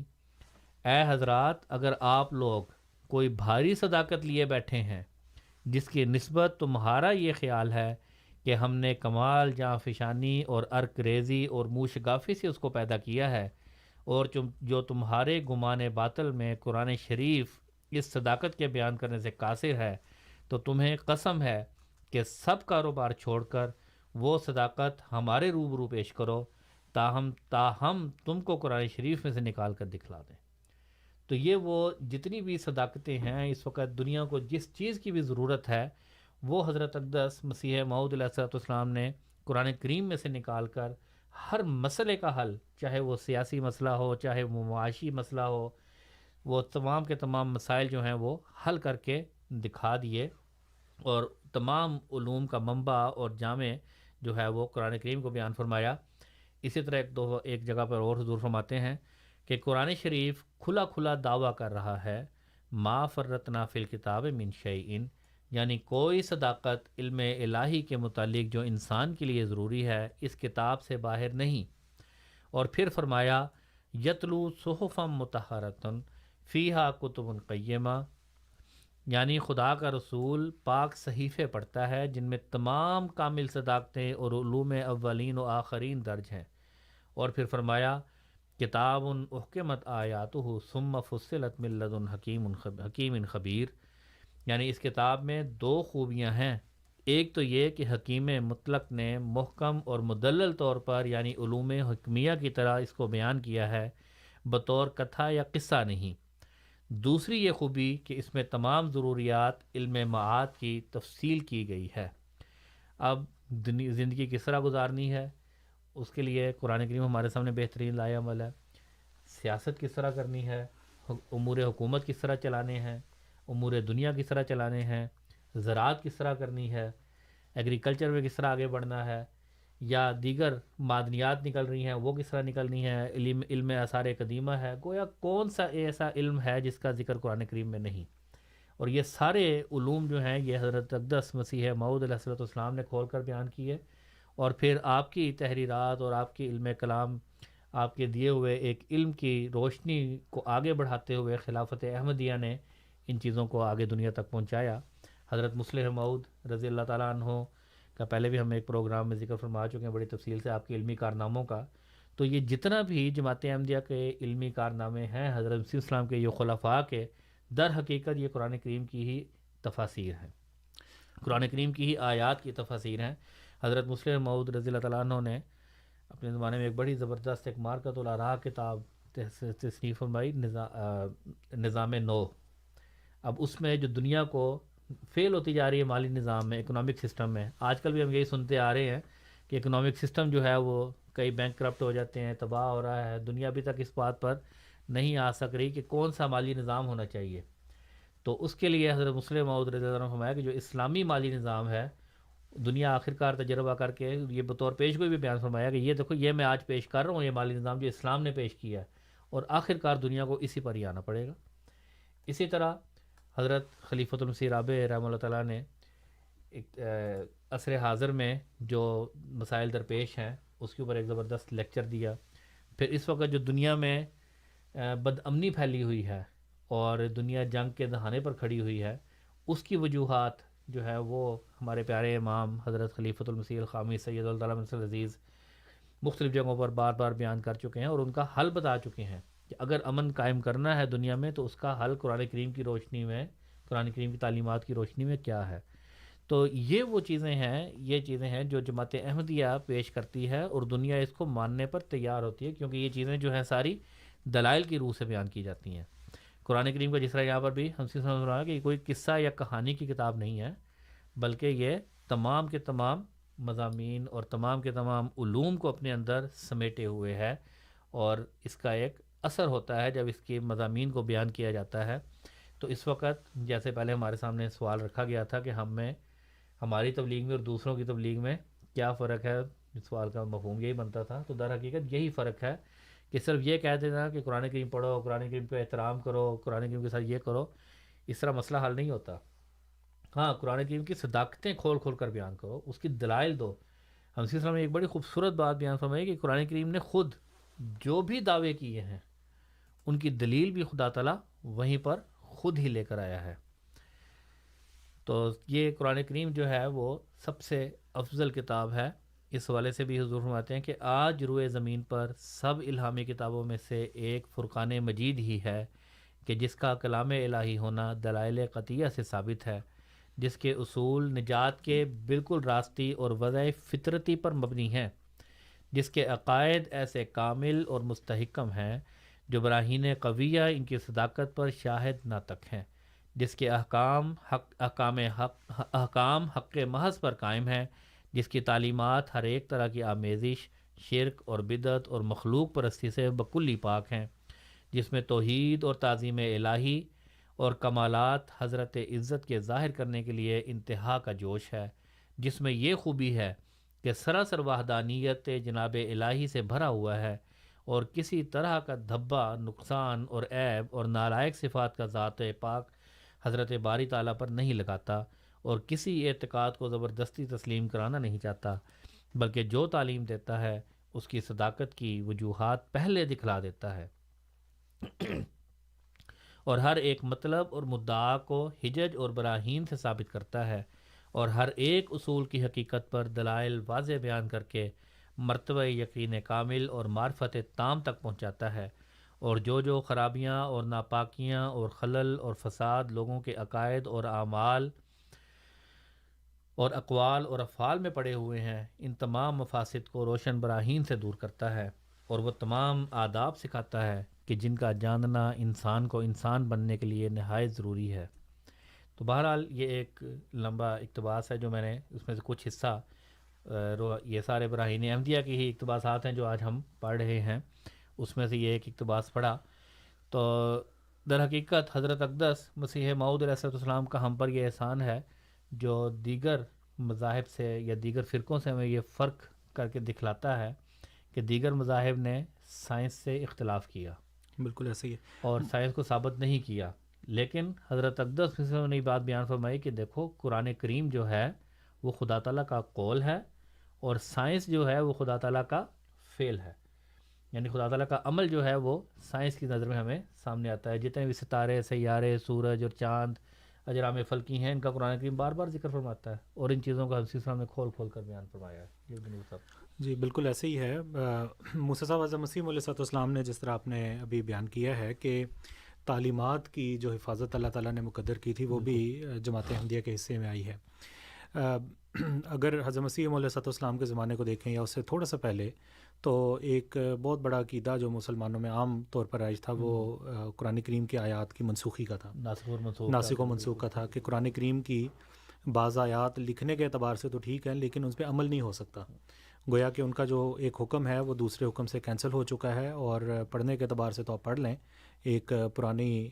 Speaker 4: اے حضرات، اگر آپ لوگ کوئی بھاری صداقت لیے بیٹھے ہیں جس کی نسبت تمہارا یہ خیال ہے کہ ہم نے کمال جاں فشانی اور عرق ریزی اور موشگافی سے اس کو پیدا کیا ہے، اور جو تمہارے گمان باطل میں قرآن شریف اس صداقت کے بیان کرنے سے قاصر ہے، تو تمہیں قسم ہے کہ سب کاروبار چھوڑ کر وہ صداقت ہمارے روبرو پیش کرو تاہم تم کو قرآن شریف میں سے نکال کر دکھلا دیں۔ تو یہ وہ جتنی بھی صداقتیں ہیں اس وقت دنیا کو جس چیز کی بھی ضرورت ہے وہ حضرت اقدس مسیح موعود علیہ السلام نے قرآن کریم میں سے نکال کر ہر مسئلے کا حل، چاہے وہ سیاسی مسئلہ ہو، چاہے وہ معاشی مسئلہ ہو، وہ تمام کے تمام مسائل جو ہیں وہ حل کر کے دکھا دیے، اور تمام علوم کا منبع اور جامع جو ہے وہ قرآن کریم کو بیان فرمایا۔ اسی طرح ایک جگہ پر اور حضور فرماتے ہیں کہ قرآن شریف کھلا کھلا دعویٰ کر رہا ہے ما فرطنا فی الکتاب من شیء، یعنی کوئی صداقت علم الہی کے متعلق جو انسان کے لیے ضروری ہے اس کتاب سے باہر نہیں۔ اور پھر فرمایا یتلو صحفا مطہرۃ فیہا کتب قیمہ، یعنی خدا کا رسول پاک صحیفے پڑھتا ہے جن میں تمام کامل صداقتیں اور علوم اولین و آخرین درج ہیں۔ اور پھر فرمایا کتاب احکمت آیاتہ ثم فصلت من لدن حکیم خبیر، یعنی اس کتاب میں دو خوبیاں ہیں، ایک تو یہ کہ حکیم مطلق نے محکم اور مدلل طور پر یعنی علوم حکمیہ کی طرح اس کو بیان کیا ہے بطور کتھا یا قصہ نہیں، دوسری یہ خوبی کہ اس میں تمام ضروریات علم معاد کی تفصیل کی گئی ہے۔ اب زندگی کس طرح گزارنی ہے اس کے لیے قرآن کریم ہمارے سامنے بہترین لائے عمل ہے، سیاست کس طرح کرنی ہے، امور حکومت کس طرح چلانے ہیں، امور دنیا کس طرح چلانے ہیں، زراعت کس طرح کرنی ہے، ایگریکلچر میں کس طرح آگے بڑھنا ہے، یا دیگر معدنیات نکل رہی ہیں وہ کس طرح نکلنی ہے، علم آثار قدیمہ ہے، گویا کون سا ایسا علم ہے جس کا ذکر قرآن کریم میں نہیں۔ اور یہ سارے علوم جو ہیں یہ حضرت اقدس مسیح موعود علیہ السلام نے کھول کر بیان کیے، اور پھر آپ کی تحریرات اور آپ کی علم کلام، آپ کے دیے ہوئے ایک علم کی روشنی کو آگے بڑھاتے ہوئے خلافت احمدیہ نے ان چیزوں کو آگے دنیا تک پہنچایا۔ حضرت مسلح موعود رضی اللہ تعالیٰ عنہ کا پہلے بھی ہم ایک پروگرام میں ذکر فرما چکے ہیں بڑی تفصیل سے آپ کے علمی کارناموں کا۔ تو یہ جتنا بھی جماعت احمدیہ کے علمی کارنامے ہیں حضرت مسیح السلام کے یہ خلفاء کے، در حقیقت یہ قرآن کریم کی ہی تفاسیر ہیں، قرآن کریم کی ہی آیات کی تفاسیر ہیں۔ حضرت مسلح موعود رضی اللہ تعالیٰ عنہ نے اپنے زمانے میں ایک بڑی زبردست ایک مارکۃ الاراء کتاب تصنیف فرمائی، نظام نو۔ اب اس میں جو دنیا کو فیل ہوتی جا رہی ہے مالی نظام میں، اکنامک سسٹم میں، آج کل بھی ہم یہی سنتے آ رہے ہیں کہ اکنامک سسٹم جو ہے وہ کئی بینک کرپٹ ہو جاتے ہیں، تباہ ہو رہا ہے، دنیا ابھی تک اس بات پر نہیں آ سک رہی کہ کون سا مالی نظام ہونا چاہیے۔ تو اس کے لیے حضرت مسلح موعود رضی اللہ عنہ نے فرمایا کہ جو اسلامی مالی نظام ہے، دنیا آخرکار تجربہ کر کے یہ بطور پیش گوئی بھی بیان فرمایا کہ یہ دیکھو یہ میں آج پیش کر رہا ہوں، یہ مالی نظام جو اسلام نے پیش کیا ہے، اور آخرکار دنیا کو اسی پر ہی آنا پڑے گا۔ اسی طرح حضرت خلیفۃ المسیح رابع رحمہ اللہ تعالیٰ نے ایک عصر حاضر میں جو مسائل درپیش ہیں اس کے اوپر ایک زبردست لیکچر دیا۔ پھر اس وقت جو دنیا میں بد امنی پھیلی ہوئی ہے اور دنیا جنگ کے دہانے پر کھڑی ہوئی ہے، اس کی وجوہات جو ہے وہ ہمارے پیارے امام حضرت خلیفۃ المسیح الخامس سید اللہ علیہ العزیز مختلف جگہوں پر بار بار بیان کر چکے ہیں اور ان کا حل بتا چکے ہیں کہ اگر امن قائم کرنا ہے دنیا میں تو اس کا حل قرآن کریم کی روشنی میں، قرآن کریم کی تعلیمات کی روشنی میں کیا ہے۔ تو یہ وہ چیزیں ہیں جو جماعت احمدیہ پیش کرتی ہے اور دنیا اس کو ماننے پر تیار ہوتی ہے، کیونکہ یہ چیزیں جو ہیں ساری دلائل کی روح سے بیان کی جاتی ہیں۔ قرآن کریم کا جس طرح یہاں پر بھی ہم سے سمجھ رہا ہے کہ یہ کوئی قصہ یا کہانی کی کتاب نہیں ہے، بلکہ یہ تمام کے تمام مضامین اور تمام کے تمام علوم کو اپنے اندر سمیٹے ہوئے ہے، اور اس کا ایک اثر ہوتا ہے جب اس کے مضامین کو بیان کیا جاتا ہے۔ تو اس وقت جیسے پہلے ہمارے سامنے سوال رکھا گیا تھا کہ ہماری تبلیغ میں اور دوسروں کی تبلیغ میں کیا فرق ہے، اس سوال کا مفہوم یہی بنتا تھا، تو در حقیقت یہی فرق ہے کہ صرف یہ کہہ دینا کہ قرآن کریم پڑھو، قرآن کریم پہ احترام کرو، قرآن کریم کے ساتھ یہ کرو، اس طرح مسئلہ حل نہیں ہوتا۔ ہاں، قرآن کریم کی صداقتیں کھول کھول کر بیان کرو، اس کی دلائل دو۔ ہم صلی اللہ علیہ وسلم نے ایک بڑی خوبصورت بات بیان فرمائی کہ قرآن کریم نے خود جو بھی دعوے کیے ہیں ان کی دلیل بھی خدا تعالیٰ وہیں پر خود ہی لے کر آیا ہے۔ تو یہ قرآن کریم جو ہے وہ سب سے افضل کتاب ہے۔ اس حوالے سے بھی حضور فرماتے ہیں کہ آج روئے زمین پر سب الہامی کتابوں میں سے ایک فرقان مجید ہی ہے کہ جس کا کلام الہی ہونا دلائل قطعیہ سے ثابت ہے، جس کے اصول نجات کے بالکل راستی اور وضع فطرتی پر مبنی ہیں، جس کے عقائد ایسے کامل اور مستحکم ہیں جو براہین قویہ ان کی صداقت پر شاہد ناطق ہیں، جس کے احکام حق محض پر قائم ہیں، جس کی تعلیمات ہر ایک طرح کی آمیزش، شرک اور بدعت اور مخلوق پرستی سے بکلی پاک ہیں، جس میں توحید اور تعظیم الہی اور کمالات حضرت عزت کے ظاہر کرنے کے لیے انتہا کا جوش ہے، جس میں یہ خوبی ہے کہ سراسر وحدانیت جناب الہی سے بھرا ہوا ہے اور کسی طرح کا دھبا، نقصان اور عیب اور نالائق صفات کا ذات پاک حضرت باری تعالیٰ پر نہیں لگاتا، اور کسی اعتقاد کو زبردستی تسلیم کرانا نہیں چاہتا، بلکہ جو تعلیم دیتا ہے اس کی صداقت کی وجوہات پہلے دکھلا دیتا ہے اور ہر ایک مطلب اور مدعا کو حجج اور براہین سے ثابت کرتا ہے، اور ہر ایک اصول کی حقیقت پر دلائل واضح بیان کر کے مرتبہ یقین کامل اور معرفت تام تک پہنچاتا ہے، اور جو خرابیاں اور ناپاکیاں اور خلل اور فساد لوگوں کے عقائد اور اعمال اور اقوال اور افعال میں پڑے ہوئے ہیں، ان تمام مفاسد کو روشن براہین سے دور کرتا ہے، اور وہ تمام آداب سکھاتا ہے کہ جن کا جاننا انسان کو انسان بننے کے لیے نہایت ضروری ہے۔ تو بہرحال یہ ایک لمبا اقتباس ہے جو میں نے اس میں سے کچھ حصہ یہ سارے براہین احمدیہ کی ہی اقتباسات ہیں جو آج ہم پڑھ رہے ہیں، اس میں سے یہ ایک اقتباس پڑھا۔ تو در حقیقت حضرت اقدس مسیح موعود علیہ السلام کا ہم پر یہ احسان ہے جو دیگر مذاہب سے یا دیگر فرقوں سے ہمیں یہ فرق کر کے دکھلاتا ہے کہ دیگر مذاہب نے سائنس سے اختلاف کیا،
Speaker 5: بالکل ایسے ہی ہے،
Speaker 4: اور سائنس کو ثابت نہیں کیا، لیکن حضرت اقدس نے یہ بات بیان فرمائی کہ دیکھو قرآن کریم جو ہے وہ خدا تعالیٰ کا قول ہے، اور سائنس جو ہے وہ خدا تعالیٰ کا فعل ہے، یعنی خدا تعالیٰ کا عمل جو ہے وہ سائنس کی نظر میں ہمیں سامنے آتا ہے۔ جتنے بھی ستارے، سیارے، سورج اور چاند، اجرام فلکی ہیں، ان کا قرآن کریم بار بار ذکر فرماتا ہے، اور ان چیزوں کا حضرت صاحب نے کھول کھول کر بیان فرمایا ہے۔
Speaker 5: جی بالکل ایسے ہی ہے۔ موسیٰ صاحب اعظم مسیح علیہ السلام نے جس طرح آپ نے ابھی بیان کیا ہے کہ تعلیمات کی جو حفاظت اللہ تعالیٰ نے مقدر کی تھی وہ بھی جماعت احمدیہ کے حصے میں آئی ہے۔ اگر حضرت مسیح علیہ السلام کے زمانے کو دیکھیں یا اس سے تھوڑا سا پہلے، تو ایک بہت بڑا عقیدہ جو مسلمانوں میں عام طور پر رائج تھا وہ قرآن کریم کی آیات کی منسوخی کا تھا، ناسخ و منسوخ کا تھا، کہ قرآن کریم کی بعض آیات لکھنے کے اعتبار سے تو ٹھیک ہیں لیکن اس پہ عمل نہیں ہو سکتا، گویا کہ ان کا جو ایک حکم ہے وہ دوسرے حکم سے کینسل ہو چکا ہے، اور پڑھنے کے اعتبار سے تو آپ پڑھ لیں ایک پرانی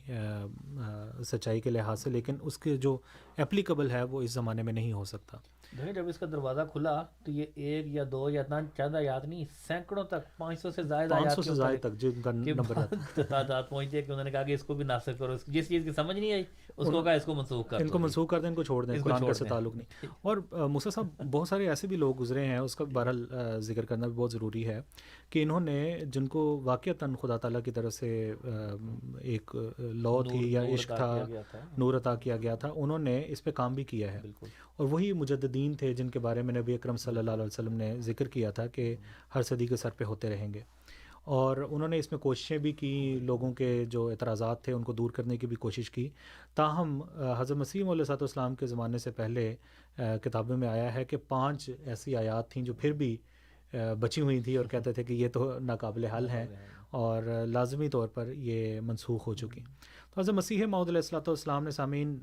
Speaker 5: سچائی کے لحاظ سے، لیکن اس کے جو اپلیکیبل ہے وہ اس زمانے میں نہیں ہو سکتا۔
Speaker 4: دیکھیں جب اس کا دروازہ کھلا تو یہ ایک یا دو یا چند آیات نہیں، سینکڑوں تک 500 سے زائد آیات
Speaker 5: 500 سے زائد تک جن کا نمبر
Speaker 4: تعداد پہنچی ہے کہ انہوں نے کہا کہ اس کو بھی ناسخ کرو، جس چیز کی سمجھ نہیں آئی اس کو کہا اس کو منسوخ کر دو،
Speaker 5: ان کو منسوخ کر دیں، ان کو چھوڑ دیں، قرآن کا سے تعلق نہیں۔ اور موسیٰ صاحب بہت سارے ایسے بھی لوگ گزرے ہیں، اس کا بہرحال ذکر کرنا بھی بہت ضروری ہے کہ انہوں نے جن کو واقعتاً خدا تعالیٰ کی طرف سے ایک لو تھی یا عشق تھا، نور عطا کیا گیا تھا، انہوں نے اس پہ کام بھی کیا ہے، اور وہی مجددین تھے جن کے بارے میں نبی اکرم صلی اللہ علیہ وسلم نے ذکر کیا تھا کہ ہر صدی کے سر پہ ہوتے رہیں گے، اور انہوں نے اس میں کوششیں بھی کی، لوگوں کے جو اعتراضات تھے ان کو دور کرنے کی بھی کوشش کی، تاہم حضرت مسیح علیہ السلام کے زمانے سے پہلے کتابوں میں آیا ہے کہ 5 ایسی آیات تھیں جو پھر بھی بچی ہوئی تھیں، اور کہتے تھے کہ یہ تو ناقابل حل ہیں اور لازمی طور پر یہ منسوخ ہو چکی۔ تو حضرت مسیح موعود علیہ السلام نے سامعین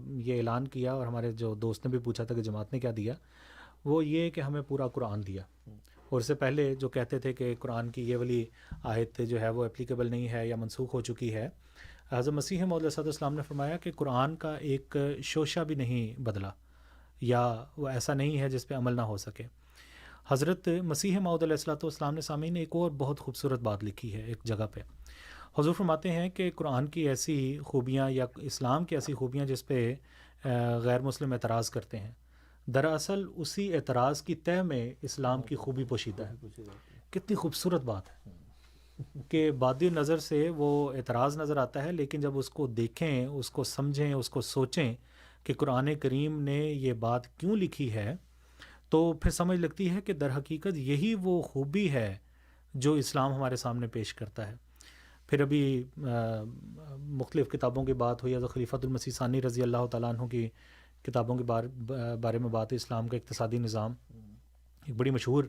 Speaker 5: یہ اعلان کیا، اور ہمارے جو دوست نے بھی پوچھا تھا کہ جماعت نے کیا دیا، وہ یہ کہ ہمیں پورا قرآن دیا، اور اس سے پہلے جو کہتے تھے کہ قرآن کی یہ والی آیت جو ہے وہ اپلیکیبل نہیں ہے یا منسوخ ہو چکی ہے، حضرت مسیح موعود علیہ السلام نے فرمایا کہ قرآن کا ایک شوشہ بھی نہیں بدلا، یا وہ ایسا نہیں ہے جس پہ عمل نہ ہو سکے۔ حضرت مسیح موعود علیہ السلام نے سامعین ایک اور بہت خوبصورت بات لکھی ہے ایک جگہ پہ، حضور فرماتے ہیں کہ قرآن کی ایسی خوبیاں یا اسلام کی ایسی خوبیاں جس پہ غیر مسلم اعتراض کرتے ہیں، دراصل اسی اعتراض کی تہ میں اسلام کی خوبی پوشیدہ ہے۔ کتنی خوبصورت بات ہے کہ بادی نظر سے وہ اعتراض نظر آتا ہے، لیکن جب اس کو دیکھیں، اس کو سمجھیں، اس کو سوچیں کہ قرآن کریم نے یہ بات کیوں لکھی ہے، تو پھر سمجھ لگتی ہے کہ در حقیقت یہی وہ خوبی ہے جو اسلام ہمارے سامنے پیش کرتا ہے۔ پھر ابھی مختلف کتابوں کی بات ہوئی، حضرت خلیفۃ المسیح ثانی رضی اللہ تعالیٰ عنہ کی کتابوں کے بارے میں بات ہے، اسلام کا اقتصادی نظام ایک بڑی مشہور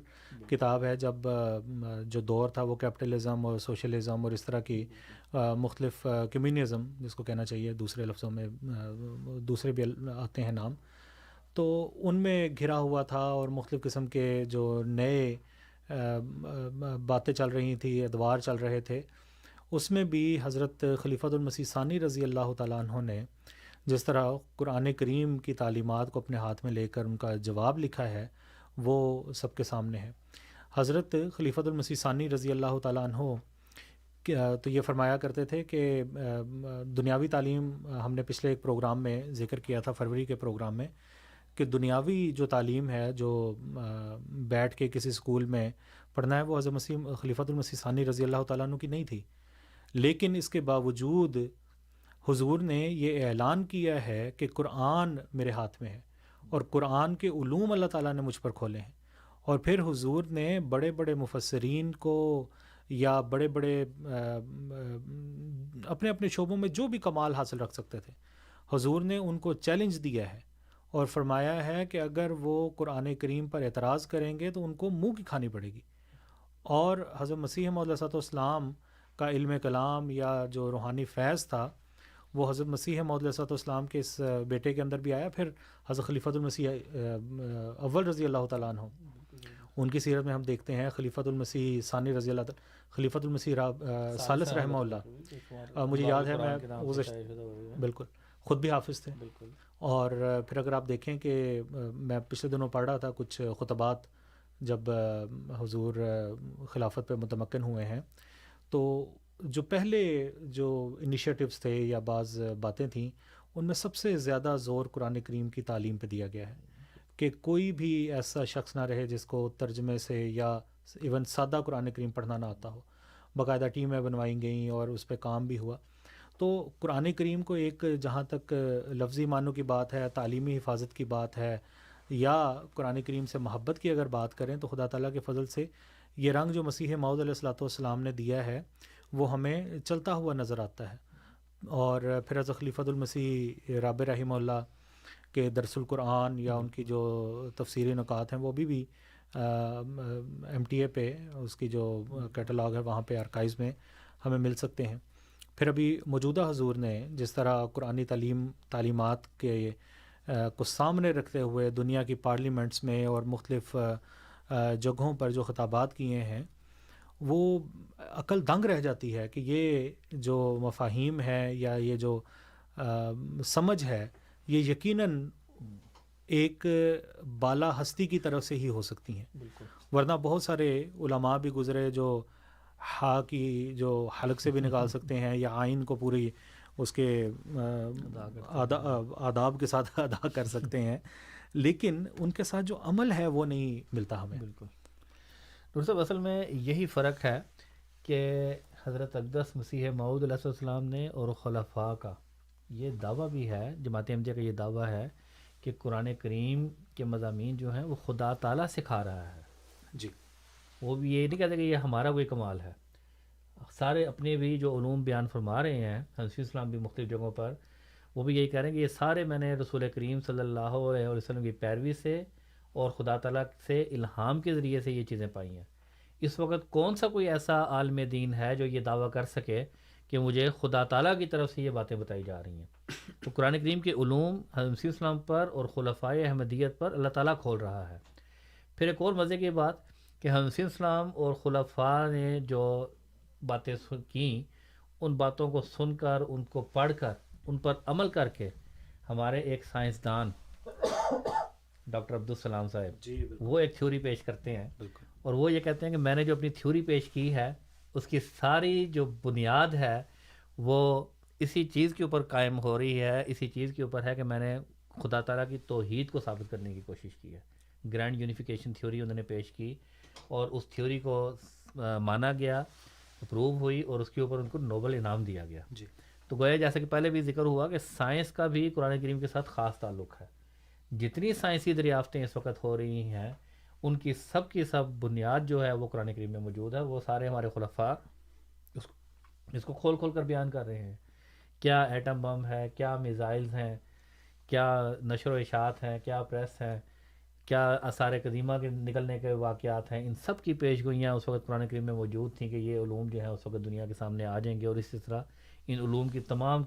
Speaker 5: کتاب ہے۔ جب جو دور تھا وہ کیپٹلزم اور سوشلزم اور اس طرح کی مختلف کمیونزم جس کو کہنا چاہیے، دوسرے لفظوں میں دوسرے بھی آتے ہیں نام، تو ان میں گھرا ہوا تھا، اور مختلف قسم کے جو نئے باتیں چل رہی تھیں، ادوار چل رہے تھے، اس میں بھی حضرت خلیفۃ المسیح ثانی رضی اللہ تعالیٰ عنہ نے جس طرح قرآن کریم کی تعلیمات کو اپنے ہاتھ میں لے کر ان کا جواب لکھا ہے، وہ سب کے سامنے ہے۔ حضرت خلیفۃ المسیح ثانی رضی اللہ تعالیٰ عنہ تو یہ فرمایا کرتے تھے کہ دنیاوی تعلیم، ہم نے پچھلے ایک پروگرام میں ذکر کیا تھا، فروری کے پروگرام میں، کہ دنیاوی جو تعلیم ہے جو بیٹھ کے کسی اسکول میں پڑھنا ہے، وہ حضرت خلیفۃ المسیح ثانی رضی اللہ تعالیٰ عنہ کی نہیں تھی، لیکن اس کے باوجود حضور نے یہ اعلان کیا ہے کہ قرآن میرے ہاتھ میں ہے، اور قرآن کے علوم اللہ تعالیٰ نے مجھ پر کھولے ہیں، اور پھر حضور نے بڑے بڑے مفسرین کو یا بڑے بڑے اپنے اپنے شعبوں میں جو بھی کمال حاصل رکھ سکتے تھے، حضور نے ان کو چیلنج دیا ہے اور فرمایا ہے کہ اگر وہ قرآن کریم پر اعتراض کریں گے تو ان کو منہ کی کھانی پڑے گی۔ اور حضرت مسیح موعود علیہ السلام کا علم کلام یا جو روحانی فیض تھا وہ حضرت مسیح موعود علیہ السلام کے اس بیٹے کے اندر بھی آیا۔ پھر حضرت خلیفۃ المسیح اول رضی اللہ تعالیٰ عنہ، ان کی سیرت میں ہم دیکھتے ہیں خلیفۃ المسیح ثانی رضی اللہ تعالیٰ، خلیفۃ المسیح ثالث رحمہ اللہ، مجھے یاد ہے میں بالکل خود بھی حافظ تھے، اور پھر اگر آپ دیکھیں کہ میں پچھلے دنوں پڑھ رہا تھا کچھ خطبات جب حضور خلافت پہ متمکن ہوئے ہیں، تو جو پہلے جو انیشیٹوز تھے یا بعض باتیں تھیں، ان میں سب سے زیادہ زور قرآن کریم کی تعلیم پہ دیا گیا ہے کہ کوئی بھی ایسا شخص نہ رہے جس کو ترجمے سے یا ایون سادہ قرآن کریم پڑھنا نہ آتا ہو۔ باقاعدہ ٹیمیں بنوائی گئیں اور اس پہ کام بھی ہوا۔ تو قرآن کریم کو ایک جہاں تک لفظی معنوں کی بات ہے، تعلیمی حفاظت کی بات ہے، یا قرآن کریم سے محبت کی اگر بات کریں، تو خدا تعالیٰ کے فضل سے یہ رنگ جو مسیح موعود علیہ السلام نے دیا ہے وہ ہمیں چلتا ہوا نظر آتا ہے۔ اور پھر حضرت خلیفۃ المسیح رابع رحمہ اللہ کے درس القرآن یا ان کی جو تفسیری نکات ہیں وہ بھی MTA پہ اس کی جو کیٹلاگ ہے وہاں پہ آرکائیوز میں ہمیں مل سکتے ہیں۔ پھر ابھی موجودہ حضور نے جس طرح قرآنی تعلیمات کے کو سامنے رکھتے ہوئے دنیا کی پارلیمنٹس میں اور مختلف جگہوں پر جو خطابات کیے ہیں، وہ عقل دنگ رہ جاتی ہے کہ یہ جو مفاہیم ہے یا یہ جو سمجھ ہے، یہ یقیناً ایک بالا ہستی کی طرف سے ہی ہو سکتی ہیں. ورنہ بہت سارے علماء بھی گزرے جو ہا کی جو حلق سے بھی نکال سکتے ہیں یا آئین کو پوری اس کے آداب کے ساتھ ادا کر سکتے ہیں، لیکن ان کے ساتھ جو عمل ہے وہ نہیں ملتا ہمیں.
Speaker 4: بالکل ڈاکٹر صاحب، اصل میں یہی فرق ہے کہ حضرت اقدس مسیح موعود علیہ السلام نے اور خلفاء کا یہ دعویٰ بھی ہے، جماعت احمدیہ کا یہ دعویٰ ہے کہ قرآن کریم کے مضامین جو ہیں وہ خدا تعالیٰ سکھا رہا ہے.
Speaker 5: جی،
Speaker 4: وہ بھی یہ نہیں کہتے کہ یہ ہمارا کوئی کمال ہے. سارے اپنے بھی جو علوم بیان فرما رہے ہیں حنفی اسلام بھی مختلف جگہوں پر، وہ بھی یہی کہہ رہے ہیں کہ یہ سارے میں نے رسول کریم صلی اللہ علیہ وسلم کی پیروی سے اور خدا تعالیٰ سے الہام کے ذریعے سے یہ چیزیں پائی ہیں. اس وقت کون سا کوئی ایسا عالم دین ہے جو یہ دعویٰ کر سکے کہ مجھے خدا تعالیٰ کی طرف سے یہ باتیں بتائی جا رہی ہیں؟ تو قرآن کریم کے علوم حنفی اسلام پر اور خلفائے احمدیت پر اللہ تعالیٰ کھول رہا ہے. پھر ایک اور مزے کی بات کہ حنفی اسلام اور خلفاء نے جو باتیں کیں، ان باتوں کو سن کر، ان کو پڑھ کر، ان پر عمل کر کے ہمارے ایک سائنسدان ڈاکٹر عبدالسلام صاحب وہ ایک تھیوری پیش کرتے ہیں، اور وہ یہ کہتے ہیں کہ میں نے جو اپنی تھیوری پیش کی ہے اس کی ساری جو بنیاد ہے وہ اسی چیز کے اوپر قائم ہو رہی ہے، اسی چیز کے اوپر ہے کہ میں نے خدا تعالیٰ کی توحید کو ثابت کرنے کی کوشش کی ہے. گرینڈ یونیفیکیشن تھیوری انہوں نے پیش کی اور اس تھیوری کو مانا گیا، اپروو ہوئی، اور اس کے اوپر ان کو نوبل انعام دیا گیا.
Speaker 5: جی،
Speaker 4: تو گویا جیسا کہ پہلے بھی ذکر ہوا کہ سائنس کا بھی قرآن کریم کے ساتھ خاص تعلق ہے. جتنی سائنسی دریافتیں اس وقت ہو رہی ہیں ان کی سب بنیاد جو ہے وہ قرآن کریم میں موجود ہے. وہ سارے ہمارے خلفاء اس کو کھول کھول کر بیان کر رہے ہیں. کیا ایٹم بم ہے، کیا میزائلز ہیں، کیا نشر و اشاعت ہیں، کیا پریس ہیں، کیا آثار قدیمہ کے نکلنے کے واقعات ہیں، ان سب کی پیش گوئیاں اس وقت قرآن کریم میں موجود تھیں کہ یہ علوم جو ہیں اس وقت دنیا کے سامنے آ جائیں گے. اور اسی طرح ان علوم کی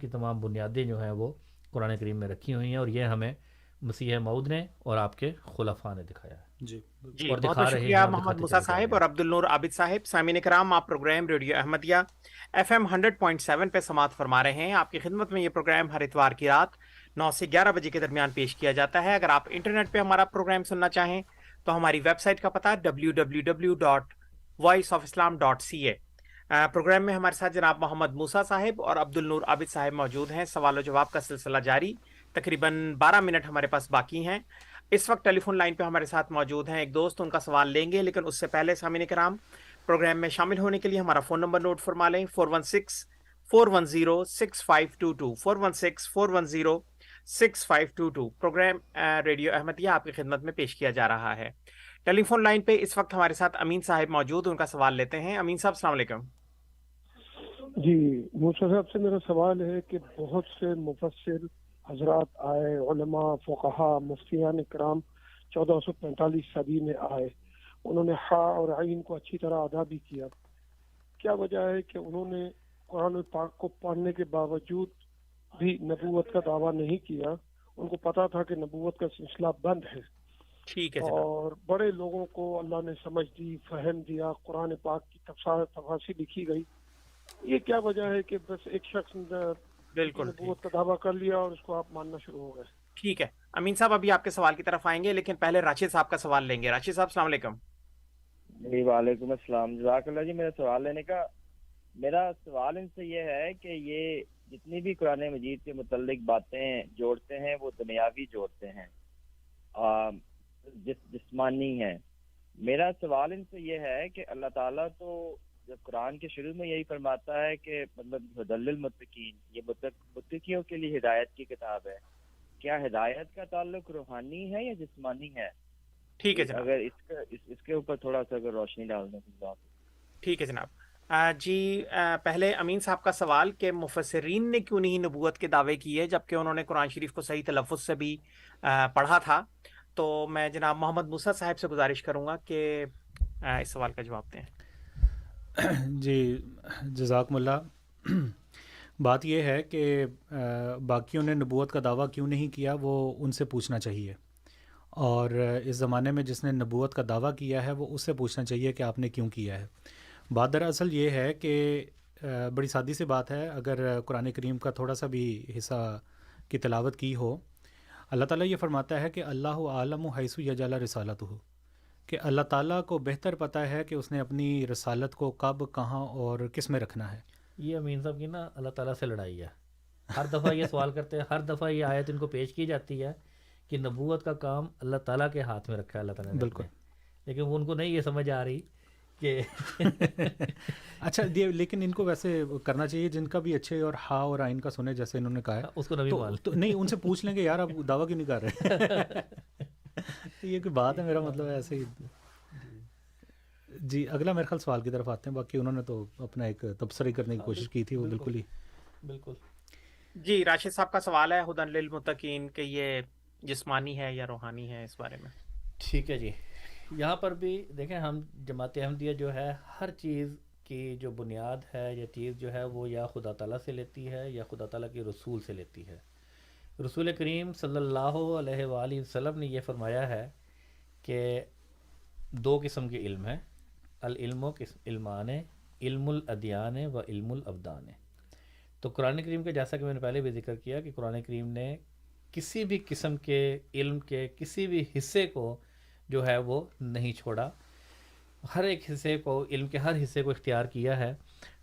Speaker 4: تمام بنیادیں جو ہیں وہ قرآن کریم میں رکھی ہوئی ہیں، اور یہ ہمیں مسیح موعود نے اور آپ کے خلفاء نے دکھایا ہے.
Speaker 5: جی،
Speaker 4: اور
Speaker 3: بہت بہت شکریہ محمد موسیٰ صاحب اور عبد النور عابد صاحب. سامعین کرام، آپ پروگرام ریڈیو احمدیہ FM 100.7 پہ سماعت فرما رہے ہیں. آپ کی خدمت میں یہ پروگرام ہر اتوار کی رات 9 سے 11 بجے کے درمیان پیش کیا جاتا ہے. اگر آپ انٹرنیٹ پہ ہمارا پروگرام سننا چاہیں تو ہماری ویب سائٹ کا پتہ www.voiceofislam.ca. پروگرام میں ہمارے ساتھ جناب محمد موسیٰ صاحب اور عبد النور عابد صاحب موجود ہیں. سوال و جواب کا سلسلہ جاری، تقریباً 12 منٹ ہمارے پاس باقی ہیں. اس وقت ٹیلی فون لائن پہ ہمارے ساتھ موجود ہیں ایک دوست، ان کا سوال لیں گے، لیکن اس سے پہلے سامعین کرام پروگرام میں شامل ہونے کے لیے ہمارا فون نمبر نوٹ فرما لیں: 416-410-6522 416-410-6522. پروگرام ریڈیو احمدیہ آپ کی خدمت میں پیش کیا جا رہا ہے. ٹیلی فون لائن پہ اس وقت ہمارے ساتھ امین صاحب موجود، ان کا سوال لیتے ہیں. امین صاحب السلام علیکم.
Speaker 9: جی، موسیٰ صاحب سے میرا سوال ہے کہ بہت سے مفسر حضرات آئے، علماء، فقہا، مفتیان کرام 1445 صدی میں آئے. انہوں نے ہا اور عین کو اچھی طرح ادا بھی کیا. کیا وجہ ہے کہ انہوں نے قرآن پاک کو پڑھنے کے باوجود بھی نبوت کا دعویٰ نہیں کیا؟ ان کو پتا تھا کہ نبوت کا سلسلہ بند ہے.
Speaker 3: ٹھیک ہے.
Speaker 9: اور بڑے لوگوں کو اللہ نے سمجھ دی، فہم دیا، قرآن پاک کی تفاسیر لکھی گئی. یہ کیا وجہ ہے کہ بس ایک شخص
Speaker 3: بالکل
Speaker 9: نبوت کا دعویٰ کر لیا اور اس کو آپ ماننا شروع ہو گئے؟
Speaker 3: ٹھیک ہے امین صاحب، ابھی آپ کے سوال کی طرف آئیں گے، لیکن پہلے راشد صاحب کا سوال لیں گے. راشد صاحب السلام علیکم.
Speaker 10: جی وعلیکم السلام، جزاک اللہ جی. میرا سوال لینے کا میرا سوال ان سے یہ ہے کہ یہ جتنی بھی قرآن مجید کے متعلق باتیں جوڑتے ہیں وہ دنیاوی جوڑتے ہیں، جسمانی ہیں. میرا سوال ان سے یہ ہے کہ اللہ تعالیٰ تو جب قرآن کے شروع میں یہی فرماتا ہے کہ مطلب ہدی للمتقین، یہ متقیوں کے لیے ہدایت کی کتاب ہے، کیا ہدایت کا تعلق روحانی ہے یا جسمانی ہے؟
Speaker 3: ٹھیک ہے جناب،
Speaker 10: اگر اس کے اوپر تھوڑا سا اگر روشنی ڈال دیں.
Speaker 3: ٹھیک ہے جناب. جی پہلے امین صاحب کا سوال کہ مفسرین نے کیوں نہیں نبوت کے دعوے کیے جبکہ انہوں نے قرآن شریف کو صحیح تلفظ سے بھی پڑھا تھا. تو میں جناب محمد موسیٰ صاحب سے گزارش کروں گا کہ اس سوال کا جواب دیں.
Speaker 5: جی جزاکم اللہ. بات یہ ہے کہ باقیوں نے نبوت کا دعویٰ کیوں نہیں کیا وہ ان سے پوچھنا چاہیے، اور اس زمانے میں جس نے نبوت کا دعویٰ کیا ہے وہ اس سے پوچھنا چاہیے کہ آپ نے کیوں کیا ہے. بات دراصل یہ ہے کہ بڑی سادی سی بات ہے، اگر قرآن کریم کا تھوڑا سا بھی حصہ کی تلاوت کی ہو، اللہ تعالیٰ یہ فرماتا ہے کہ اللہ عالم حیث یجعل رسالتہ، کہ اللہ تعالیٰ کو بہتر پتہ ہے کہ اس نے اپنی رسالت کو کب، کہاں اور کس میں رکھنا ہے۔
Speaker 4: یہ امین صاحب کی نا اللہ تعالیٰ سے لڑائی ہے، ہر دفعہ یہ سوال کرتے ہیں، ہر دفعہ یہ آیت ان کو پیش کی جاتی ہے کہ نبوت کا کام اللہ تعالیٰ کے ہاتھ میں رکھا ہے اللہ تعالیٰ نے،
Speaker 5: بالکل،
Speaker 4: لیکن وہ ان کو نہیں یہ سمجھ آ رہی کہ
Speaker 5: اچھا لیکن ان کو ویسے کرنا چاہیے جن کا بھی اچھے اور ہا اور آئین کا سنے، جیسے انہوں نے کہا ہے،
Speaker 4: اس کو نبی مان
Speaker 5: تو نہیں، ان سے پوچھ لیں کہ یار آپ دعویٰ کیوں نہیں کر رہے؟ یہ کوئی بات ہے؟ میرا مطلب ہے ایسے ہی۔ جی اگلا میرے خیال سوال کی طرف آتے ہیں، باقی انہوں نے تو اپنا ایک تبصرہ کرنے کی کوشش کی تھی، وہ بالکل ہی
Speaker 4: بالکل۔
Speaker 3: جی راشد صاحب کا سوال ہے ہدی للمتقین کہ یہ جسمانی ہے یا روحانی ہے، اس بارے میں۔
Speaker 4: ٹھیک ہے جی، یہاں پر بھی دیکھیں، ہم جماعت احمدیہ جو ہے ہر چیز کی جو بنیاد ہے یا چیز جو ہے وہ یا خدا تعالیٰ سے لیتی ہے یا خدا تعالیٰ کے رسول سے لیتی ہے۔ رسول کریم صلی اللہ علیہ وآلہ وسلم نے یہ فرمایا ہے کہ دو قسم کے علم ہیں، العلم و علمان، علم الادیان و علم الابدان۔ تو قرآن کریم کا جیسا کہ میں نے پہلے بھی ذکر کیا کہ قرآن کریم نے کسی بھی قسم کے علم کے کسی بھی حصے کو جو ہے وہ نہیں چھوڑا، ہر ایک حصے کو، علم کے ہر حصے کو اختیار کیا ہے۔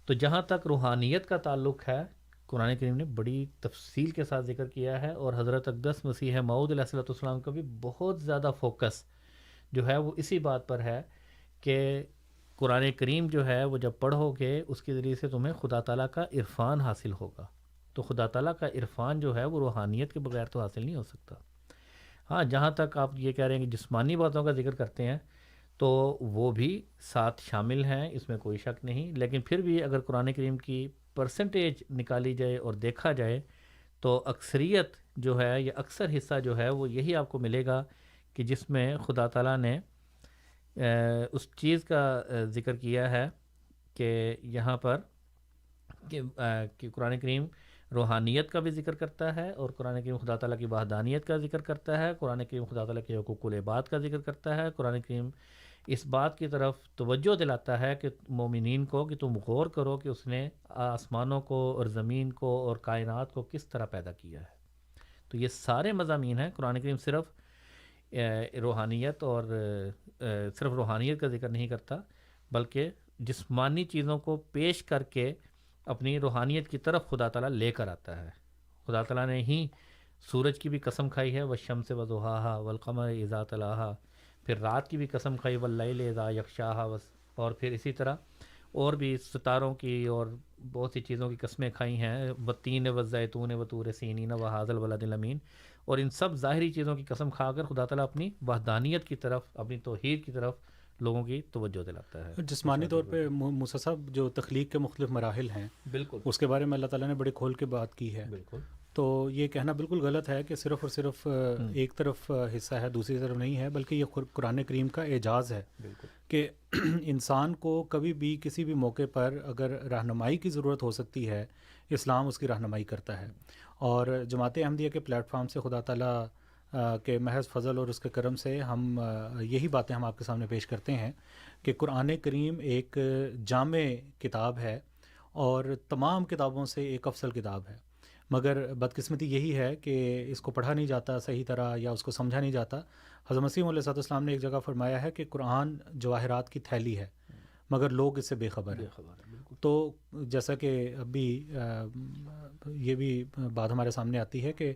Speaker 4: تو جہاں تک روحانیت کا تعلق ہے، قرآن کریم نے بڑی تفصیل کے ساتھ ذکر کیا ہے، اور حضرت اقدس مسیح موعود علیہ السلام کا بھی بہت زیادہ فوکس جو ہے وہ اسی بات پر ہے کہ قرآن کریم جو ہے وہ جب پڑھو گے اس کے ذریعے سے تمہیں خدا تعالیٰ کا عرفان حاصل ہوگا۔ تو خدا تعالیٰ کا عرفان جو ہے وہ روحانیت کے بغیر تو حاصل نہیں ہو سکتا۔ ہاں جہاں تک آپ یہ کہہ رہے ہیں کہ جسمانی باتوں کا ذکر کرتے ہیں تو وہ بھی ساتھ شامل ہیں، اس میں کوئی شک نہیں، لیکن پھر بھی اگر قرآن کریم کی پرسنٹیج نکالی جائے اور دیکھا جائے تو اکثریت جو ہے یا اکثر حصہ جو ہے وہ یہی آپ کو ملے گا کہ جس میں خدا تعالیٰ نے اس چیز کا ذکر کیا ہے کہ یہاں پر کہ قرآن کریم روحانیت کا بھی ذکر کرتا ہے، اور قرآن کریم خدا تعالیٰ کی وحدانیت کا ذکر کرتا ہے، قرآن کریم خدا تعالیٰ کے حقوق العباد کا ذکر کرتا ہے، قرآن کریم اس بات کی طرف توجہ دلاتا ہے کہ مومنین کو کہ تم غور کرو کہ اس نے آسمانوں کو اور زمین کو اور کائنات کو کس طرح پیدا کیا ہے۔ تو یہ سارے مضامین ہیں، قرآن کریم صرف روحانیت اور صرف روحانیت کا ذکر نہیں کرتا، بلکہ جسمانی چیزوں کو پیش کر کے اپنی روحانیت کی طرف خدا تعالیٰ لے کر آتا ہے۔ خدا تعالیٰ نے ہی سورج کی بھی قسم کھائی ہے، والشمس وضحاہا والقمر اذا تلاہا، پھر رات کی بھی قسم کھائی واللیل اذا یغشاہا، اور پھر اسی طرح اور بھی ستاروں کی اور بہت سی چیزوں کی قسمیں کھائی ہیں، والتین والزیتون وطور سینین وہذا البلد الامین، اور ان سب ظاہری چیزوں کی قسم کھا کر خدا تعالیٰ اپنی وحدانیت کی طرف، اپنی توحید کی طرف لوگوں کی توجہ دلاتا ہے۔
Speaker 5: جسمانی طور پہ موسیٰ صاحب جو تخلیق کے مختلف مراحل ہیں،
Speaker 4: بالکل
Speaker 5: اس کے بارے میں اللہ تعالیٰ نے بڑے کھول کے بات کی ہے،
Speaker 4: بالکل۔
Speaker 5: تو یہ کہنا بالکل غلط ہے کہ صرف اور صرف ایک طرف حصہ ہے، دوسری طرف نہیں ہے، بلکہ یہ قرآن کریم کا اعجاز ہے کہ انسان کو کبھی بھی کسی بھی موقع پر اگر رہنمائی کی ضرورت ہو سکتی ہے، اسلام اس کی رہنمائی کرتا ہے۔ اور جماعت احمدیہ کے پلیٹ فارم سے خدا تعالیٰ کہ محض فضل اور اس کے کرم سے ہم یہی باتیں ہم آپ کے سامنے پیش کرتے ہیں کہ قرآن کریم ایک جامع کتاب ہے اور تمام کتابوں سے ایک افضل کتاب ہے، مگر بدقسمتی یہی ہے کہ اس کو پڑھا نہیں جاتا صحیح طرح یا اس کو سمجھا نہیں جاتا۔ حضرت مسیح علیہ السلام نے ایک جگہ فرمایا ہے کہ قرآن جواہرات کی تھیلی ہے مگر لوگ اس سے بے خبر ہیں۔ تو جیسا کہ ابھی یہ بھی بات ہمارے سامنے آتی ہے کہ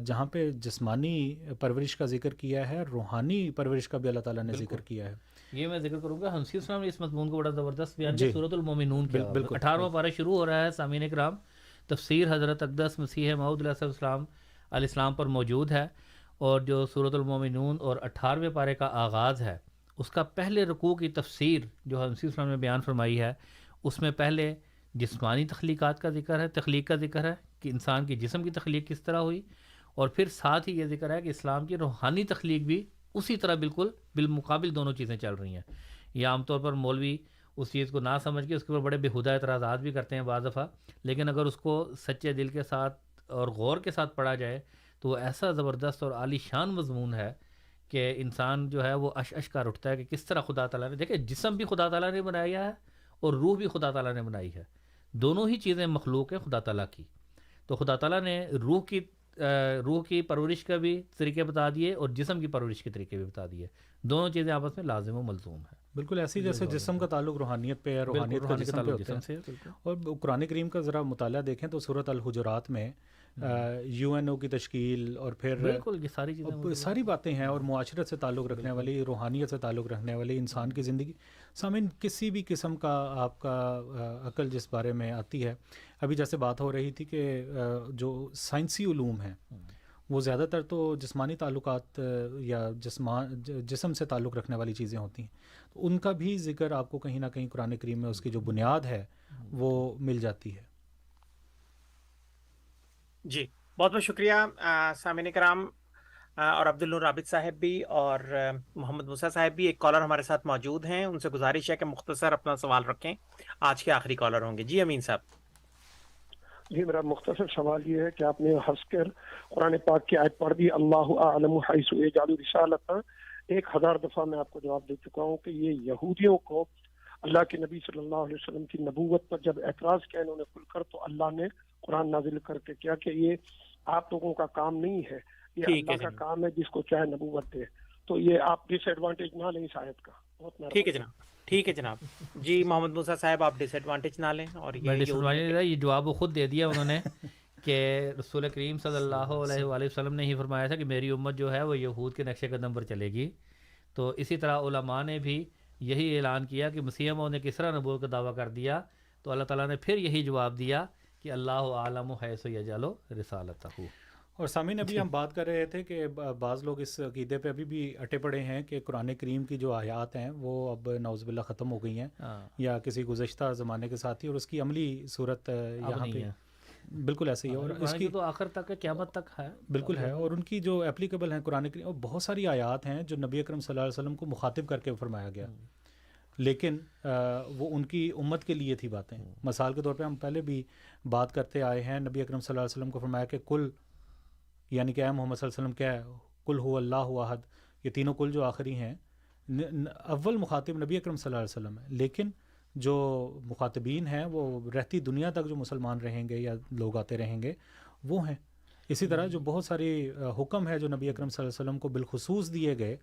Speaker 5: جہاں پہ جسمانی پرورش کا ذکر کیا ہے، روحانی پرورش کا بھی اللہ تعالیٰ نے ذکر کیا ہے۔
Speaker 4: یہ میں ذکر کروں گا، حنفی اسلام نے اس مضمون کو بڑا زبردست بیان کیا، سورۃ المومنون کا 18واں پارہ شروع ہو رہا ہے۔ سامعین کرام، تفسیر حضرت اقدس مسیح موعود علیہ السلام پر موجود ہے، اور جو سورۃ المومنون اور 18ویں پارے کا آغاز ہے، اس کا پہلے رکوع کی تفسیر جو حنفی اسلام نے بیان فرمائی ہے، اس میں پہلے جسمانی تخلیقات کا ذکر ہے، تخلیق کا ذکر ہے کہ انسان کی جسم کی تخلیق کس طرح ہوئی، اور پھر ساتھ ہی یہ ذکر ہے کہ اسلام کی روحانی تخلیق بھی اسی طرح بالکل بالمقابل دونوں چیزیں چل رہی ہیں۔ یہ عام طور پر مولوی اس چیز کو نہ سمجھ کے اس کے اوپر بڑے بےہودہ اعتراضات بھی کرتے ہیں بعض دفعہ، لیکن اگر اس کو سچے دل کے ساتھ اور غور کے ساتھ پڑھا جائے تو وہ ایسا زبردست اور عالی شان مضمون ہے کہ انسان جو ہے وہ اش کر اٹھتا ہے کہ کس طرح خدا تعالیٰ نے، دیکھیں جسم بھی خدا تعالیٰ نے بنایا ہے اور روح بھی خدا تعالیٰ نے بنائی ہے، دونوں ہی چیزیں مخلوق ہیں خدا تعالیٰ کی۔ تو خدا تعالیٰ نے روح کی روح کی پرورش کا بھی طریقے بتا دیے اور جسم کی پرورش کے طریقے بھی بتا دیے. دونوں چیزیں آپس میں لازم و ملزوم ہیں.
Speaker 5: بالکل ایسی جیسے جسم کا تعلق روحانیت پہ ہے، روحانیت کا جسم پہ ہوتا ہے. اور قرآن کریم کا ذرا مطالعہ دیکھیں تو سورۃ الحجرات میں UNO کی تشکیل اور پھر
Speaker 4: بالکل یہ ساری چیزیں
Speaker 5: ساری باتیں ہیں، اور معاشرت سے تعلق رکھنے والی، روحانیت سے تعلق رکھنے والی، انسان کی زندگی. سامعین، کسی بھی قسم کا آپ کا عقل جس بارے میں آتی ہے، ابھی جیسے بات ہو رہی تھی کہ جو سائنسی علوم ہیں وہ زیادہ تر تو جسمانی تعلقات یا جسم سے تعلق رکھنے والی چیزیں ہوتی ہیں، تو ان کا بھی ذکر آپ کو کہیں نہ کہیں قرآن کریم میں اس کی جو بنیاد ہے وہ مل جاتی ہے.
Speaker 3: جی بہت بہت شکریہ سامعین کرام. اور عبدالنور عابد صاحب بھی اور محمد موسیٰ صاحب بھی، ایک کالر ہمارے ساتھ موجود ہیں، ان سے گزارش ہے کہ مختصر اپنا سوال رکھیں. آج کے آخری کالر ہوں گے. جی امین صاحب.
Speaker 9: جی میرا مختصر سوال یہ ہے کہ آپ نے ہنس کر قرآن پاک کی آیت پڑھ دی، اللہ اعلم حیث یجعل رسالتہ. 1000 دفعہ میں آپ کو جواب دے چکا ہوں کہ یہ یہودیوں کو اللہ کے نبی صلی اللہ علیہ وسلم کی نبوت پر جب اعتراض کیا انہوں نے کھل کر، تو اللہ نے قرآن نازل کر کے کیا کہ یہ آپ لوگوں کا کام نہیں ہے، یہ اللہ کا کام ہے جس کو چاہے نبوت دے. تو یہ آپ ڈس ایڈوانٹیج نہ لیں اس آیت کا.
Speaker 3: ٹھیک ہے جناب، ٹھیک ہے جناب. جی محمد موسیٰ صاحب، آپ ڈس ایڈوانٹیج نہ لیں. اور
Speaker 4: یہ جواب وہ خود دے دیا انہوں نے کہ رسول کریم صلی اللہ علیہ وآلہ وسلم نے ہی فرمایا تھا کہ میری امت جو ہے وہ یہود کے نقش قدم پر چلے گی. تو اسی طرح علماء نے بھی یہی اعلان کیا کہ مسیح موعود نے کس طرح نبوت کا دعویٰ کر دیا، تو اللہ تعالیٰ نے پھر یہی جواب دیا کہ اللہ اعلم حیث یجعل رسالتہ.
Speaker 5: اور سامعین، ابھی ہم بات کر رہے تھے کہ بعض لوگ اس عقیدے پہ ابھی بھی اٹے پڑے ہیں کہ قرآن کریم کی جو آیات ہیں وہ اب نعوذ باللہ ختم ہو گئی ہیں یا کسی گزشتہ زمانے کے ساتھ ہی، اور اس کی عملی صورت یہاں پہ بالکل ایسے ہی، اور اس کی
Speaker 4: تو آخر تک قیامت تک ہے
Speaker 5: بالکل ہے. اور ان کی جو اپلیکیبل ہیں قرآن کریم، اور بہت ساری آیات ہیں جو نبی اکرم صلی اللہ علیہ وسلم کو مخاطب کر کے فرمایا گیا، لیکن وہ ان کی امت کے لیے تھی باتیں. مثال کے طور پہ ہم پہلے بھی بات کرتے آئے ہیں، نبی اکرم صلی اللہ علیہ وسلم کو فرمایا کہ کل، یعنی کہ اے محمد صلی اللہ علیہ وسلم کیا ہے، کل ہو اللہ احد. یہ تینوں کل جو آخری ہیں، اول مخاطب نبی اکرم صلی اللہ علیہ وسلم ہے، لیکن جو مخاطبین ہیں وہ رہتی دنیا تک جو مسلمان رہیں گے یا لوگ آتے رہیں گے وہ ہیں. اسی طرح جو بہت ساری حکم ہے جو نبی اکرم صلی اللہ علیہ وسلم کو بالخصوص دیے گئے،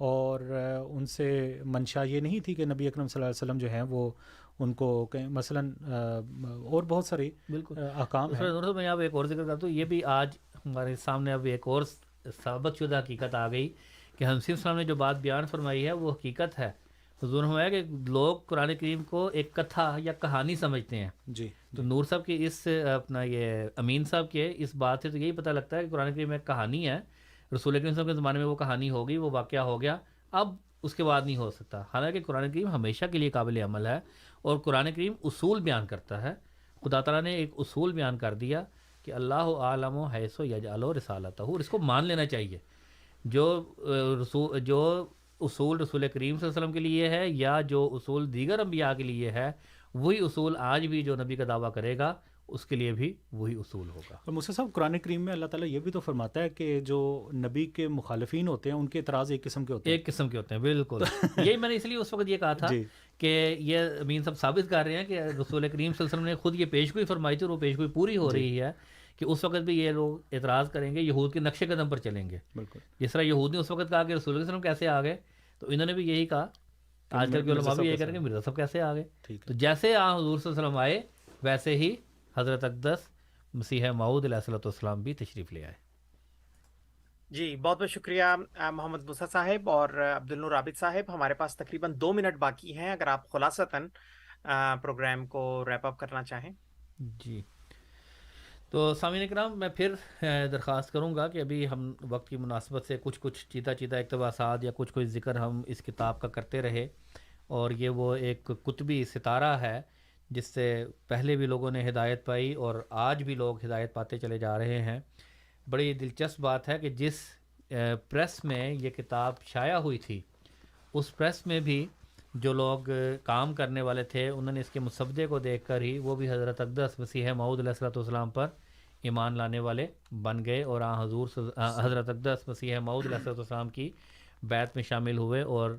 Speaker 5: اور ان سے منشا یہ نہیں تھی کہ نبی اکرم صلی اللہ علیہ وسلم جو ہیں وہ ان کو مثلاً اور بہت ساری احکام ہیں.
Speaker 4: میں اب ایک اور ذکر کرتا ہوں، یہ بھی آج ہمارے سامنے اب ایک اور ثابت شدہ حقیقت آ گئی کہ حضرت صلی اللہ علیہ وسلم نے جو بات بیان فرمائی ہے وہ حقیقت ہے. حضور نے کہ لوگ قرآن کریم کو ایک کتھا یا کہانی سمجھتے ہیں.
Speaker 5: جی
Speaker 4: تو نور صاحب کی اس اپنا یہ امین صاحب کے اس بات سے تو یہی پتہ لگتا ہے کہ قرآن کریم ایک کہانی ہے. رسول کریم صلی اللہ علیہ وسلم کے زمانے میں وہ کہانی ہو گئی، وہ واقعہ ہو گیا، اب اس کے بعد نہیں ہو سکتا. حالانکہ قرآن کریم ہمیشہ کے لیے قابل عمل ہے، اور قرآن کریم اصول بیان کرتا ہے. خدا تعالیٰ نے ایک اصول بیان کر دیا کہ اللہ اعلم حیث یجعل رسالتہ، اور اس کو مان لینا چاہیے. جو اصول رسول کریم صلی اللہ علیہ وسلم کے لیے ہے یا جو اصول دیگر انبیاء کے لیے ہے، وہی اصول آج بھی جو نبی کا دعویٰ کرے گا اس کے لیے بھی وہی اصول ہوگا.
Speaker 5: اور موسیٰ صاحب، قرآن کریم میں اللہ تعالیٰ یہ بھی تو فرماتا ہے کہ جو نبی کے مخالفین ہوتے ہیں ان کے اعتراض ایک قسم کے ہوتے ہیں.
Speaker 4: ایک قسم کے ہوتے ہیں، بالکل. یہی میں نے اس لیے اس وقت یہ کہا تھا کہ یہ امین صاحب ثابت کر رہے ہیں کہ رسول کریم صلی اللہ علیہ وسلم نے خود یہ پیشگوئی فرمائی تھی، اور وہ پیشگوئی پوری ہو رہی ہے کہ اس وقت بھی یہ لوگ اعتراض کریں گے، یہود کے نقش قدم پر چلیں گے.
Speaker 5: بالکل
Speaker 4: جس طرح یہود نے اس وقت کہا کہ رسول اللہ علیہ وسلم کیسے آ گئے، تو انہوں نے بھی یہی کہا. آج کل کے علماء بھی یہی کریں گے مرزا صاحب کیسے آ گئے. تو جیسے حضور صلی اللہ علیہ وسلم آئے ویسے ہی حضرت اقدس مسیح موعود علیہ السلام بھی تشریف لے آئے.
Speaker 3: جی بہت بہت شکریہ محمد موسیٰ صاحب اور عبدالنور عابد صاحب. ہمارے پاس تقریباً 2 منٹ باقی ہیں، اگر آپ خلاصتاً پروگرام کو ریپ اپ کرنا چاہیں.
Speaker 4: جی تو سامعین کرام، میں پھر درخواست کروں گا کہ ابھی ہم وقت کی مناسبت سے کچھ چیتا اقتباسات یا کچھ ذکر ہم اس کتاب کا کرتے رہے. اور یہ وہ ایک کتبی ستارہ ہے جس سے پہلے بھی لوگوں نے ہدایت پائی اور آج بھی لوگ ہدایت پاتے چلے جا رہے ہیں. بڑی دلچسپ بات ہے کہ جس پریس میں یہ کتاب شائع ہوئی تھی، اس پریس میں بھی جو لوگ کام کرنے والے تھے انہوں نے اس کے مسودے کو دیکھ کر ہی وہ بھی حضرت اقدس مسیح موعود علیہ السلام پر ایمان لانے والے بن گئے، اور حضور حضرت اقدس مسیح موعود علیہ السلام کی بیعت میں شامل ہوئے اور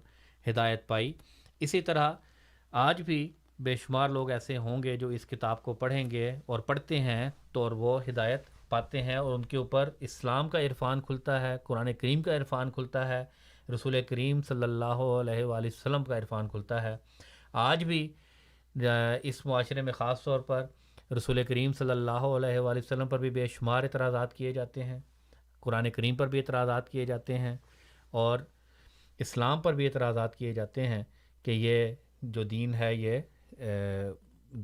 Speaker 4: ہدایت پائی. اسی طرح آج بھی بے شمار لوگ ایسے ہوں گے جو اس کتاب کو پڑھیں گے اور پڑھتے ہیں تو اور وہ ہدایت پاتے ہیں اور ان کے اوپر اسلام کا عرفان کھلتا ہے، قرآن کریم کا عرفان کھلتا ہے، رسول کریم صلی اللہ علیہ وآلہ وسلم کا عرفان کھلتا ہے۔ آج بھی اس معاشرے میں خاص طور پر رسول کریم صلی اللہ علیہ وآلہ وسلم پر بھی بے شمار اعتراضات کیے جاتے ہیں، قرآن کریم پر بھی اعتراضات کیے جاتے ہیں، اور اسلام پر بھی اعتراضات کیے جاتے ہیں کہ یہ جو دین ہے یہ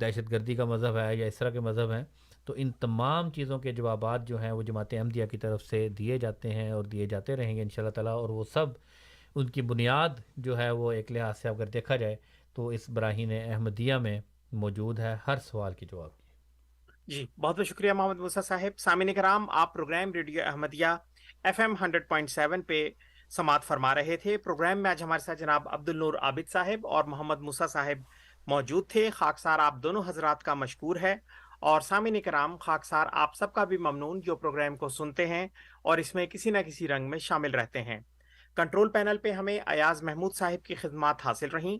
Speaker 4: دہشت گردی کا مذہب ہے یا اس طرح کے مذہب ہیں۔ تو ان تمام چیزوں کے جوابات جو ہیں وہ جماعت احمدیہ کی طرف سے دیے جاتے ہیں اور دیے جاتے رہیں گے انشاءاللہ تعالیٰ، اور وہ سب ان کی بنیاد جو ہے وہ ایک لحاظ سے اگر دیکھا جائے تو اس براہین احمدیہ میں موجود ہے، ہر سوال کی جواب۔
Speaker 3: جی بہت بہت شکریہ محمد موسیٰ صاحب۔ سامعین کرام، آپ پروگرام ریڈیو احمدیہ FM 100.7 پہ سماعت فرما رہے تھے۔ پروگرام میں آج ہمارے ساتھ جناب عبد النور عابد صاحب اور محمد موسیٰ صاحب موجود تھے۔ خاکسار آپ دونوں حضرات کا مشکور ہے، اور سامعین کرام خاکسار آپ سب کا بھی ممنون جو پروگرام کو سنتے ہیں اور اس میں کسی نہ کسی رنگ میں شامل رہتے ہیں۔ کنٹرول پینل پہ ہمیں ایاز محمود صاحب کی خدمات حاصل رہیں۔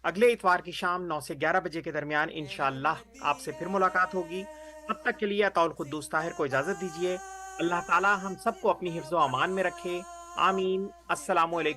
Speaker 3: اگلے اتوار کی شام 9 سے 11 بجے کے درمیان انشاءاللہ آپ سے پھر ملاقات ہوگی۔ تب تک کے لیے اطول قدوس طاہر کو اجازت دیجیے۔ اللہ تعالی ہم سب کو اپنی حفظ و امان میں رکھے، آمین۔ السلام علیکم۔